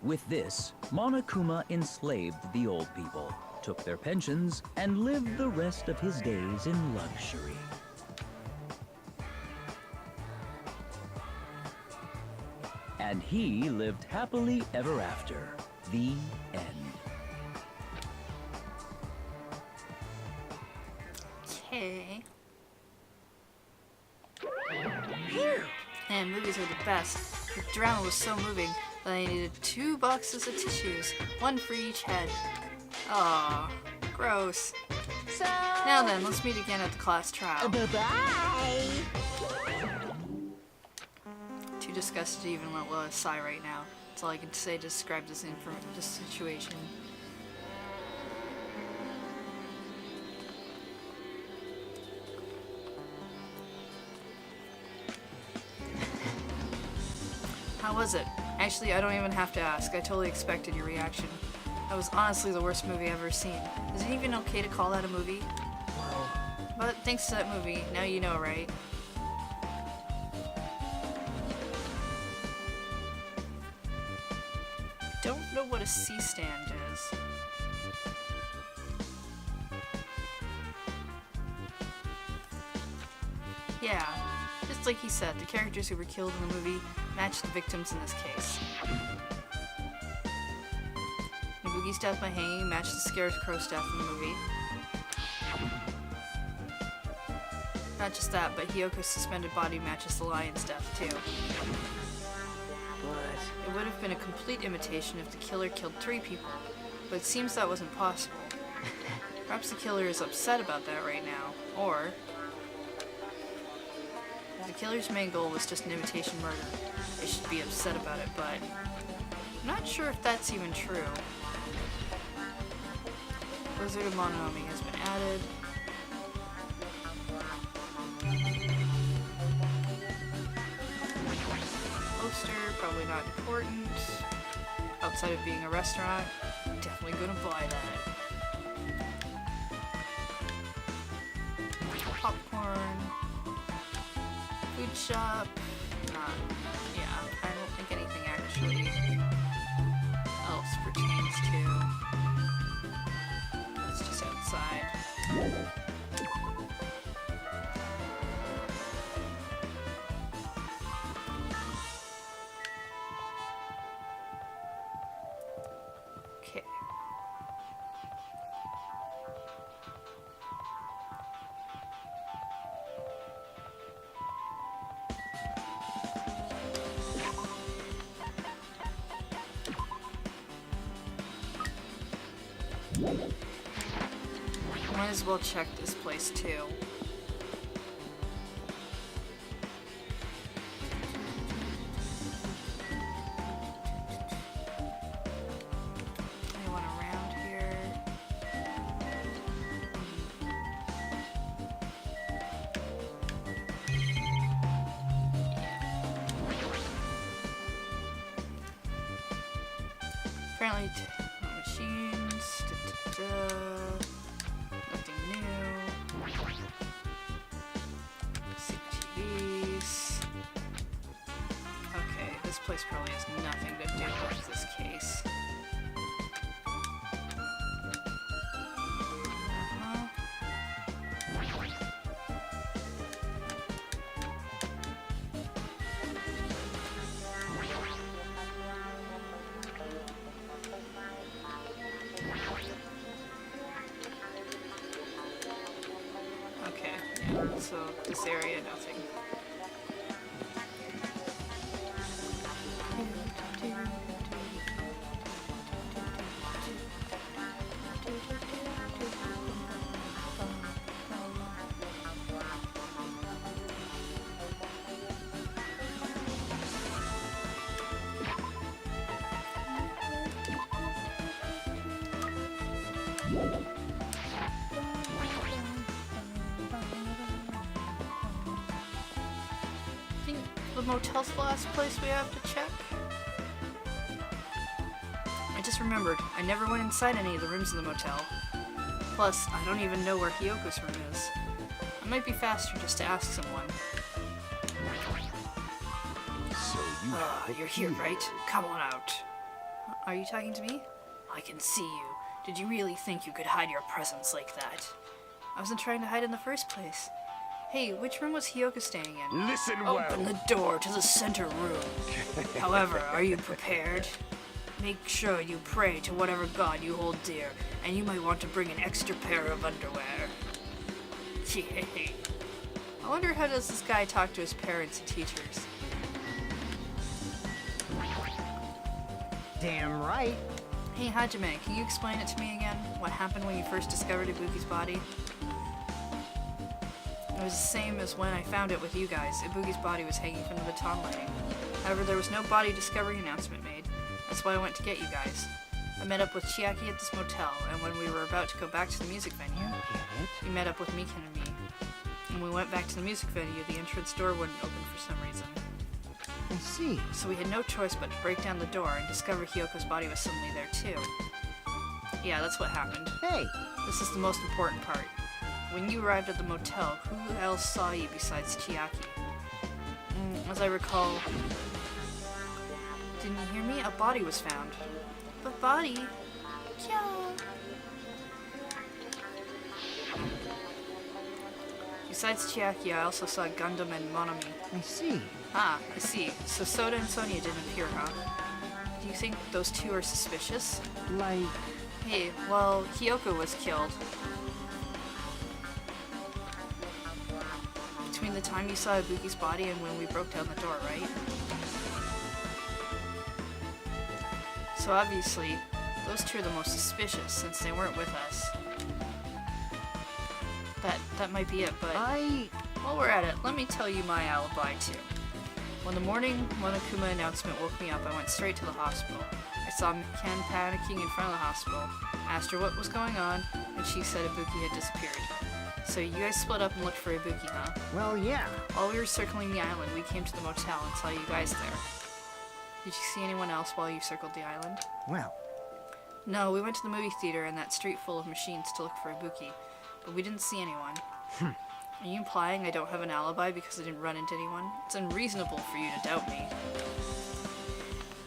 With this, Monokuma enslaved the old people, took their pensions, and lived the rest of his days in luxury. And he lived happily ever after. The end. Okay. And movies are the best. The drama was so moving that I needed 2 boxes of tissues, 1 for each head. Aw, gross. So... Now then, let's meet again at the class trial. Bye-bye! Too disgusted to even let Lois sigh right now. That's all I can say to describe this situation. How was it? Actually, I don't even have to ask. I totally expected your reaction. That was honestly the worst movie I've ever seen. Is it even okay to call that a movie? But thanks to that movie, now you know, right? Don't know what a C-stand is. Yeah, just like he said, the characters who were killed in the movie match the victims in this case. Ibuki's death by hanging matched the Scarecrow's death in the movie. Not just that, but Hiyoko's suspended body matches the lion's death too. It would have been a complete imitation if the killer killed 3 people, but it seems that wasn't possible. Perhaps the killer is upset about that right now, or if the killer's main goal was just an imitation murder, they should be upset about it, but I'm not sure if that's even true. Wizard of Monami has been added. Poster, probably not important. Outside of being a restaurant, definitely gonna buy that. Popcorn. Food shop. Not, yeah, I don't think anything actually else pertains to. That's just outside. Okay. Might as well check this place too. Anyone around here? Apparently, machines. Nothing new. CCTVs. Okay, this place probably has nothing to do with this case. Okay, yeah, so this area, nothing. I think the motel's the last place we have to check. I just remembered, I never went inside any of the rooms in the motel. Plus, I don't even know where Hyoko's room is. It might be faster just to ask someone. So you You're here, right? Come on out. Are you talking to me? I can see you. Did you really think you could hide your presence like that? I wasn't trying to hide in the first place. Hey, which room was Hyoko staying in? listen Open the door to the center room. However, are you prepared? Make sure you pray to whatever god you hold dear, and you might want to bring an extra pair of underwear. I wonder how does this guy talk to his parents and teachers? Damn right. Hey Hajime, can you explain it to me again? What happened when you first discovered Ibuki's body? It was the same as when I found it with you guys. Ibuki's body was hanging from the baton lighting. However, there was no body discovery announcement made. That's why I went to get you guys. I met up with Chiaki at this motel, and when we were about to go back to the music venue, we met up with Mikan and me. When we went back to the music venue, the entrance door wouldn't open for some reason. I see. So we had no choice but to break down the door and discover Hyoko's body was suddenly there too. Yeah, that's what happened. Hey, This is the most important part. When you arrived at the motel, who else saw you besides Chiaki? As I recall... Didn't you hear me? A body was found. The body? Yeah. Besides Chiaki, I also saw Gundam and Monami. I see. Ah, I see. So Soda and Sonia didn't appear, huh? Do you think those two are suspicious? Like, Hey, well, Hyoko was killed. Between the time you saw Ibuki's body and when we broke down the door, right? So obviously, those two are the most suspicious since they weren't with us. That might be it, but while we're at it, let me tell you my alibi too. When the morning Monokuma announcement woke me up, I went straight to the hospital. I saw Ken panicking in front of the hospital, asked her what was going on, and she said Ibuki had disappeared. So you guys split up and looked for Ibuki, huh? well, yeah. While we were circling the island, we came to the motel and saw you guys there. Did you see anyone else while you circled the island? Well, No, we went to the movie theater and that street full of machines to look for Ibuki, but we didn't see anyone. Are you implying I don't have an alibi because I didn't run into anyone? It's unreasonable for you to doubt me.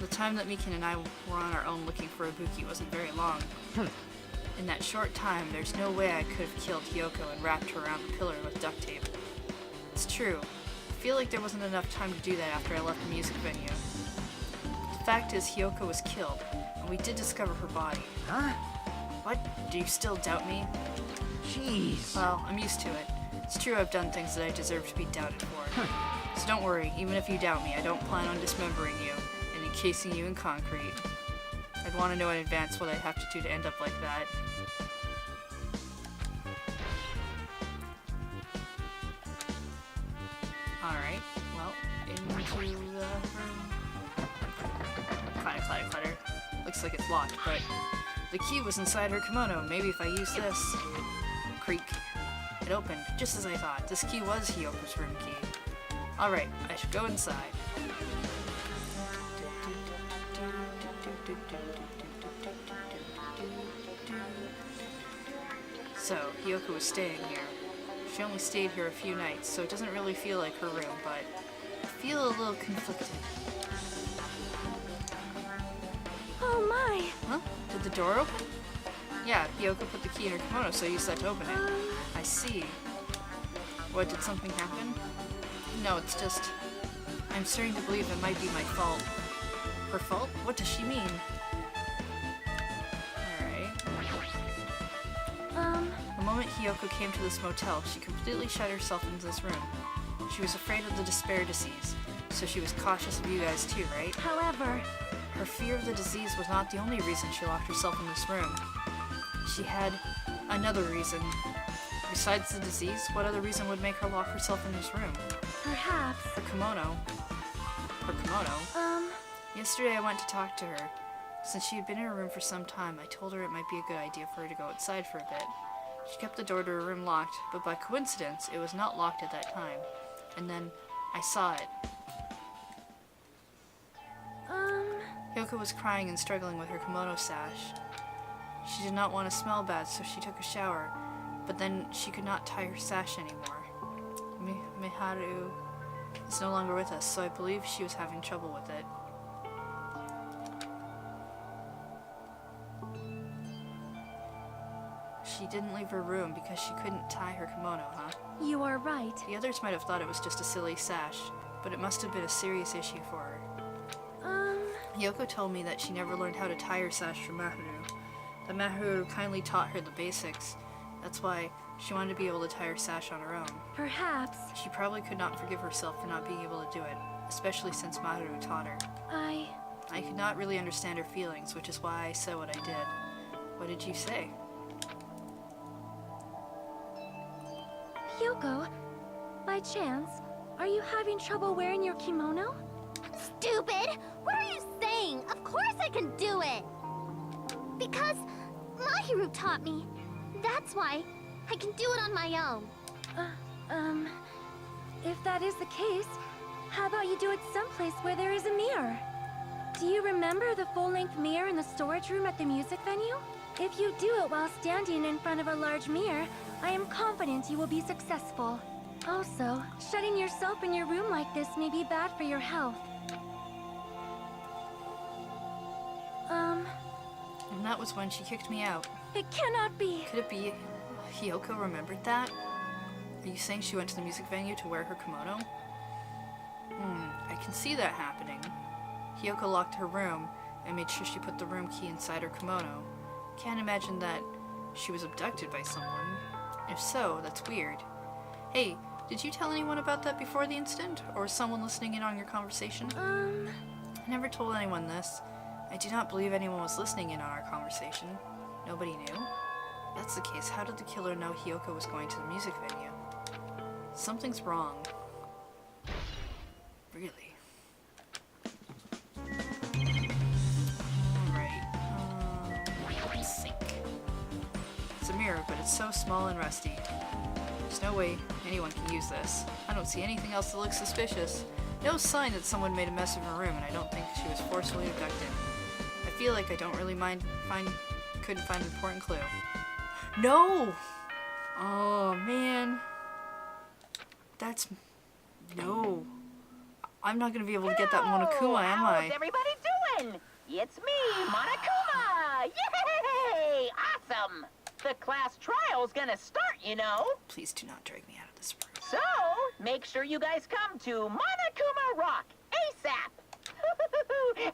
The time that Mikan and I were on our own looking for Ibuki wasn't very long. In that short time, there's no way I could have killed Hyoko and wrapped her around the pillar with duct tape. It's true. I feel like there wasn't enough time to do that after I left the music venue. The fact is, Hyoko was killed, and we did discover her body. huh? What? Do you still doubt me? Jeez. Well, I'm used to it. It's true I've done things that I deserve to be doubted for. So don't worry, even if you doubt me, I don't plan on dismembering you and encasing you in concrete. I'd want to know in advance what I'd have to do to end up like that. Alright, well, into the room. Clatter, clatter. Looks like it's locked, but the key was inside her kimono. Maybe if I use this. Creak. It opened, just as I thought. This key was Hyoko's room key. Alright, I should go inside. So, Hiyoko was staying here. She only stayed here a few nights, so it doesn't really feel like her room, but I feel a little conflicted. Oh my. Huh? Did the door open? Yeah, Hiyoko put the key in her kimono, so you used that to open it. I see. What, did something happen? No, it's just... I'm starting to believe it might be my fault. Her fault? What does she mean? Alright. The moment Hiyoko came to this motel, she completely shut herself into this room. She was afraid of the despair disease, so she was cautious of you guys too, right? However, Her fear of the disease was not the only reason she locked herself in this room. She had another reason. Besides the disease, what other reason would make her lock herself in this room? perhaps, Her kimono. Her kimono? Yesterday I went to talk to her. Since she had been in her room for some time, I told her it might be a good idea for her to go outside for a bit. She kept the door to her room locked, but by coincidence, it was not locked at that time. And then, I saw it. Hiyoko was crying and struggling with her kimono sash. She did not want to smell bad, so she took a shower, but then she could not tie her sash anymore. Miharu is no longer with us, so I believe she was having trouble with it. She didn't leave her room because she couldn't tie her kimono, huh? you are right. The others might have thought it was just a silly sash, but it must have been a serious issue for her. Hiyoko told me that she never learned how to tie her sash from Maharu. That Maharu kindly taught her the basics. That's why she wanted to be able to tie her sash on her own. Perhaps, She probably could not forgive herself for not being able to do it, especially since Maharu taught her. I could not really understand her feelings, which is why I said what I did. What did you say? Hyoko, by chance, are you having trouble wearing your kimono? Stupid! What are you saying? Of course I can do it! Because Mahiru taught me. That's why I can do it on my own. If that is the case, how about you do it someplace where there is a mirror? Do you remember the full-length mirror in the storage room at the music venue? If you do it while standing in front of a large mirror, I am confident you will be successful. Also, shutting yourself in your room like this may be bad for your health. And that was when she kicked me out. It cannot be. Could it be Hiyoko remembered that? Are you saying she went to the music venue to wear her kimono? I can see that happening. Hiyoko locked her room and made sure she put the room key inside her kimono. Can't imagine that she was abducted by someone. If so, that's weird. Hey, did you tell anyone about that before the incident? Or was someone listening in on your conversation? I never told anyone this. I do not believe anyone was listening in on our conversation. Nobody knew? If that's the case, how did the killer know Hiyoko was going to the music venue? Something's wrong. Really? Alright. Sink. It's a mirror, but it's so small and rusty. There's no way anyone can use this. I don't see anything else that looks suspicious. No sign that someone made a mess of her room, and I don't think she was forcefully abducted. I feel like I don't really couldn't find an important clue. No! Oh, man. No. I'm not gonna be able to get that Monokuma, am I? How's everybody doing? It's me, Monokuma! Yay! Awesome! The class trial's gonna start, you know. Please do not drag me out of this room. So, make sure you guys come to Monokuma Rock ASAP!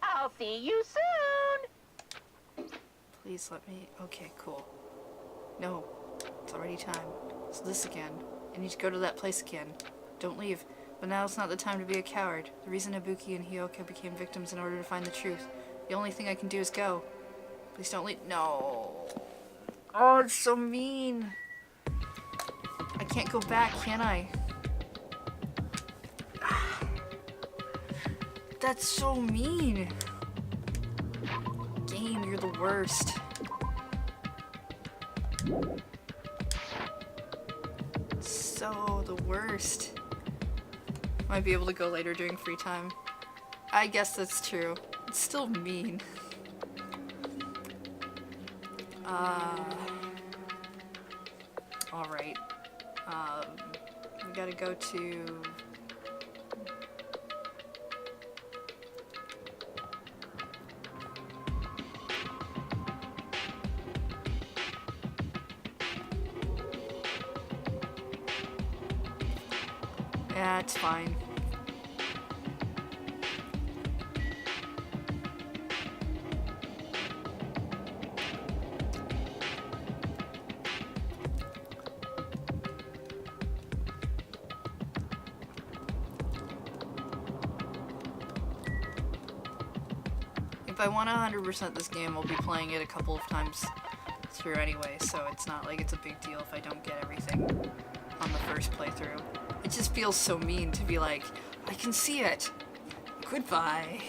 I'll see you soon! Please let me... Okay, cool. No. It's already time. It's this again. I need to go to that place again. Don't leave. But now it's not the time to be a coward. The reason Ibuki and Hiyoko became victims in order to find the truth. The only thing I can do is go. Please don't leave. No. Oh, it's so mean. I can't go back, can I? That's so mean. Game, you're the worst. So the worst. Might be able to go later during free time. I guess that's true. It's still mean. Alright. We gotta go to... Yeah, it's fine. If I want to 100% this game, I'll be playing it a couple of times through anyway, so it's not like it's a big deal if I don't get everything on the first playthrough. It just feels so mean to be like, I can see it. Goodbye.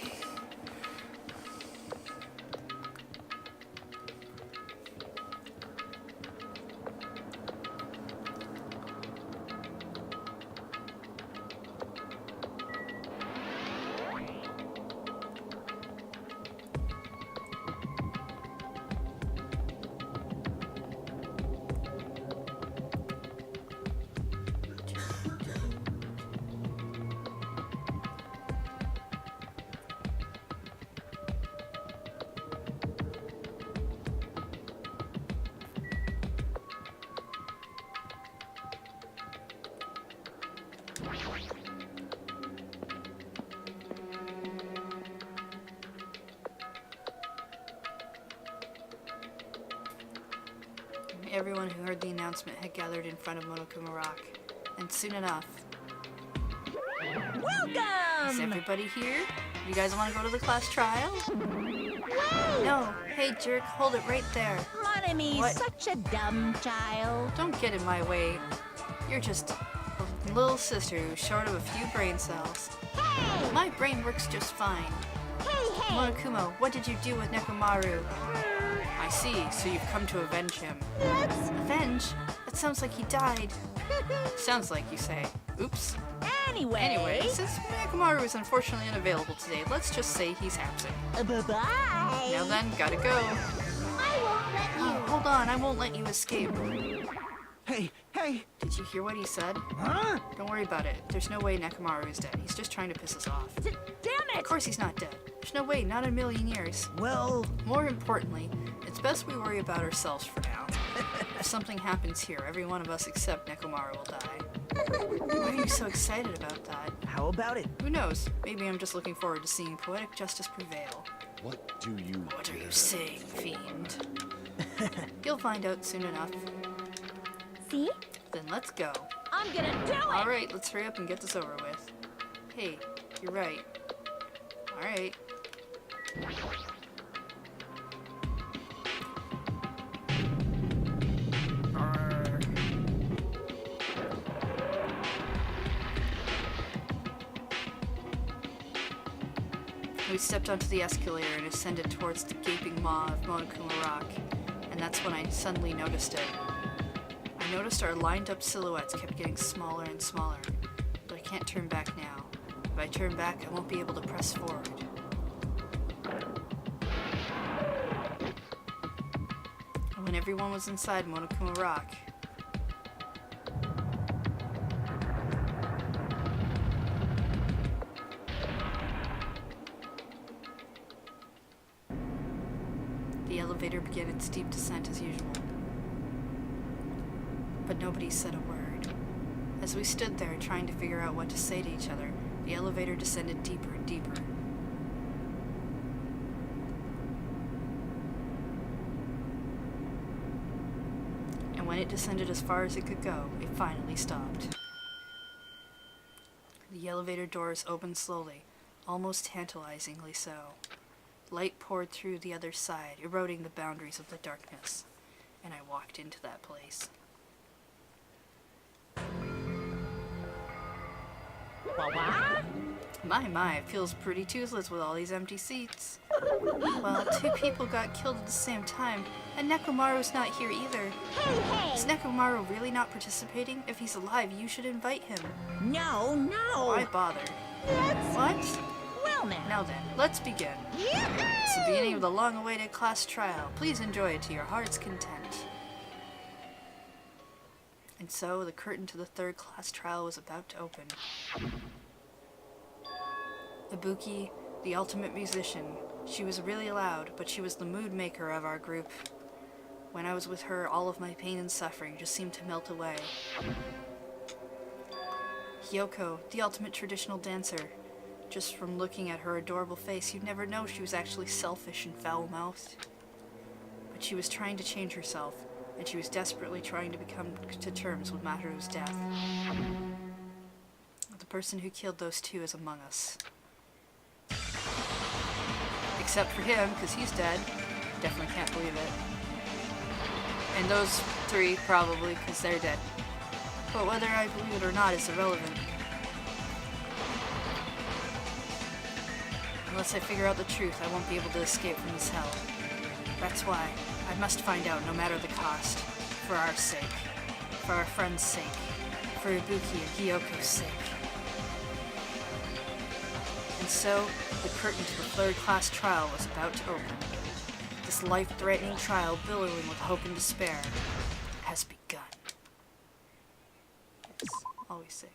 Everyone who heard the announcement had gathered in front of Monokuma Rock, and soon enough... Welcome! Is everybody here? You guys want to go to the class trial? Whoa! No. Hey, jerk, hold it right there. Monomi's What? such a dumb child. Don't get in my way. You're just a little sister who's short of a few brain cells. Hey! My brain works just fine. Hey! Monokuma, what did you do with Nekomaru? I see, so you've come to avenge him. Yes. Avenge? That sounds like he died. Sounds like you say. Oops. Anyway, since Nekomaru is unfortunately unavailable today, let's just say he's absent. Bye-bye. Now then, gotta go. I won't let you. Oh, hold on, I won't let you escape. Hey, hey! Did you hear what he said? Huh? Don't worry about it. There's no way Nekomaru is dead. He's just trying to piss us off. Damn it! Of course he's not dead. There's no way, not in a million years. Well, More importantly, it's best we worry about ourselves for now. If something happens here, every one of us except Nekomaru will die. Why are you so excited about that? how about it? Who knows? Maybe I'm just looking forward to seeing poetic justice prevail. What do you What are you saying, fiend? You'll find out soon enough. See? Then let's go. I'm gonna do it! Alright, let's hurry up and get this over with. Hey, you're right. Alright. Arr. We stepped onto the escalator and ascended towards the gaping maw of Monokuma Rock, and that's when I suddenly noticed it. I noticed our lined up silhouettes kept getting smaller and smaller, but I can't turn back now. If I turn back, I won't be able to press forward. And when everyone was inside Monokuma Rock, the elevator began its steep descent as usual. But nobody said a word. As we stood there trying to figure out what to say to each other, the elevator descended deeper and deeper. And when it descended as far as it could go, it finally stopped. The elevator doors opened slowly, almost tantalizingly so. Light poured through the other side, eroding the boundaries of the darkness, and I walked into that place. What? My, it feels pretty toothless with all these empty seats. Well, 2 people got killed at the same time, and Nekomaru's not here either. Hey, Is Nekomaru really not participating? If he's alive, you should invite him. No, Why no. bother? What? Well now. Now then, let's begin. It's the beginning of the long-awaited class trial. Please enjoy it to your heart's content. And so the curtain to the third-class trial was about to open. Ibuki, the ultimate musician. She was really loud, but she was the mood maker of our group. When I was with her, all of my pain and suffering just seemed to melt away. Hyoko, the ultimate traditional dancer. Just from looking at her adorable face, you'd never know she was actually selfish and foul-mouthed. But she was trying to change herself, and she was desperately trying to come to terms with Masaru's death. The person who killed those two is among us. Except for him, because he's dead. Definitely can't believe it. And those three, probably, because they're dead. But whether I believe it or not is irrelevant. Unless I figure out the truth, I won't be able to escape from this hell. That's why I must find out no matter the cost. For our sake. For our friend's sake. For Ibuki and Hyoko's sake. And so, the curtain to the third-class trial was about to open. This life-threatening trial, billowing with hope and despair, has begun. Yes, always safe.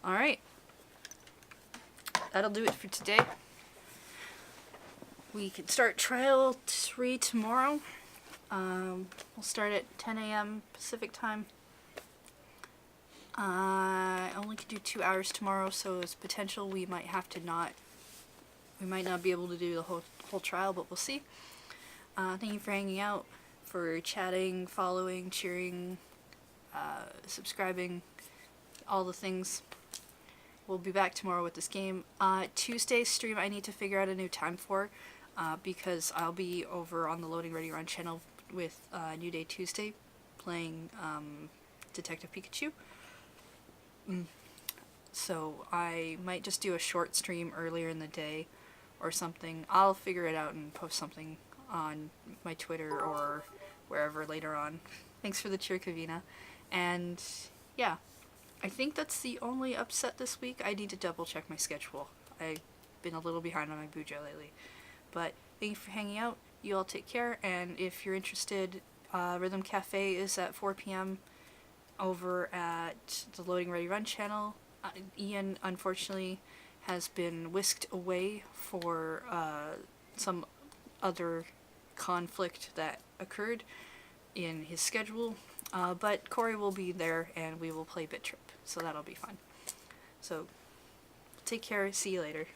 Alright. That'll do it for today. We can start trial 3 tomorrow. We'll start at 10 a.m. Pacific time. I only can do 2 hours tomorrow, so there's potential we might not be able to do the whole trial, but we'll see. Thank you for hanging out, for chatting, following, cheering, subscribing, all the things. We'll be back tomorrow with this game. Tuesday's stream I need to figure out a new time for, because I'll be over on the Loading Ready Run channel with New Day Tuesday, playing Detective Pikachu. So I might just do a short stream earlier in the day or something. I'll figure it out and post something on my Twitter or wherever later on. Thanks for the cheer, Kavina. And yeah, I think that's the only upset this week. I need to double check my schedule. I've been a little behind on my Bujo lately. But thank you for hanging out. You all take care, and if you're interested, Rhythm Cafe is at 4 p.m. over at the Loading Ready Run channel. Ian, unfortunately, has been whisked away for some other conflict that occurred in his schedule. But Corey will be there, and we will play Bit Trip, so that'll be fun. So, take care. See you later.